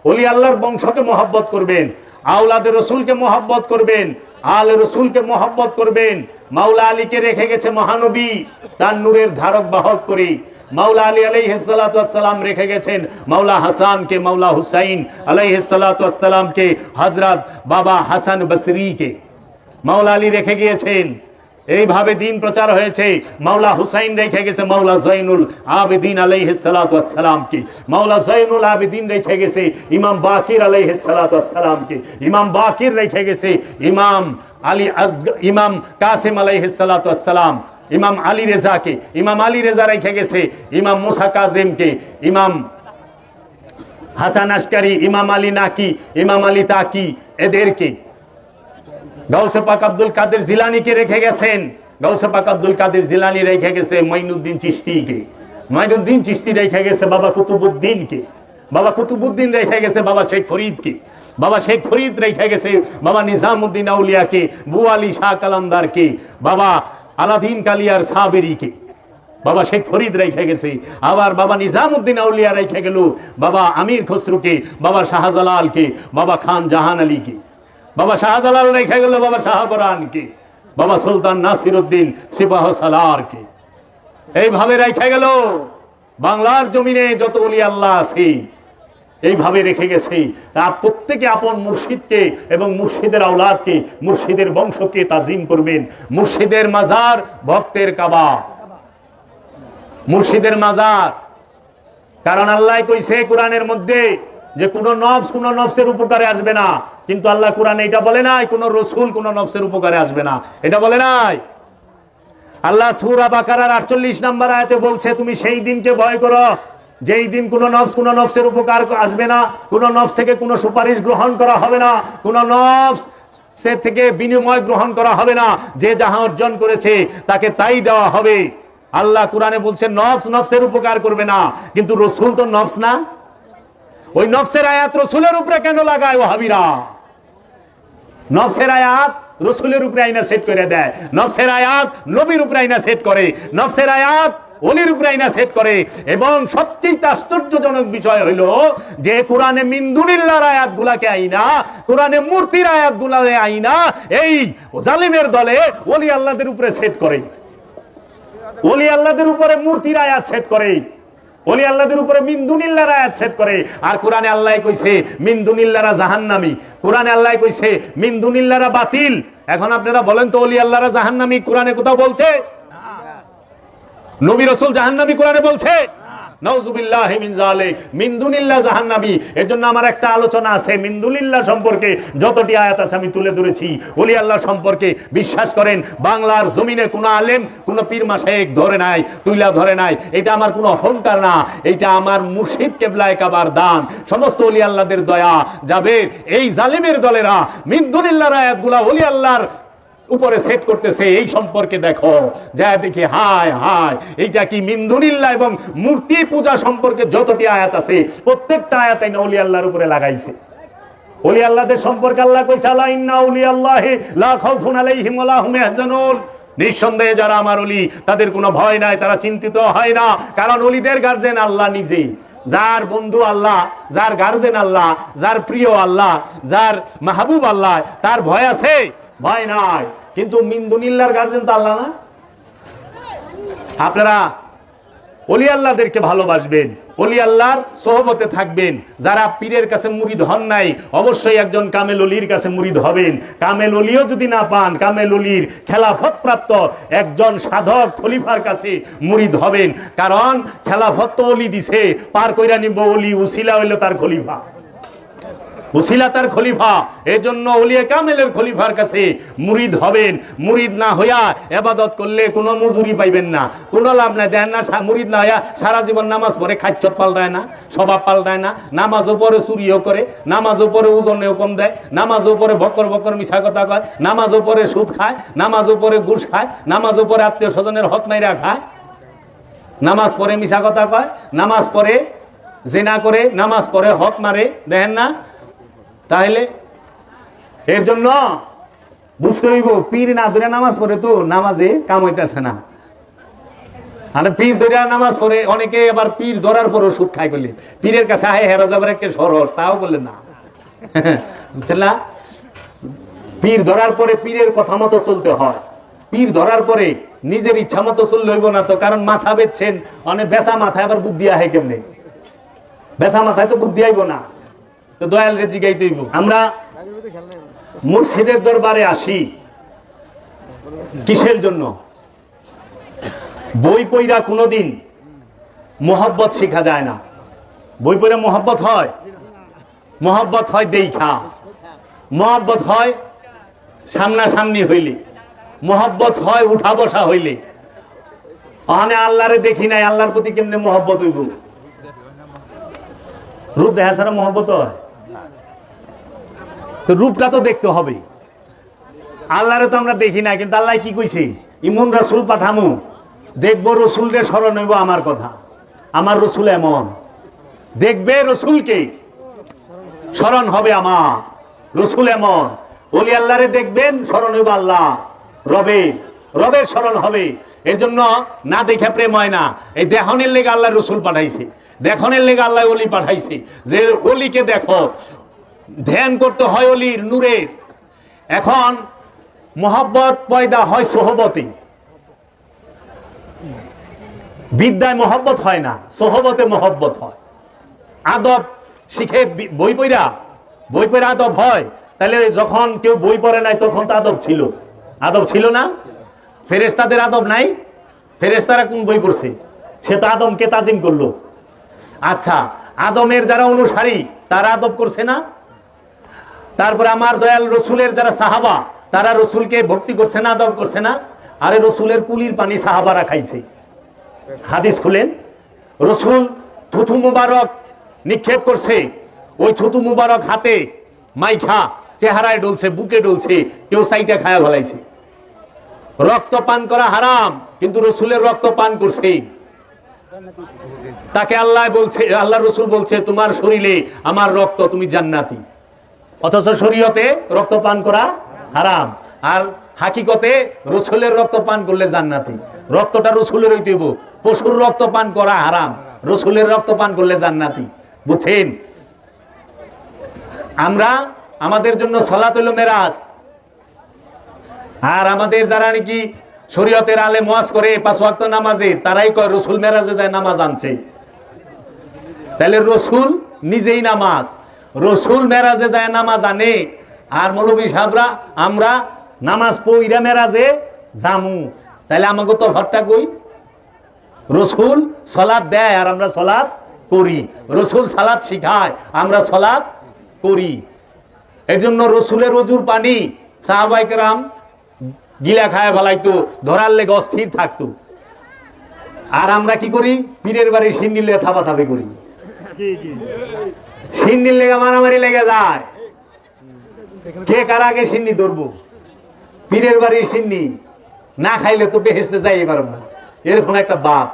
ওলি আল্লাহর বংশকে মহব্বত করবেন, আওলাদের রসুলকে মহব্বত করবেন, আলে রসুলকে মহব্বত করবেন। মাওলা আলীকে রেখে গেছে মহানবী তার নূরের ধারক বাহক করে। মাওলা আলী আলাইহিস সালাতু ওয়াস সালাম রেখে গেছেন মাওলা হাসানকে, মাওলা হুসাইন আলাইহিস সালাতু ওয়াস সালামকে, হযরত বাবা হাসান বসরি কে মাওলা আলী রেখে গিয়েছেন। এইভাবে দিন প্রচার হয়েছে। মাওলা হুসাইন রেখে গেছে মাওলা জৈনুল আবেদিন আলাইহিস সালাতু ওয়াস সালাম কি, মাওলা জৈনুল আবেদিন রেখে গেছে ইমাম বাকির আলাইহিস সালাতু ওয়াস সালাম কি, ইমাম বাকির রেখে গেছে ইমাম আলী ইমাম কাসিম আলাইহিস সালাতু ওয়াস সালাম, ইমাম আলী রেজাকে, ইমাম আলী রেজা রেখে গেছে ইমাম মুসা কাজিমকে, ইমাম হাসান আশকারি, ইমাম আলী নাকি, ইমাম আলী তাকি, এদেরকে। গাউসে পাক আব্দুল কাদের জিলানীকে রেখে গেছেন, গাউসে পাক আব্দুল কাদের জিলানী রেখে গেছে মাইনুদ্দিন চিশতিকে, মাইনুদ্দিন চিশতি রেখে গেছে বাবা কুতুবুদ্দিনকে, বাবা কুতুবুদ্দিন রেখে গেছে বাবা শেখ ফরিদকে, বাবা শেখ ফরিদ রেখে গেছে বাবা নিজামুদ্দিন আউলিয়াকে, বুয়ালি শাহ কালামদারকে, বাবা আলাদিন কালিয়ার সাবেরিকে, বাবা শেখ ফরিদ রেখে গেছে। আবার বাবা নিজামুদ্দিন আউলিয়া রেখে গেল বাবা আমির খসরুকে, বাবা শাহজালালকে, বাবা খান জাহান আলীকে, বাবা শাহজালাল রেখে গেল বাবা শাহপরানকে, বাবা সুলতান নাসিরউদ্দিন সিপাহ সালারকে। এইভাবে রেখে গেল বাংলার জমিনে যত ওলি আল্লাহ আছে, এইভাবে রেখে গেছে। তা প্রত্যেকে আপন মুর্শিদকে এবং মুর্শিদের আওলাদকে, মুর্শিদের বংশকে তাজিম করবেন। মুর্শিদের মাজার ভক্তের কাবা, মুর্শিদের মাজার। কারণ আল্লাহ কইছে কোরআনের মধ্যে যে কোন নফসের উপকারে আসবে না, কিন্তু আল্লাহ কোরআনে এটা বলে নাই কোন রসুল কোন নফসের উপকারে আসবে না, এটা বলে নাই। আল্লাহ সূরা বাকারার 48 নম্বর আয়াতে বলছে তুমি সেই দিনকে ভয় করো যেই দিন কোন নফসের উপকার আসবে না, কোন নফস থেকে কোন সুপারিশ গ্রহণ করা হবে না, কোন নফস সে থেকে বিনিময় গ্রহণ করা হবে না, যে যাহা অর্জন করেছে তাকে তাই দেওয়া হবে। আল্লাহ কোরআনে বলছে নফসের উপকার করবে না, কিন্তু রসুল তো নফস না। ওই নফসের আয়াত রসুলের উপরে কেন লাগায় ওয়াহাবীরা? নফসের আয়াত রসুলের উপরে আইনা সেট করে দেয়, নফসের আয়াত নবীর উপরে আইনা সেট করে, নফসের আয়াত ওলির উপরে আইনা সেট করে। এবং সবচেয়ে আশ্চর্যজনক বিষয় হইল যে কোরআনে মিন দুনিল্লাহর আয়াতগুলাকে আইনা, কোরআনে মূর্তির আয়াতগুলাকে আইনা এই জালিমের দলে ওলি আল্লাহদের উপরে সেট করে, ওলি আল্লাহদের উপরে মূর্তির আয়াত সেট করে, ওলি আল্লাহদের উপরে মিন দুনিল্লাহর আয়াত সেট করে। আর কোরআনে আল্লাহ কইছে মিন দুনিল্লাহরা জাহান্নামী, কোরআনে আল্লাহ কইছে মিন দুনিল্লাহরা বাতিল। এখন আপনারা বলেন তো ওলি আল্লাহরা জাহান্নামী কোরআনে কোথাও বলছে? নবী রাসূল জাহান্নামী কোরআনে বলছে? নাউযুবিল্লাহি মিন যালিক, মিন দুনিল্লাহ জাহান্নামী। এর জন্য আমার একটা আলোচনা আছে মিন দুনিল্লাহ সম্পর্কে, যতটি আয়াত আছে আমি তুলে ধরেছি। ওলি আল্লাহ সম্পর্কে বিশ্বাস করেন বাংলার জমিনে কোন আলেম কোন পীর মাশায়েখ ধরে নাই, তুইলা ধরে নাই। এটা আমার কোনো অহংকার না, এটা আমার মুর্শিদ কেবলায়ে কাবার দান। সমস্ত ওলি আল্লাহদের দয়া যাবে এই জালিমের দলেরা মিন দুনিল্লাহর আয়াতগুলা ওলি আল্লাহর উপরে সেট করতেছে। এই সম্পর্কে দেখো, যা দেখি হায় হায়, এইটা কি মিন দুনিল্লাহ এবং মূর্তি পূজা সম্পর্কে যতটি আয়াত আছে প্রত্যেকটা আয়াত ওলি আল্লাহর উপরে লাগাইছে। ওলি আল্লাহদের সম্পর্কে আল্লাহ কইছে আলা ইন্না আউলিয়াল্লাহি লা খাউফুন আলাইহিম ওয়া লা হুম ইয়াহজানুন, নিঃসন্দেহে যারা আমার ওলি তাদের কোনো ভয় নাই, তারা চিন্তিত হয় না। কারণ ওলিদের গার্জেন আল্লাহ নিজেই, যার বন্ধু আল্লাহ, যার গার্জেন আল্লাহ, যার প্রিয় আল্লাহ, যার মাহবুব আল্লাহ, তার ভয় আছে? ভয় নাই। কিন্তু মিন দুনিল্লাহর গার্জেন তো আল্লাহ না। আপনারা ওলি আল্লাহদেরকে ভালোবাসবেন, ওলি আল্লাহর সোহবতে থাকবেন। যারা পীরের কাছে মুরিদ হন নাই অবশ্যই একজন কামেল ওলির কাছে মুরিদ হবেন। কামেল ওলিও যদি না পান, কামেল ওলির খেলাফত প্রাপ্ত একজন সাধক খলিফার কাছে মুরিদ হবেন। কারণ খেলাফত তো ওলি দিছে, পার কইরা নিব ওলি, উসিলা হইল তার খলিফা, উসিলা তার খলিফা। এই জন্য ওলিয়ে কামেলের খলিফার কাছে মুরিদ হবেন। মুরিদ না হইয়া ইবাদত করলে কোনো মজুরি পাইবেন না, কোনো লাভ নাই। দেন না মুরিদ না হইয়া সারা জীবন নামাজ পড়ে খাচ্চত পাল্টায় না, স্বভাব পাল্টায় না, নামাজ উপরে চুরিও করে, নামাজ উপরে ওজনেও কম দেয়, নামাজ উপরে বকর বকর মিছা কথা কয়, নামাজ উপরে সুদ খায়, নামাজ উপরে ঘুষ খায়, নামাজ উপরে আত্মীয় স্বজনের হক মাইরা খায়, নামাজ পড়ে মিছা কথা কয়, নামাজ পড়ে জিনা করে, নামাজ পড়ে হক মারে। দেখেন না? তাহলে এর জন্য বুঝতে হইব পীর না ধরে নামাজ পড়ে তো নামাজে কাম হইতেছে না। আর পীর ধরে নামাজ পড়ে অনেকে, আবার পীর ধরার পরও সুদ খাই করলে পীরের কাছে আয় হেরা যাবার একটা সরস, তাও বললেন না। বুঝছেন না? পীর ধরার পরে পীরের কথা মতো চলতে হয়। পীর ধরার পরে নিজের ইচ্ছা মতো চললে হইব না তো। কারণ মাথা বেচছেন, অনেক বেচা মাথায় আবার বুদ্ধি আহে কেমনে? বেচা মাথায় তো বুদ্ধি আইব না। তো দয়াল রে জিগাইতে হইব। আমরা মুর্শিদের দরবারে আসি, কিসের জন্য? বই পইরা কোনোদিন মোহব্বত শেখা যায় না। বই পড়ে মোহব্বত হয়? মোহব্বত হয় দেইখা, মোহব্বত হয় সামনাসামনি হইলে, মোহব্বত হয় উঠা বসা হইলে। ওখানে আল্লাহরে দেখি নাই, আল্লাহর প্রতি কেমনে মোহব্বত হইব? রূপ দেখা ছাড়া মোহব্বত হয়? তো রূপটা তো দেখতে হবে। আল্লাহরে তো আমরা দেখি না, কিন্তু আল্লাহ কি কইছে? ইমন রাসূল পাঠামু, দেখবো রসুলরে স্মরণ হইব আমার কথা। আমার রসুল এমন, দেখবে রসুলকে স্মরণ হবে আমার রসুল এমন। ওলি আল্লাহরে দেখবেন, স্মরণ হইব আল্লাহ, রবের স্মরণ হবে। এর জন্য না দেখে প্রেম হয় না। এই দেহনের লেগে আল্লাহ রসুল পাঠাইছে, দেখনের লেগে আল্লাহ ওলি পাঠাইছে, যে ওলিকে দেখো, ধ্যান করতে হয় ওলির নূরের। এখন মোহব্বত পয়দা হয় সোহবতে, বিদ্যায় মোহব্বত হয় না, সোহবতে মোহব্বত হয়। আদব শিখে বই পড়া আদব হয়। তাহলে যখন কেউ বই পড়ে নাই তখন তো আদব ছিল না? ফেরেশতাদের আদব নাই? ফেরেশতারা কোন বই পড়ছে? সে তো আদমকে তাজিম করলো। আচ্ছা, আদমের যারা অনুসারী তারা আদব করছে না? তারপরে আমার দয়াল রসুলের যারা সাহাবা তারা রসুলকে ভক্তি করছে না, আদব করছে না? আরে রসুলের কুলির পানি সাহাবারা খাইছে। হাদিস খুলেন, রসুল থুথু মুবারক নিক্ষেপ করছে, ওই থুথু মুবারক হাতে মাইখা চেহারায় ডলছে, বুকে ডলছে, কেউ সাইটা খায়া ফেলাইছে। রক্ত পান করা হারাম, কিন্তু রসুলের রক্ত পান করছে। তাকে আল্লাহ রসুল বলছে তোমার শরীরে আমার রক্ত, তুমি জান্নাতি। অথচ শরীয়তে রক্ত পান করা হারাম, আর হাকিকতে রসুলের রক্ত পান করলে জান্নাতি। রক্তটা রসুলের হইতে হইব, পশুর রক্ত পান করা হারাম, রসুলের রক্ত পান করলে জান্নাতি। বুঝছেন? আমাদের জন্য সালাত হইল মেরাজ। আর আমাদের যারা নাকি শরীয়তের আলেম ওয়াজ করে 5 ওয়াক্ত নামাজের, তারাই কয় রসুল মেরাজে যায় নামাজ আনছে। তাহলে রসুল নিজেই নামাজ, রসুল মেরাজে যায় নামাজ আনে, আর মৌলভী সাহেবরা আমরা নামাজ পইরা মেরাজে জামু। তাহলে আমাকে তো হট্টা কই? রসুল সালাত দেয় আর আমরা সালাত করি, রসুল সালাত শিখায়, আমরা সালাত করি। এর জন্য রসুলের ওজুর পানি সাহাবায়ে কেরাম গিলা খায় ফেলাইতো, ধরার লেগে অস্থির থাকতো। আর আমরা কি করি? পীরের বাড়ি সিন্নির লেগে থাপাথাপি করি, সিন্নির লেগে মারামারি লেগে যায়, কে কার আগে সিন্নি ধরবো। পীরের বাড়ির সিন্নি না খাইলে তো বেহেশতে যাইতে পারব না, এরকম একটা বাপ।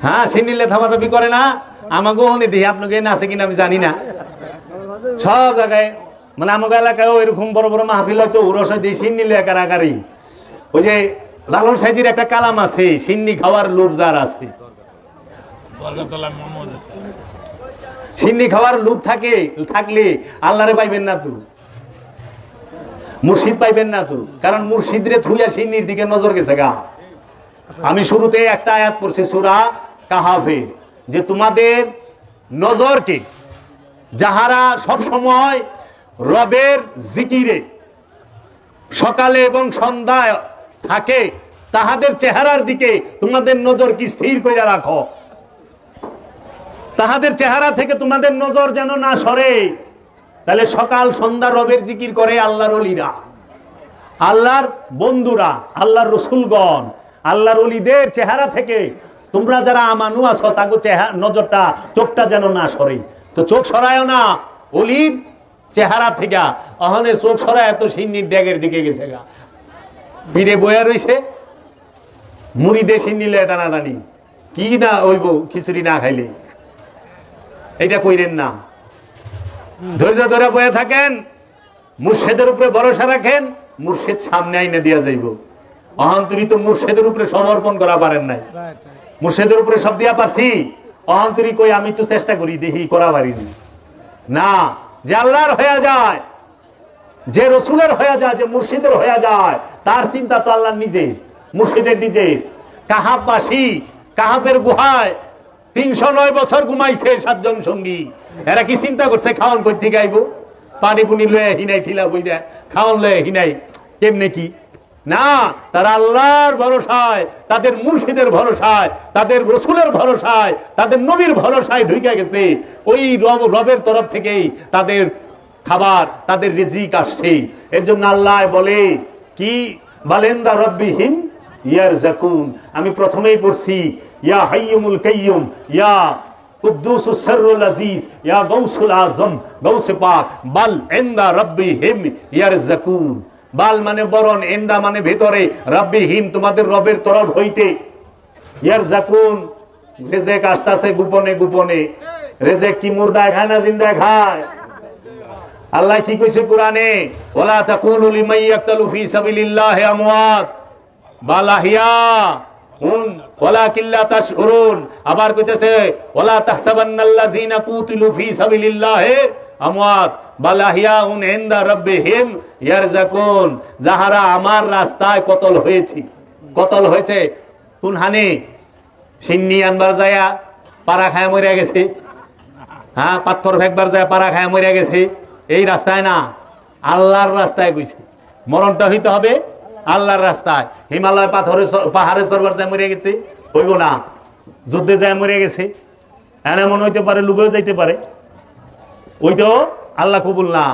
হ্যাঁ, সিন্নির লেগে থাপাথাপি করে না? আমাকেও দেখি, আপনাকে আছে কিনা আমি জানি না। সব জায়গায় মানে আমাকে এলাকায় এরকম বড় বড় মাহফিল হয়তো উরস দিয়ে সিন্নি লেগে কারাকারি। ওই যে লালন সাইজির একটা কালাম আছে, সিন্নি খাওয়ার লোভ যার আছে, সিন্নি খাওয়ার লোভ থাকলে আল্লাহরে পাইবেন না তো, মুর্শিদ পাইবেন না তো। কারণ মুর্শিদরে থুইয়া সিন্নির দিকে নজর গেছে গা। আমি শুরুতে একটা আয়াত পড়ছি সূরা কাহাফের, যে তোমাদের নজরকে যাহারা সব সময় রবের জিকিরে সকালে এবং সন্ধ্যায় থাকে, তাহাদের চেহারার দিকে তোমাদের নজর কি স্থির করে রাখো, তাহাদের চেহারা থেকে তোমাদের নজর যেন না সরে। তাহলে সকাল সন্ধ্যা রবের জিকির করে আল্লাহর ওলিরা, আল্লাহর বন্ধুরা, আল্লাহর রসুলগণ, আল্লাহর ওলিদের চেহারা থেকে তোমরা যারা আমানু আছো তাগো নজরটা, চোখটা যেন না সরে। তো চোখ সরায় না ওলির চেহারা থেকে, ওখানে চোখ সরায় তো সিন্নির ড্যাগের দিকে গেছে গা। পীরে বয়া রয়েছে, মুড়িদে সিন্নিলে টানাটানি, কি না হইব খিচুড়ি না খাইলে। এটা কইরেন না, ধৈর্য ধরে বয়ে থাকেন, মুর্শিদের উপরে ভরসা রাখেন, মুর্শিদ সামনে আইনে দিয়া যাইব। অহন্তরিত মুর্শিদের উপরে সমর্পণ করা পারেন নাই, মুর্শিদের উপরে সব দিয়া পারছি, অহন্তরি কই আমি তো চেষ্টা করি দেখি করা পারিনি না। যে আল্লাহর হয়ে যায়, যে রসুলের হয়ে যায়, যে মুর্শিদের হয়ে যায়, তার চিন্তা তো আল্লাহ নিজের, মুর্শিদের নিজের। কাহাববাসী কাহাবের গুহায় 309 বছর ঘুমাইছে 7 জন সঙ্গী। এরা কি চিন্তা করছে খাওয়ান কই থেকে আইব? পানি পুনি লয়ে হিনাই ঠিলা বইরা খাওয়ান লয়ে হিনাই, কেমনে কি না, তারা আল্লাহর ভরসায়, তাদের মুর্শিদের ভরসায়, তাদের রসুলের ভরসায়, তাদের নবীর ভরসায় ঢুকে গেছে। ওই রবের তরফ থেকেই তাদের খাবার, তাদের রিজিক আসছে। এর জন্য আল্লাহ বলে কি, বালেন্দা রব্বিহিম ইয়ারজাকুন। আমি প্রথমেই পড়ছি ইয়া হাইয়ুমুল কাইয়ুম, ইয়া কুদ্দুসুস সররুল আজিজ, ইয়া গাউসুল আজম, গাউসে পাক, বাল ইনদা রব্বিহিম ইয়ারজাকুন। বাল মানে বরণ, ইনদা মানে ভিতরে, রব্বিহিম তোমাদের রবের তরফ হইতে, ইয়ারজাকুন রিজিক আসতাছে গোপনে গোপনে। রিজিক কি মুর্দায় খায় না জিন্দায় খায়? আল্লাহ কি কইছে কোরআনে, ওয়ালা তাকুলু লিমান ইয়াকতালু ফি সাবিলিল্লাহি আমওয়াত বাল আহইয়া ওয়ালাকিন লা তাশউরুন। আবার কইতেছে ওয়ালা তাহসাবান্নাল্লাযিনা কুতিলু ফি সাবিলিল্লাহি আমওয়াত বাল আহইয়াউন ইনদা রাব্বিহিম ইয়ারজাকুন। যাহারা আমার রাস্তায় কতল হয়েছে কোন হানে? সিন্নি আনবার যায়া পাড়া খায় মরে গেছে, হ্যাঁ, পাথর ফেকবার যায় পাড়া খায় মরে গেছে। এই রাস্তায় না, আল্লাহর রাস্তায় গেছে। মরণটা হইতে হবে আল্লাহর রাস্তায়। হিমালয় পাহাড়ে চড়বার যায় মরে গেছে, হইব না। যুদ্ধে যায় মরে গেছে, এমন হইতে পারে, লুবেও যাইতে পারে। ওইটাও আল্লাহ কবুল না।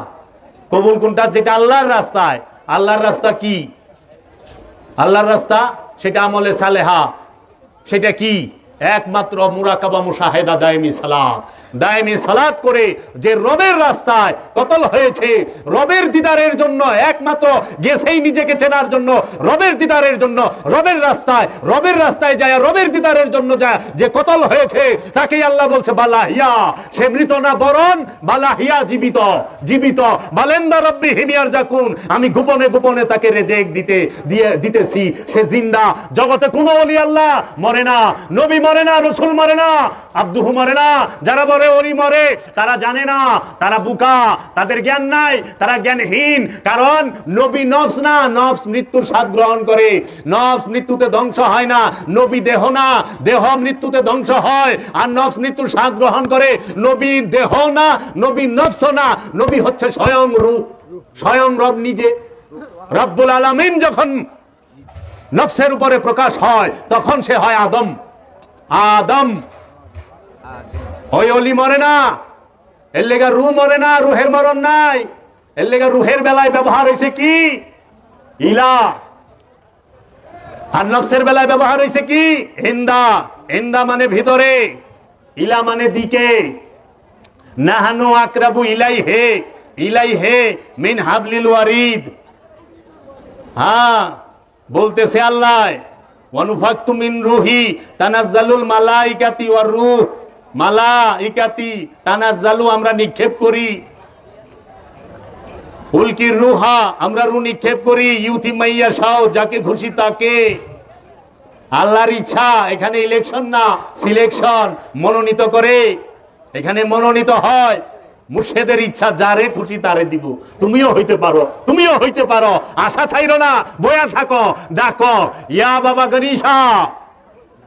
কবুল কোনটা? যেটা আল্লাহর রাস্তায়। আল্লাহর রাস্তা কি? আল্লাহর রাস্তা সেটা আমলে সালেহা। সেটা কি? একমাত্র মুরাকাবা মুশাহেদা দায়েমি সালাত। দায়েমি সালাত করে যে রবের রাস্তায় কতল হয়েছে, রবের দিদারের জন্য একমাত্র গেছেই নিজেকে চেনার জন্য, রবের দিদারের জন্য, রবের রাস্তায় যায়, রবের দিদারের জন্য যায় যে কতল হয়েছে, তাকেই আল্লাহ বলছে বালাহিয়া। সে মৃত না, বরণ বালাহিয়া, জীবিত। বালেন্দা রব্বিহিম ইয়ারজাকুন। আমি গোপনে গোপনে তাকে রিজিক দিতেছি। সে জিন্দা। জগতে কোনো ওলি আল্লাহ মরে না, নবী মরে না, রসুল মরে না, আব্দুহু মরে না। যারা মরে ওলি মরে, তারা জানে না, তারা বুকা, তাদের জ্ঞান নাই, তারা জ্ঞানহীন। কারণ নবী নফস না, নফস মৃত্যুর স্বাদ গ্রহণ করে। নফস মৃত্যুতে ধ্বংস হয় না, নবী দেহ না, দেহ মৃত্যুতে ধ্বংস হয়, আর নফস মৃত্যুর স্বাদ গ্রহণ করে। নবী দেহ না, নবী নফস না, নবী হচ্ছে স্বয়ং রূহ, স্বয়ং রব নিজে। রব্বুল আলামিন যখন নফসের উপরে প্রকাশ হয়, তখন সে হয় আদম। ওই অলি মরে না, এর লেগা রুহ মরে না, রুহের মরণ নাই। এর লেগা রুহের বেলায় ব্যবহার হয়েছে কি? ইলা। আর নফসের বেলায় ব্যবহার হয়েছে কি? ইন্দা। ইন্দা মানে ভিতরে, ইলা মানে দিকে। নাহানু আকরাবু ইলাইহে মিন হাবলিল ওয়ারিদ। হ্যাঁ, বলতেছে আল্লাহ, ওয়ানুফাক্তু মিন রুহি তানাজ্জালুল মালাইকাতি ওয়ার রূহ। মালাইকাতি তানাজ্জালু, আমরা নিক্ষেপ করি। উলকির রুহা, আমরা রূহ নিক্ষেপ করি। ইউতি মাইয়াশাও, যাকে খুশি তাকে। আল্লাহর ইচ্ছা। এখানে ইলেকশন না, সিলেকশন। মনোনীত করে, এখানে মনোনীত হয়। মুর্শিদের ইচ্ছা, যারে খুশি তারে দিব। তুমিও হইতে পারো। আশা ছাইরো না, বয়া থাকো, ডাকো, ইয়া বাবা গনিশা।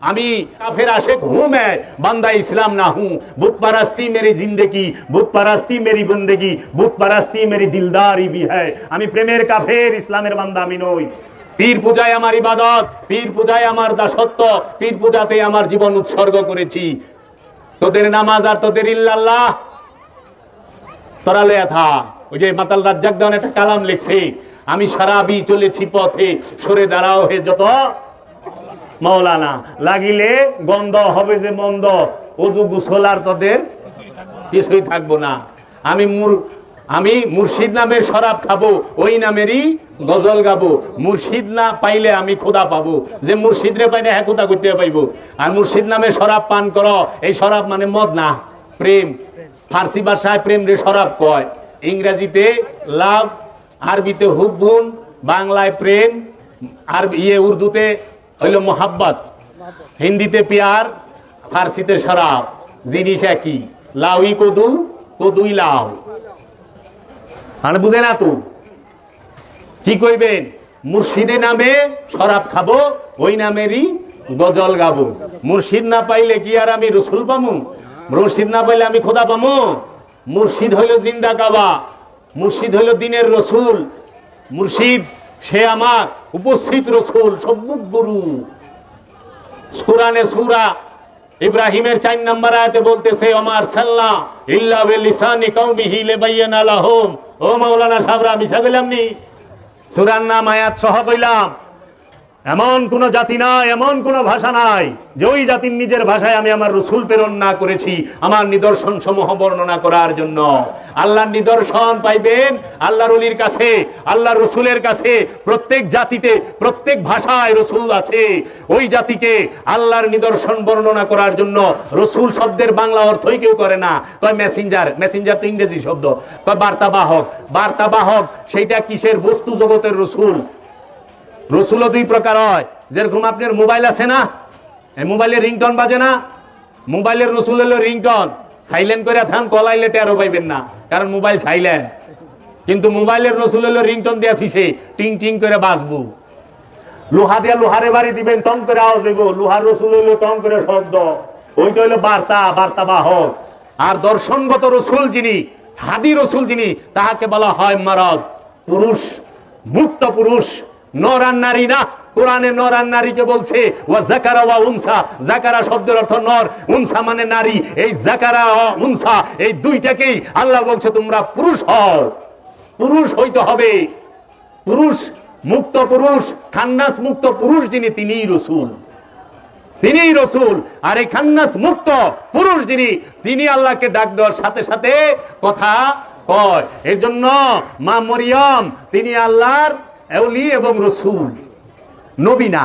আমি কাফের আশেক হুঁ, मैं बंदा इस्लाम ना हूं। बुत परस्ती मेरी जिंदगी, बुत परस्ती मेरी बंदगी, बुत परस्ती मेरी दिलदारी भी है। আমি প্রেমের কাফের, ইসলামের বান্দা আমি নই। পীর পূজায় আমার ইবাদত, পীর পূজায় আমার দাসত্ব, পীর পূজাতে আমার জীবন উৎসর্গ করেছি। তোদের নামাজ আর তোদের ইল্লাল্লাহ তোরা লয়া থা। ওই যে মাতাল রাজ্জাক দেওয়ান একটা কালাম লিখছে, আমি সারাবি চলেছি পথে, সরে দাঁড়াও হে যত মৌলানা। লাগিলে গন্ধ হবে যে মন্দ, ওযু গোসল আর তোদের কিছুই থাকবো না। আমি মুর্শিদ নামের শরাব খাবো, ওই নামেরই গজল গাবো। মুর্শিদ না পাইলে আমি খোদা পাবো। যে মুর্শিদ রে পাইলে হ্যাঁ খোদা করতে পাইবো। আর মুর্শিদ নামে শরাব পান করো, এই শরাব মানে মদ না, প্রেম। ফার্সি ভাষায় প্রেম রে শরাব কয়, ইংরেজিতে লাভ, আরবিতে হুব্বুন, বাংলায় প্রেম, আর উর্দুতে হইল মোহাব্বত, হিন্দিতে পিয়ার, ফার্সিতে শরাব। জিনিস একই। লাউই কদুই লাউ। মানে বুঝে না তো কি কইবেন? মুর্শিদের নামে শরাব খাবো, ওই নামেরই গজল গাবো। মুর্শিদ না পাইলে কি আর আমি রসুল পামু? মুর্শিদ না পাইলে আমি খোদা পামু? মুর্শিদ হইল জিন্দা কাবা, মুর্শিদ হইল দিনের রসুল। মুর্শিদ সে আমার উপস্থিত রসুল, সম্মুখ গুরু। কুরআনে সূরা ইব্রাহিমের 4 নম্বর আয়াতে বলতেছে ওমার সাল্লাহ ইল্লা বিলিসানি কওমিহি লিবাইয়ানা লাহুম। ও মাওলানা সাহেবরা মিছা কইলাম নি? সূরার নাম আয়াত সহ কইলাম। এমন কোন জাতি নাই, এমন কোন ভাষা নাই যে ওই জাতির নিজের ভাষায় আমি আমার রসুল প্রেরণ না করেছি আমার নিদর্শন সমূহ বর্ণনা করার জন্য। আল্লাহর নিদর্শন পাইবেন আল্লাহর ওলির কাছে, আল্লাহর রসুলের কাছে। প্রত্যেক জাতিতে, প্রত্যেক ভাষায় রসুল আছে। ওই জাতিকে আল্লাহর নিদর্শন বর্ণনা করার জন্য রসুল শব্দের বাংলা অর্থই কেউ করে না। কয় মেসেঞ্জার, মেসেঞ্জার তো ইংরেজি শব্দ। কয় বার্তাবাহক, বার্তাবাহক সেইটা কিসের? বস্তু জগতের রসুল। রসুলও দুই প্রকার হয়। যেরকম আপনার মোবাইল আছে না, এই মোবাইলের রিংটন বাজে না, মোবাইলের রসুল হলো রিংটন। সাইলেন্ট করে থান, কলাইলে টেরো পাইবেন না, কারণ মোবাইল সাইলেন্ট। কিন্তু মোবাইলের রসুল হলো রিংটন দিয়া ফিসে টিং টিং করে বাজবো। লোহা দিয়া লোহারে বাড়ি দিবেন, টং করে আওয়াজ হইব। লোহার রসুল হইলো টং করে শব্দ, ওইটা হইলো বার্তা, বার্তাবাহক। আর দর্শনগত রসুল যিনি, হাদি রসুল যিনি, তাহাকে বলা হয় মারাদ, পুরুষ, মুক্ত পুরুষ, নর আর নারী না। কোরআনে নর আর নারীকে বলছে ওয়া যাকারা ওয়া উনসা। যাকারা শব্দের অর্থ নর, উনসা মানে নারী। এই যাকারা উনসা এই দুইটাকেই আল্লাহ বলছে তোমরা পুরুষ হও, পুরুষ হইতে হবে। পুরুষ, মুক্ত পুরুষ, খান্নাস মুক্ত পুরুষ যিনি, তিনিই রসুল, তিনিই রসুল। আর এই খান্নাস মুক্ত পুরুষ যিনি, তিনি আল্লাহকে ডাক দেওয়ার সাথে সাথে কথা কয়। এর জন্য মা মরিয়ম তিনি আল্লাহর ওলি এবং রসুল, নবী না।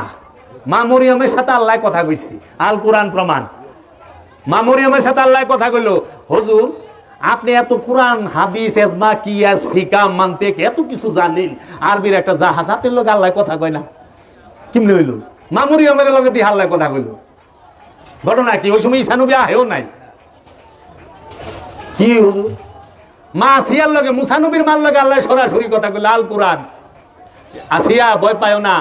মা মরিয়মের সাথে আল্লাহ কথা কইছে, আল কোরআন প্রমাণ। মা মরিয়মের সাথে আল্লাহ কথা কইল, হুজুর আপনি এত কোরআন হাদিস এজমা কিয়াস ফিকা মানতেক এত কিছু জানেন, আরবির একটা জাহাজ, আপনার লোক আল্লাহ কথা কয় না কেমনে হইল? মা মরিয়মের লগে দিয়ে আল্লাহ কথা কইল। ঘটনা কি? ওই সময় ঈসা নবী আহেও নাই। কি হুজুর? মা আসিয়ার লগে, মুসা নবীর মার লগে আল্লাহ সরাসরি কথা কইল, আল কোরআন। আসিয়া ভয় পায় না,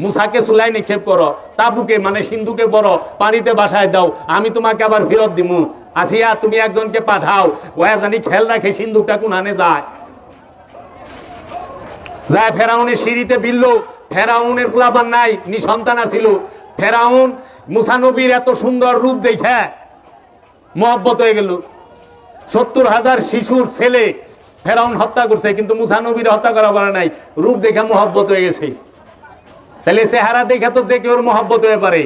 মুসাকে চুলাই নিক্ষেপ করো, তাবুকে মানে সিন্ধুকে বড় পানিতে বাসায় দাও, আমি তোমাকে আবার ফেরত দিমু। আসিয়া তুমি একজনকে পাঠাও, ওয়া জানি খেয়াল রাখে সিন্ধুকটা কোনখানে যায়। যায় ফেরাউনের সিঁড়িতে বিলল। ফেরাউনের পোলাপান নাই, নিঃসন্তান আছিল। ফেরাউন মুসা নবীর এত সুন্দর রূপ দেখে মহব্বত হয়ে গেল। 70,000 শিশুর ছেলে ফেরাউন হত্যা করছে, কিন্তু মুসা নবীর হত্যা করা পারে নাই। রূপ দেখে মহব্বত হয়ে গেছে। তাহলে চেহারা দেখে তো যে কেউ মহব্বত হয়ে পারে।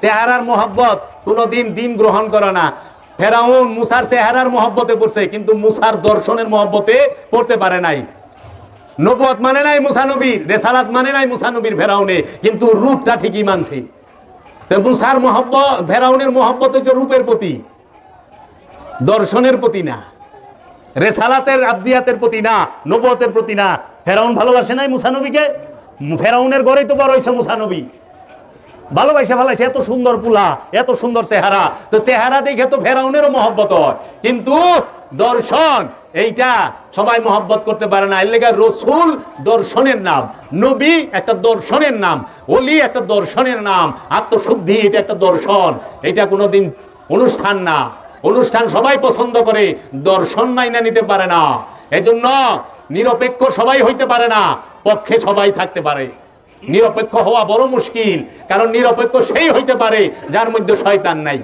চেহারার মহব্বত কোনোদিন দিন গ্রহণ করে না। ফেরাউন মুসার চেহারার মহব্বতে পড়ছে, কিন্তু মুসার দর্শনের মহব্বতে পড়তে পারে নাই। নবুয়ত মানে নাই মুসা নবীর, রেসালাত মানে নাই মুসা নবীর ফেরাউনে, কিন্তু রূপটা ঠিকই মানছে। তো মুসার মহব্বত, ফেরাউনের মহব্বত হচ্ছে রূপের প্রতি, দর্শনের প্রতি না, রেসালাতের আব্দিয়াতের প্রতি না, নবুয়তের প্রতি না। ফেরাউন ভালোবাসে নাই মুসা নবীকে। ফেরাউনের ঘরেই তো বড় হয়েছে মুসা নবী, ভালোবাসা ভালাইছে। এত সুন্দর পুলা, এত সুন্দর চেহারা, তো চেহারা দেখে তো ফেরাউনেরও মহব্বত হয়, কিন্তু দর্শন এইটা সবাই মহব্বত করতে পারে না। এর লেগে রসুল দর্শনের নাম, নবী একটা দর্শনের নাম, ওলি একটা দর্শনের নাম, আত্মশুদ্ধি এটা একটা দর্শন। এটা কোনোদিন অনুষ্ঠান না। অনুষ্ঠান সবাই পছন্দ করে, দর্শন মাইনা নিতে পারে না। এজন্য নিরপেক্ষ সবাই হইতে পারে না, পক্ষে সবাই থাকতে পারে। নিরপেক্ষ হওয়া বড় মুশকিল, কারণ নিরপেক্ষ সেই হইতে পারে যার মধ্যে শয়তান নাই।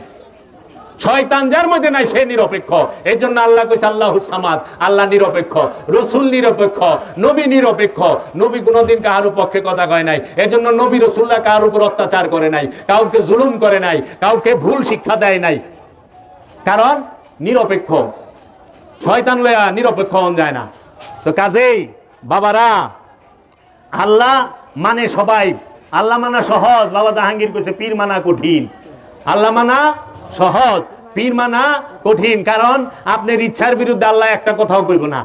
শয়তান যার মধ্যে নাই সে নিরপেক্ষ। এই জন্য আল্লাহ কইছে আল্লাহুস সামাদ, আল্লাহ নিরপেক্ষ, রসুল নিরপেক্ষ, নবী নিরপেক্ষ। নবী কোনোদিন কাহার পক্ষে কথা কয় নাই। এই জন্য নবী রসুল্লাহ কার উপর অত্যাচার করে নাই, কাউকে জুলুম করে নাই, কাউকে ভুল শিক্ষা দেয় নাই, কারণ নিরপেক্ষ। শয়তান লয়া নিরপেক্ষ হন যায় না। তো কাজেই বাবারা, আল্লাহ মানে সবাই, আল্লাহ মানা সহজ। বাবা জাহাঙ্গীর কইছে পীর মানা কঠিন। আল্লাহ মানা সহজ, পীর মানা কঠিন। কারণ আপনার ইচ্ছার বিরুদ্ধে আল্লাহ একটা কথাও কইব না,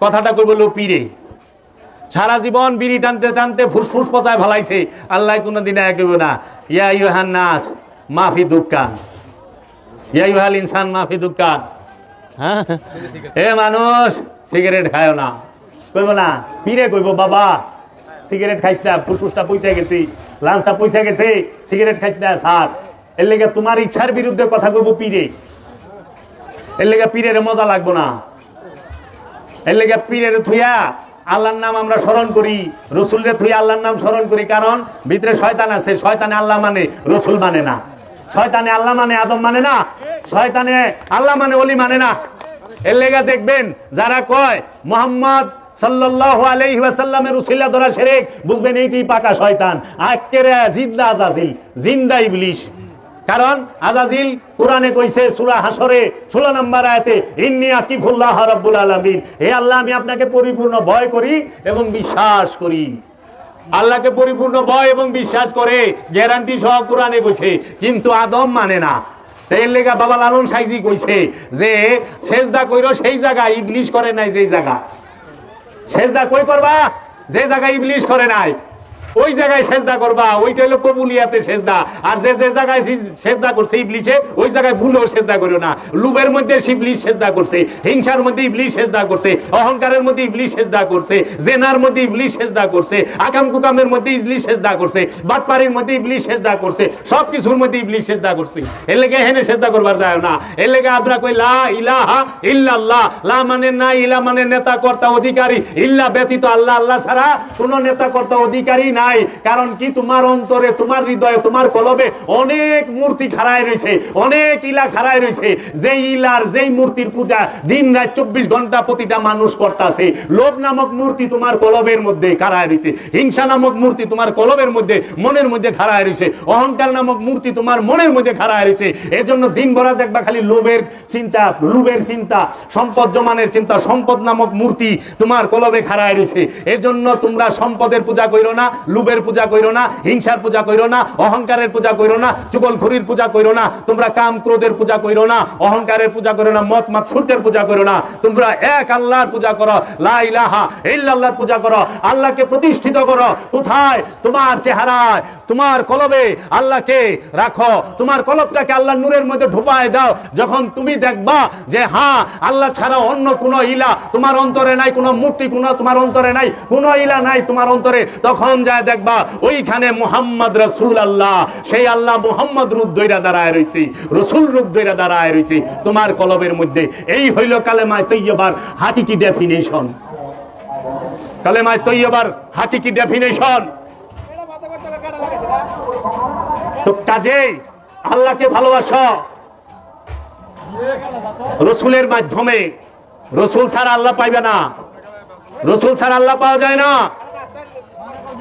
কথাটা কইব লো পীরে। সারা জীবন বিড়ি টানতে টানতে ফুসফুস পচায় ফেলাইছে, আল্লাহ কোনোদিন কইব না ইয়া ইউহান নাস মাফি দুক্কান, ইয়া ইউহাল ইনসান মাফি দুক্কান। হ্যাঁ, এ মানুষ সিগারেট খায় না, কইব না। পীরে কইব বাবা সিগারেট খাইছ না, ফুসফুসটা পৌঁছে গেছি, লাঞ্চটা পৌঁছে গেছে, সিগারেট খাইছ না স্যার। এর লেগে তোমার ইচ্ছার বিরুদ্ধে কথা কইব পীরে। এর লেগে পীরের মজা লাগবো না। এর লেগে পীরের থুইয়া আল্লাহর নাম আমরা স্মরণ করি, রসুলরে তুই আল্লাহর নাম স্মরণ করি, কারণ ভিতরে শয়তান আছে। শয়তানে আল্লাহ মানে, রসুল মানে না। শয়তানে আল্লাহ মানে, আদম মানে না। শয়তানে আল্লাহ মানে, অলি মানে না। এর লেগা দেখবেন যারা কয় মুহাম্মদ সাল্লাল্লাহু আলাইহি ওয়াসাল্লামের উসিলা ধরা শিরক, বুঝবেন এইটি পাকা শয়তান। আকেরে জিন্দা আজাজিল, জিন্দা ইবলিশ। কারণ আজাজিল কোরআনে কইছে সূরা হাসরে 16 নম্বর আয়াতে, ইন্নী আকিফুল্লাহ রাব্বুল আলামিন, হে আল্লাহ আমি আপনাকে পরিপূর্ণ ভয় করি এবং বিশ্বাস করি। আল্লাহকে পরিপূর্ণ ভয় এবং বিশ্বাস করে গ্যারান্টি সহ কোরআনে কইছে, কিন্তু আদম মানে না। এর লেগা বাবা লালন সাইজি কইছে যে সেজদা কইরো সেই জায়গা, ইবলিশ করে নাই যেই জায়গা। সেজদা কই করবা? যে জায়গায় ইবলিশ করে নাই ওই জায়গায় সেজদা করবা। ওইটা হলো কবুলিয়াতে সেজদা। আর যে যে জায়গায় সেজদা করছে ইবলিশে, ওই জায়গায় ভুলেও সেজদা করিও না। লুবের মধ্যে ইবলিশ সেজদা করছে, হিংসার মধ্যে ইবলিশ সেজদা করছে, অহংকারের মধ্যে ইবলিশ সেজদা করছে, জেনার মধ্যে ইবলিশ সেজদা করছে, আকাম কুকামের মধ্যে ইবলিশ সেজদা করছে, বাটপাড়ির মধ্যে ইবলিশ সেজদা করছে, সব কিছুর মধ্যে ইবলিশ সেজদা করছে। এর লেগে হেনে সেজদা করবার যায় না। এর লেগে আমরা কই লা ইলাহা ইল্লাল্লাহ। লা মানে না, ইলা মানে নেতা কর্তা অধিকারী, ইল্লা ব্যতীত আল্লাহ, আল্লাহ ছাড়া কোনো নেতা কর্তা অধিকারী না। কারণ কি, তোমার অন্তরে, তোমার হৃদয়ে, তোমার কলবে অনেক মূর্তি খাড়ায় রয়েছে, অনেক ইলা খাড়ায় রয়েছে। যেই ইলার, যেই মূর্তির পূজা দিন রাত 24 ঘন্টা প্রতিটা মানুষ করতেছে। লোভ নামক মূর্তি তোমার কলবের মধ্যে খাড়ায় রয়েছে, হিংসা নামক মূর্তি তোমার কলবের মধ্যে, মনের মধ্যে খাড়ায় রয়েছে, অহংকার নামক মূর্তি তোমার মনের মধ্যে খাড়ায় রয়েছে। এর জন্য দিন ভরা দেখবা খালি লোভের চিন্তা, লোভের চিন্তা, সম্পদ জমানের চিন্তা, সম্পদ নামক মূর্তি তোমার কলবে খাড়ায় রয়েছে। এর জন্য তোমরা সম্পদের পূজা করো না, লোভের পূজা কইরো না, হিংসার পূজা কইরো না, অহংকারের পূজা কইরো না, চুগলখড়ির পূজা কইরো না, তোমরা কাম ক্রোধের পূজা কইরো না, অহংকারের পূজা করো না, মত মাৎসর্যের পূজা করো না। তোমরা এক আল্লাহর পূজা করো, লা ইলাহা ইল্লাল্লাহর পূজা করো, আল্লাহকে প্রতিষ্ঠিত করো। কোথায়? তোমার চেহারায়, তোমার কলবে আল্লাহকে রাখো, তোমার কলবটাকে আল্লাহর নূরের মধ্যে ঢুকায় দাও। যখন তুমি দেখবা যে হ্যাঁ আল্লাহ ছাড়া অন্য কোনো ইলা তোমার অন্তরে নাই, কোনো মূর্তি কোনো তোমার অন্তরে নাই, কোনো ইলা নাই তোমার অন্তরে, তখন যায় দেখবা ওইখানে মুহাম্মদ রাসূলুল্লাহ, সেই আল্লাহ মুহাম্মদ রূপ ধইরা দাঁড়ায় রইছে, রাসূল রূপ ধইরা দাঁড়ায় রইছে তোমার কলবের মধ্যে। এই হইল কালেমায়ে তৈয়বার হাকিকি ডেফিনেশন। কালেমায়ে তৈয়বার হাকিকি ডেফিনেশন। তো কাজেই আল্লাহকে ভালোবাসো রাসূলের মাধ্যমে। রাসূল ছাড়া আল্লাহ পাইবে না, রাসূল ছাড়া আল্লাহ পাওয়া যায় না।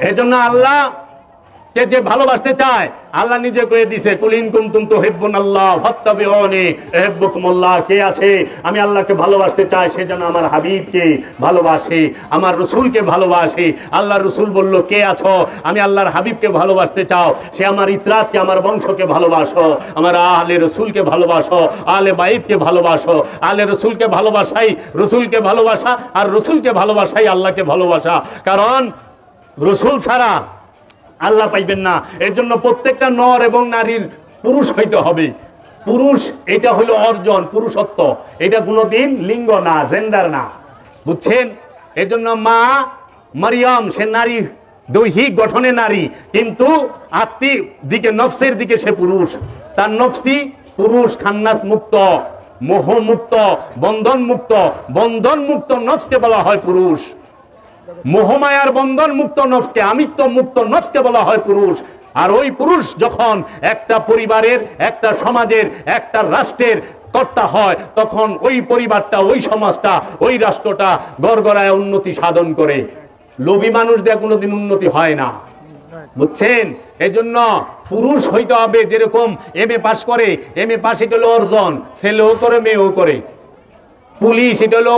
এজন্য আল্লাহ কে যে ভালোবাসতে চায়, আল্লাহ নিজে কয়ে দিছে, কুল ইন কুনতুম তুহিব্বুনাল্লাহ ফাত্তাবিউনি ইউহিব্বুকুমুল্লাহ। কে আছে আমি আল্লাহকে ভালোবাসতে চাই, সে যেন আমার হাবিবকে ভালোবাসে, আমার রাসূলকে ভালোবাসে। আল্লাহর রাসূল বলল, কে আছো আমি আল্লাহর হাবিবকে ভালোবাসতে চাও, সে আমার ইতরাতকে, আমার বংশকে ভালোবাসো, আমার আহলে রাসূলকে ভালোবাসো, আহলে বাইতকে ভালোবাসো। আহলে রাসূলকে ভালোবাসাই রাসূলকে ভালোবাসা, আর রাসূলকে ভালোবাসাই আল্লাহকে ভালোবাসা। কারণ রাসূল ছাড়া আল্লাহ পাইবেন না। এর জন্য প্রত্যেকটা নর এবং নারীর পুরুষ হইতে হবে। পুরুষ এটা হলো অর্জন, পুরুষত্ব। এটা কোনোদিন লিঙ্গ না, জেন্ডার না, বুঝছেন? এর জন্য মা মারিয়াম সে নারী, দৈহিক গঠনে নারী, কিন্তু আত্মিক দিকে, নফসের দিকে সে পুরুষ। তার নফসি পুরুষ, খান্নাস মুক্ত, মোহ মুক্ত, বন্ধন মুক্ত। বন্ধন মুক্ত নফসকে বলা হয় পুরুষ। মোহমায়ার বন্ধন মুক্ত নফসকে, আমিত্ব মুক্ত নফসকে বলা হয় পুরুষ। আর ওই পুরুষ যখন একটা পরিবারের, একটা সমাজের, একটা রাষ্ট্রের কর্তা হয়, তখন ওই পরিবারটা, ওই সমাজটা, ওই রাষ্ট্রটা গড়গড়ায় উন্নতি সাধন করে। লোভী মানুষ দিয়ে কোনোদিন উন্নতি হয় না, বুঝছেন? এই জন্য পুরুষ হইতে হবে। যেরকম এমএ পাস করে, এমএ পাস এটা হলো অর্জন, ছেলেও করে মেয়েও করে। পুলিশ এটা হলো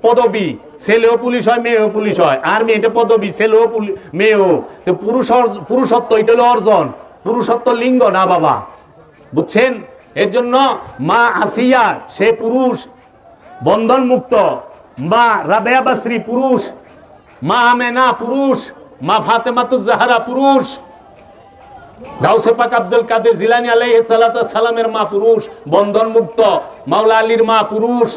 পদবী, ছেলেও পুলিশ হয় মেয়েও পুলিশ হয়। আর্মি এটা পদবী, ছেলেও মেয়েও। তো পুরুষত্ব এটা হলো অর্জন, পুরুষত্ব লিঙ্গ না বাবা, বুঝছেন? এর জন্য মা আসিয়া সে পুরুষ, বন্ধন মুক্ত। মা রাবেয়া বাসরি পুরুষ, মা আমেনা পুরুষ, মা ফাতেমাতুজ জাহরা পুরুষ, গাউসে পাক আব্দুল কাদের জিলানী আলাইহিস সালাতু ওয়াস সালামের মা পুরুষ, বন্ধন মুক্ত। মাওলা আলীর মা পুরুষ,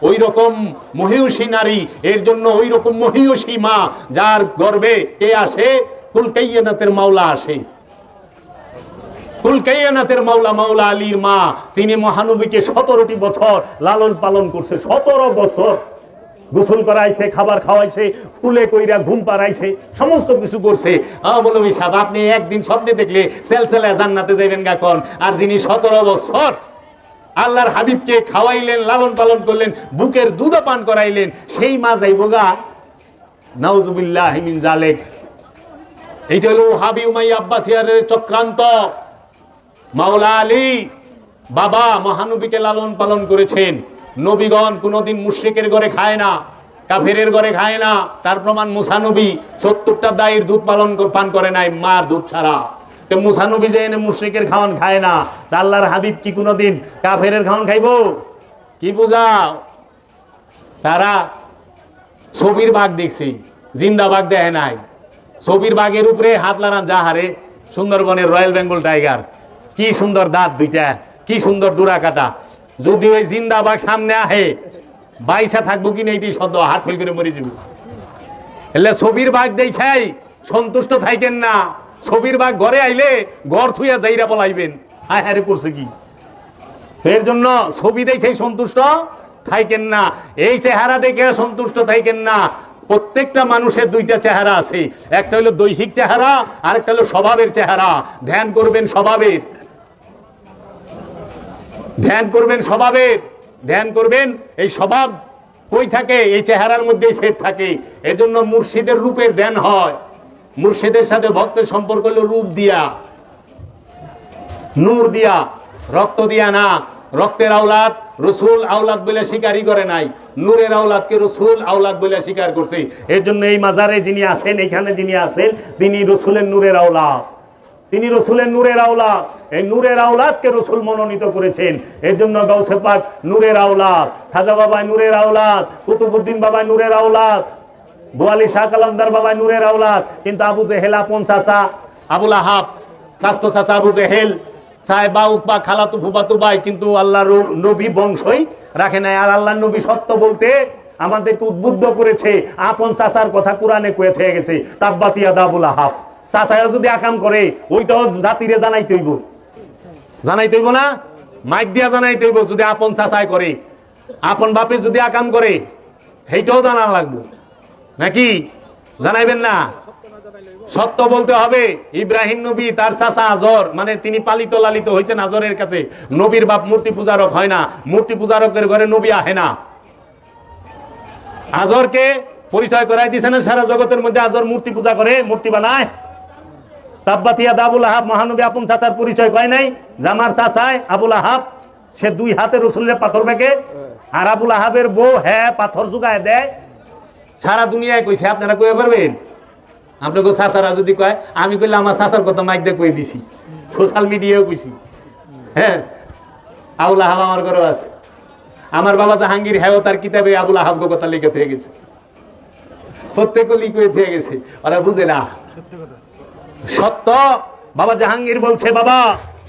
ওই রকম মহিষী নারী। এর জন্য ওই রকম মহিষী মা, যার গর্ভে কে আসে? কুল কায়নাতের মাওলা আসে। কুল কায়নাতের মাওলা, মাওলা আলীর মা, তিনি মহানবীকে 17টি বছর লালন পালন করছে। 17 বছর গোসল করাইছে, খাবার খাওয়াইছে, কুলে কইরা ঘুম পাড়াইছে, সমস্ত কিছু করছে। মৌলভী সাহেব, আপনি একদিন স্বপ্নে দেখলে সেলসেলা জান্নাতে যাবেন গাকন, আর যিনি 17 বছর আল্লাহর হাবিবকে খাওয়াইলেন, লালন পালন করলেন, বুকের দুধ পান করাইলেন, সেই মা যাইব গা। নাউজুবিল্লাহ মিন জালিক। এইটা হলো ওহাবী উমাইয়া আব্বাসিয়ার চক্রান্ত। মাওলা আলী বাবা মহানবীকে লালন পালন করেছেন। নবীগণ কোনদিন মুশরিকের ঘরে খায় না, কাফেরের ঘরে খায় না। তার প্রমাণ মুসা নবী 70টা দায়ের দুধ পান করে নাই, মার দুধ ছাড়া। মুসা নবী যে এনে মুশরিকের খাওয়ান খায় না, তা আল্লাহর হাবিব কি কোনদিন কাফেরের খাওয়ান খাইবো? কি বুঝাও? তারা ছবির বাঘ দেখছে, জিন্দা বাঘ দেখে নাই। ছবির বাঘের উপরে হাত লাগান যাহারে, সুন্দরবনের রয়্যাল বেঙ্গল টাইগার, কি সুন্দর দাঁত দুইটা, কি সুন্দর ডোরা কাটা। যদি ওই জিন্দা বাঘ সামনে আহে, বাইসা থাকবো কিনা এইটি সদ্য হাত ফেল করে মরে যাব। এলে ছবির বাঘ দেখাই সন্তুষ্ট থাকেন না। ছবির বাঘ ঘরে আইলে ঘর থুইয়া যাইরা বলাইবেন, হায় হায় করছে কি। এর জন্য ছবি দেখেই সন্তুষ্ট থাকেন না, এই চেহারা দেখে সন্তুষ্ট থাকেন না। প্রত্যেকটা মানুষের দুইটা চেহারা আছে, একটা হলো দৈহিক চেহারা, আর একটা হলো স্বভাবের চেহারা। ধ্যান করবেন স্বভাবের, ধ্যান করবেন স্বভাবের, ধ্যান করবেন। এই স্বভাব কই থাকে? এই চেহারার মধ্যেই সেট থাকে। এজন্য মুর্শিদের রূপের ধ্যান হয়। মুর্শিদের সাথে ভক্তের সম্পর্ক হলো রূপ দিয়া, নূর দিয়া, রক্ত দিয়া না। রক্তের আওলাদ রসুল আওলাদ বলে স্বীকারই করে নাই, নূরের আওলাদকে রসুল আওলাদ বলে স্বীকার করছে। এর জন্য এই মাজারে যিনি আছেন, এখানে যিনি আছেন, তিনি রসুলের নূরের আওলাদ, তিনি রসুলের নূরের আওলাদ। এই নূরের আওলাদকে রসুল মনোনীত করেছেন। এর জন্য গাউসে পাক নূরের আওলাদ, খাজা বাবা নূরের আওলাদ, কুতুবউদ্দিন বাবা নূরের আওলাদ, বোয়ালি শাহ কালামদার বাবা নূরের আওলাদ। কিন্তু আবু জেহেল আপন চাচা, আবুল আহাব স্বাস্থ্য চাচা আবু জেহেল, সাহেবা উকবা খালাতু ফুফাতু ভাই, কিন্তু আল্লাহর নবী বংশই রাখে নাই। আর আল্লাহর নবী সত্য বলতে আমাদেরকে উদ্বুদ্ধ করেছে। আপন চাচার কথা কোরআনে কয়ে হয়ে গেছে, তাব্বাতিয়া দাবুল আহাব। চাচায় যদি আকাম করে, ওইটাও জাতিরে জানাইতে হইব, জানাইতে হইব না? মাইক দিয়া জানাইতে হইব। যদি আপন চাচায় করে, আপন বাপে যদি আকাম করে, সেইটাও জানা লাগবে নাকি? জানাইবেন না? সত্য বলতে হবে। ইব্রাহিম নবী তার চাচা আজর, মানে তিনি পালিত লালিত হয়েছেন আজরের কাছে। নবীর বাপ মূর্তি পূজারক হয় না, মূর্তি পূজারকের ঘরে নবী আহে না। আজরকে পরিচয় করাই দিয়েছেন সারা জগতের মধ্যে। আজর মূর্তি পূজা করে, মূর্তি বানায়। তাব্বাতিয়া দাবুল আহাব, মহানবী আপন চাচার পরিচয় কয় নাই। জামার চাচায় আবুল আহাব, সে 2 হাতে রসুলের পাথর বেঁকে। আর আবুল আহাবের বউ হ্যাঁ পাথর জুগায় দেয়। সারা দুনিয়ায় কইছে, আপনারা কয়ে পারবেন? আপনাকে চাচারা যদি কয়, আমি কইলে আমার চাচার কথা মাইক দিয়ে কয়ে দিছি, সোশ্যাল মিডিয়াও কইছি। হ্যাঁ, আবুল আহাব আমার ঘরে আছে। আমার বাবা জাহাঙ্গীর হ্যাঁ তার কিতাবে আবুল আহাব কথা লিখে থেকে গেছে, প্রত্যেকে লিখে থেকে গেছে। ওরা বুঝে না সত্য। বাবা জাহাঙ্গীর বলছে, বাবা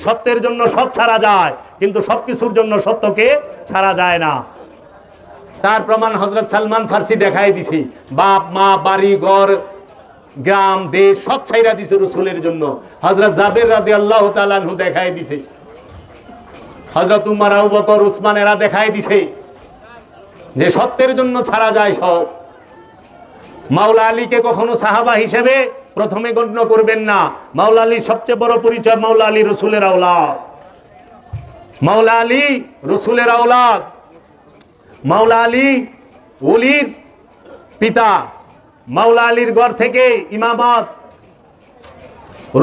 সত্যের জন্য সব ছাড়া যায়, কিন্তু সবকিছুর জন্য সত্যকে ছাড়া যায় না। তার প্রমাণ হযরত সালমান ফার্সি দেখাই দিছে। বাপ মা বাড়ি ঘর গ্রাম দেশ সব ছাইরা দিছে রসুলের জন্য। হযরত জাবের রাদিয়াল্লাহু তাআলা আনহু দেখাই দিছে, হযরত উমর আবু বকর উসমান এরা দেখাই দিছে যে সত্যের জন্য ছাড়া যায় সব। মাওলা আলীকে কখনো সাহাবা হিসেবে প্রথমে গণ্য করবেন না। মাওলা আলীর সবচেয়ে বড় পরিচয়, মাওলা আলী রসুলের আওলাদ। মাওলা আলী রসুলের আওলাদ। মাওলা আলী ওলির পিতা। মাওলা আলীর ঘর থেকে ইমামত,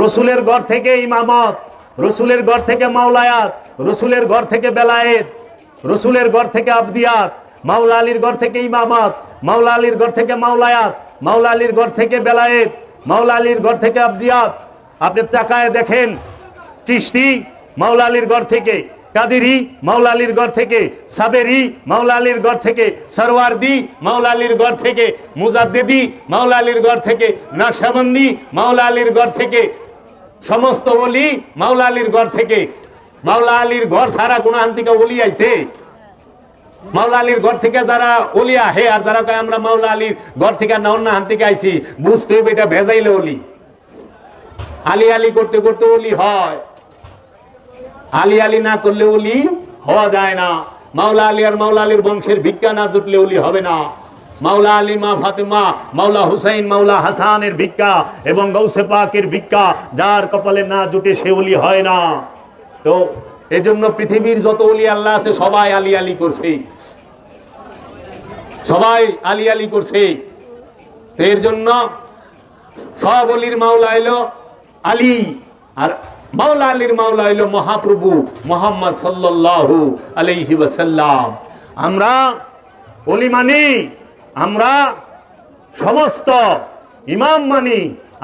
রসুলের ঘর থেকে ইমামত, রসুলের ঘর থেকে মাওলায়াত, রসুলের ঘর থেকে বেলায়েত, রসুলের ঘর থেকে আবদিয়াত। মাওলা আলীর ঘর থেকে ইমামত, মাওলা আলীর ঘর থেকে মাওলায়াত, মাওলা আলীর ঘর থেকে বেলায়েত, মাওলা আলীর ঘর থেকে আবদিয়াত। আপনি তাকায় দেখেন, চিশতি মাওলা আলীর ঘর থেকে, কাদেরি মাওলা আলীর ঘর থেকে, সাবেরি মাওলা আলীর ঘর থেকে, সরওয়ার্দি মাওলা আলীর ঘর থেকে, মুজাদ্দিদি মাওলা আলীর ঘর থেকে, নকশবন্দি মাওলা আলীর ঘর থেকে, সমস্ত ওলি মাওলা আলীর ঘর থেকে। মাওলা আলীর ঘর সারা গুণাহান থেকে ওলি আইছে। মাওলা আলীর ঘর থেকে যারা ওলি আহে, আর যারা কয় আমরা মাওলা আলীর ঘর থেকে নাহান থেকে আইছি, বুঝতে হবে এটা ভেজাইলে ওলি। আলী আলী করতে করতে ওলি হয়, আলী আলী না করলে ওলি হওয়া যায় না। মাওলা আলী আর মাওলা আলীর বংশের ভিক্ষা না জুটলে ওলি হবে না। মাওলা আলী, মা ফাতেমা, মাওলা হুসাইন, মাওলা হাসানের ভিক্ষা এবং গৌসে পাকের ভিক্ষা যার কপালে না জুটে সে ওলি হয় না। তো এজন্য পৃথিবীর যত ওলি আল্লাহ আছে সবাই আলী আলী করছে, সবাই আলী আলী করছে। তো এর জন্য সব অলির মাওলা এলো আলী, আর মাওলা আলীর মাওলা এলো মহাপ্রভু মুহাম্মদ সাল্লাল্লাহু আলাইহি ওয়াসাল্লাম। আমরা ওলি মানি, আমরা সমস্ত ইমাম মানি,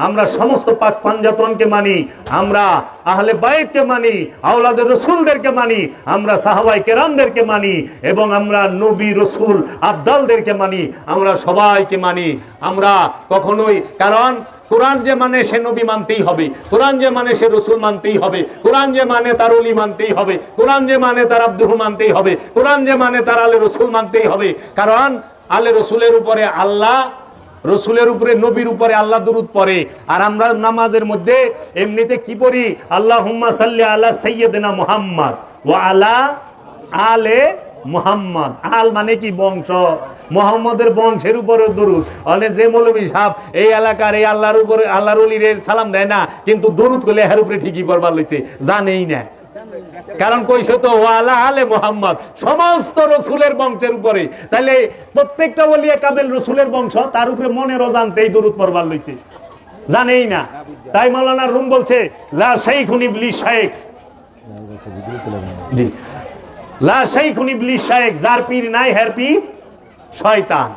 আমরা সমস্ত পাক পাঞ্জাতনকে মানি, আমরা আহলে বাইতকে মানি, আওলাদের রসুলদেরকে মানি, আমরা সাহাবায়ে কেরামদেরকে মানি, এবং আমরা নবী রসুল আবদালদেরকে মানি, আমরা সবাইকে মানি। আমরা কখনোই, কারণ কোরআন যে মানে সে নবী মানতেই হবে, কোরআন যে মানে সে রসুল মানতেই হবে, কোরআন যে মানে তার ওলি মানতেই হবে, কোরআন যে মানে তার আব্দুহু মানতেই হবে, কোরআন যে মানে তার আলে রসুল মানতেই হবে। কারণ আলে রসুলের উপরে আল্লাহ, রসুলের উপরে নবীর উপরে আল্লাহ দুরূদ পড়ে। আর আমরা নামাজের মধ্যে এমনিতে কি পড়ি? আল্লাহুম্মা সাল্লি আলা সাইয়্যিদিনা মুহাম্মদ ওয়া আলা আলে মুহাম্মদ। আল মানে কি? বংশ। মুহাম্মদের বংশের উপরে দরুদ। মানে যে মৌলভী সাহেব এই এলাকার এই আল্লাহর উপরে, আল্লাহর ওলিরে সালাম দেয় না, কিন্তু দরুদ করলে এর উপরে ঠিকই পড়বার লইছে, জানেই না। কারণ কইছে তো ওয়ালা আলে মুহাম্মদ, সমস্ত রসুলের বংশের উপরে। তাহলে প্রত্যেকটা ওলিয়া কাবেল রসুলের বংশ, তার উপরে মনের অজান্তেই দরুদ পড়বার লইছে, জানেই না। তাই মাওলানা রুম বলছে লা শাইখুন ইবলিস শাইখ, জি, লা শাইখুন ইবলিস শাইখ, যার পীর নাই হের পীর শয়তান।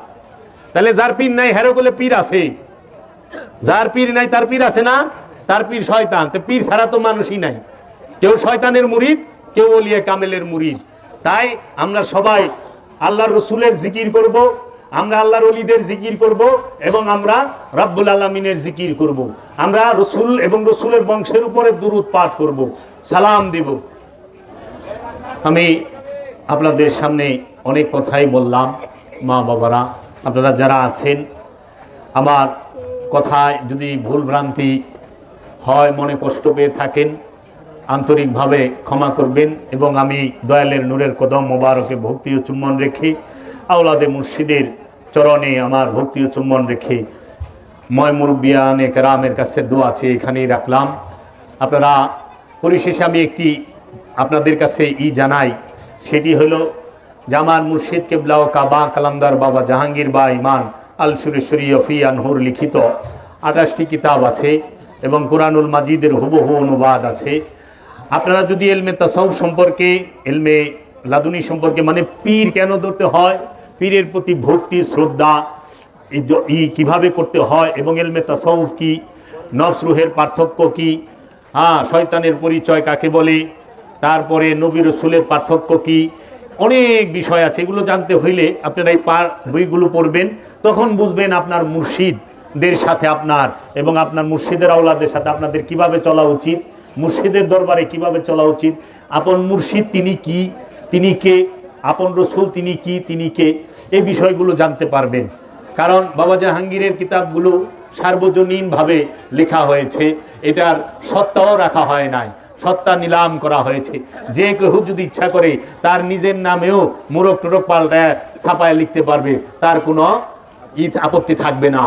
তাহলে যার পীর নাই হেরো বলে পীর আছে, যার পীর নাই তার পীর আছে না, তার পীর শয়তান। তো পীর ছাড়া তো মানুষই নাই, কেউ শয়তানের মুরিদ, কেউ ওলিয়া কামেলের মুরিদ। তাই আমরা সবাই আল্লাহর রসুলের জিকির করব, আমরা আল্লাহর ওলিদের জিকির করব, এবং আমরা রব্বুল আলামিনের জিকির করব। আমরা রসুল এবং রসুলের বংশের উপরে দুরূদ পাঠ করব, সালাম দিব। আমি আপনাদের সামনে অনেক কথাই বললাম। মা বাবারা, আপনারা যারা আছেন, আমার কথায় যদি ভুল ভ্রান্তি হয়, মনে কষ্ট পেয়ে থাকেন, আন্তরিকভাবে ক্ষমা করবেন। এবং আমি দয়ালের নূরের কদম মোবারকে ভক্তি ও চুম্বন রেখে, আওলাদে মুর্শিদের চরণে আমার ভক্তি ও চুম্বন রেখে, ময় মুরব্বিয়ানে কেরামের কাছে দোয়া আছে এখানেই রাখলাম। আপনারা পরিশেষে আমি একটি আপনাদের কাছে জানাই, সেটি হলো যে আমার মুর্শিদ কেবলা ও কাবা কালামদার বাবা জাহাঙ্গীর বা ইমান আল সুরেশ্বরী ফি আনহুর লিখিত 28টি কিতাব আছে, এবং কোরআনুল মাজিদের হুবহু অনুবাদ আছে। আপনারা যদি এলমে তাসাউফ সম্পর্কে, এলমে লাদুনি সম্পর্কে, মানে পীর কেন ধরতে হয়, পীরের প্রতি ভক্তি শ্রদ্ধা কিভাবে করতে হয়, এবং এলমে তাসাউফ কি, নফস রুহের পার্থক্য কি, শয়তানের পরিচয় কাকে বলে, তারপরে নবী রসুলের পার্থক্য কি, অনেক বিষয় আছে। এগুলো জানতে হইলে আপনারা এই বইগুলো পড়বেন, তখন বুঝবেন আপনার মুর্শিদদের সাথে আপনার এবং আপনার মুর্শিদের আওলাদের সাথে আপনাদের কিভাবে চলা উচিত, মুর্শিদের দরবারে কিভাবে চলা উচিত, আপন মুর্শিদ তিনি কি, তিনি কে, আপন রসুল তিনি কি, তিনি কে, এই বিষয়গুলো জানতে পারবেন। কারণ বাবা জাহাঙ্গীরের কিতাবগুলো সার্বজনীনভাবে লেখা হয়েছে, এটার সত্তাও রাখা হয় নাই, সত্তা নিলাম করা হয়েছে। যে কেউ যদি ইচ্ছা করে তার নিজের নামেও মোড়ক টোরক পাল্টায় ছাপায় লিখতে পারবে, তার কোনো আপত্তি থাকবে না।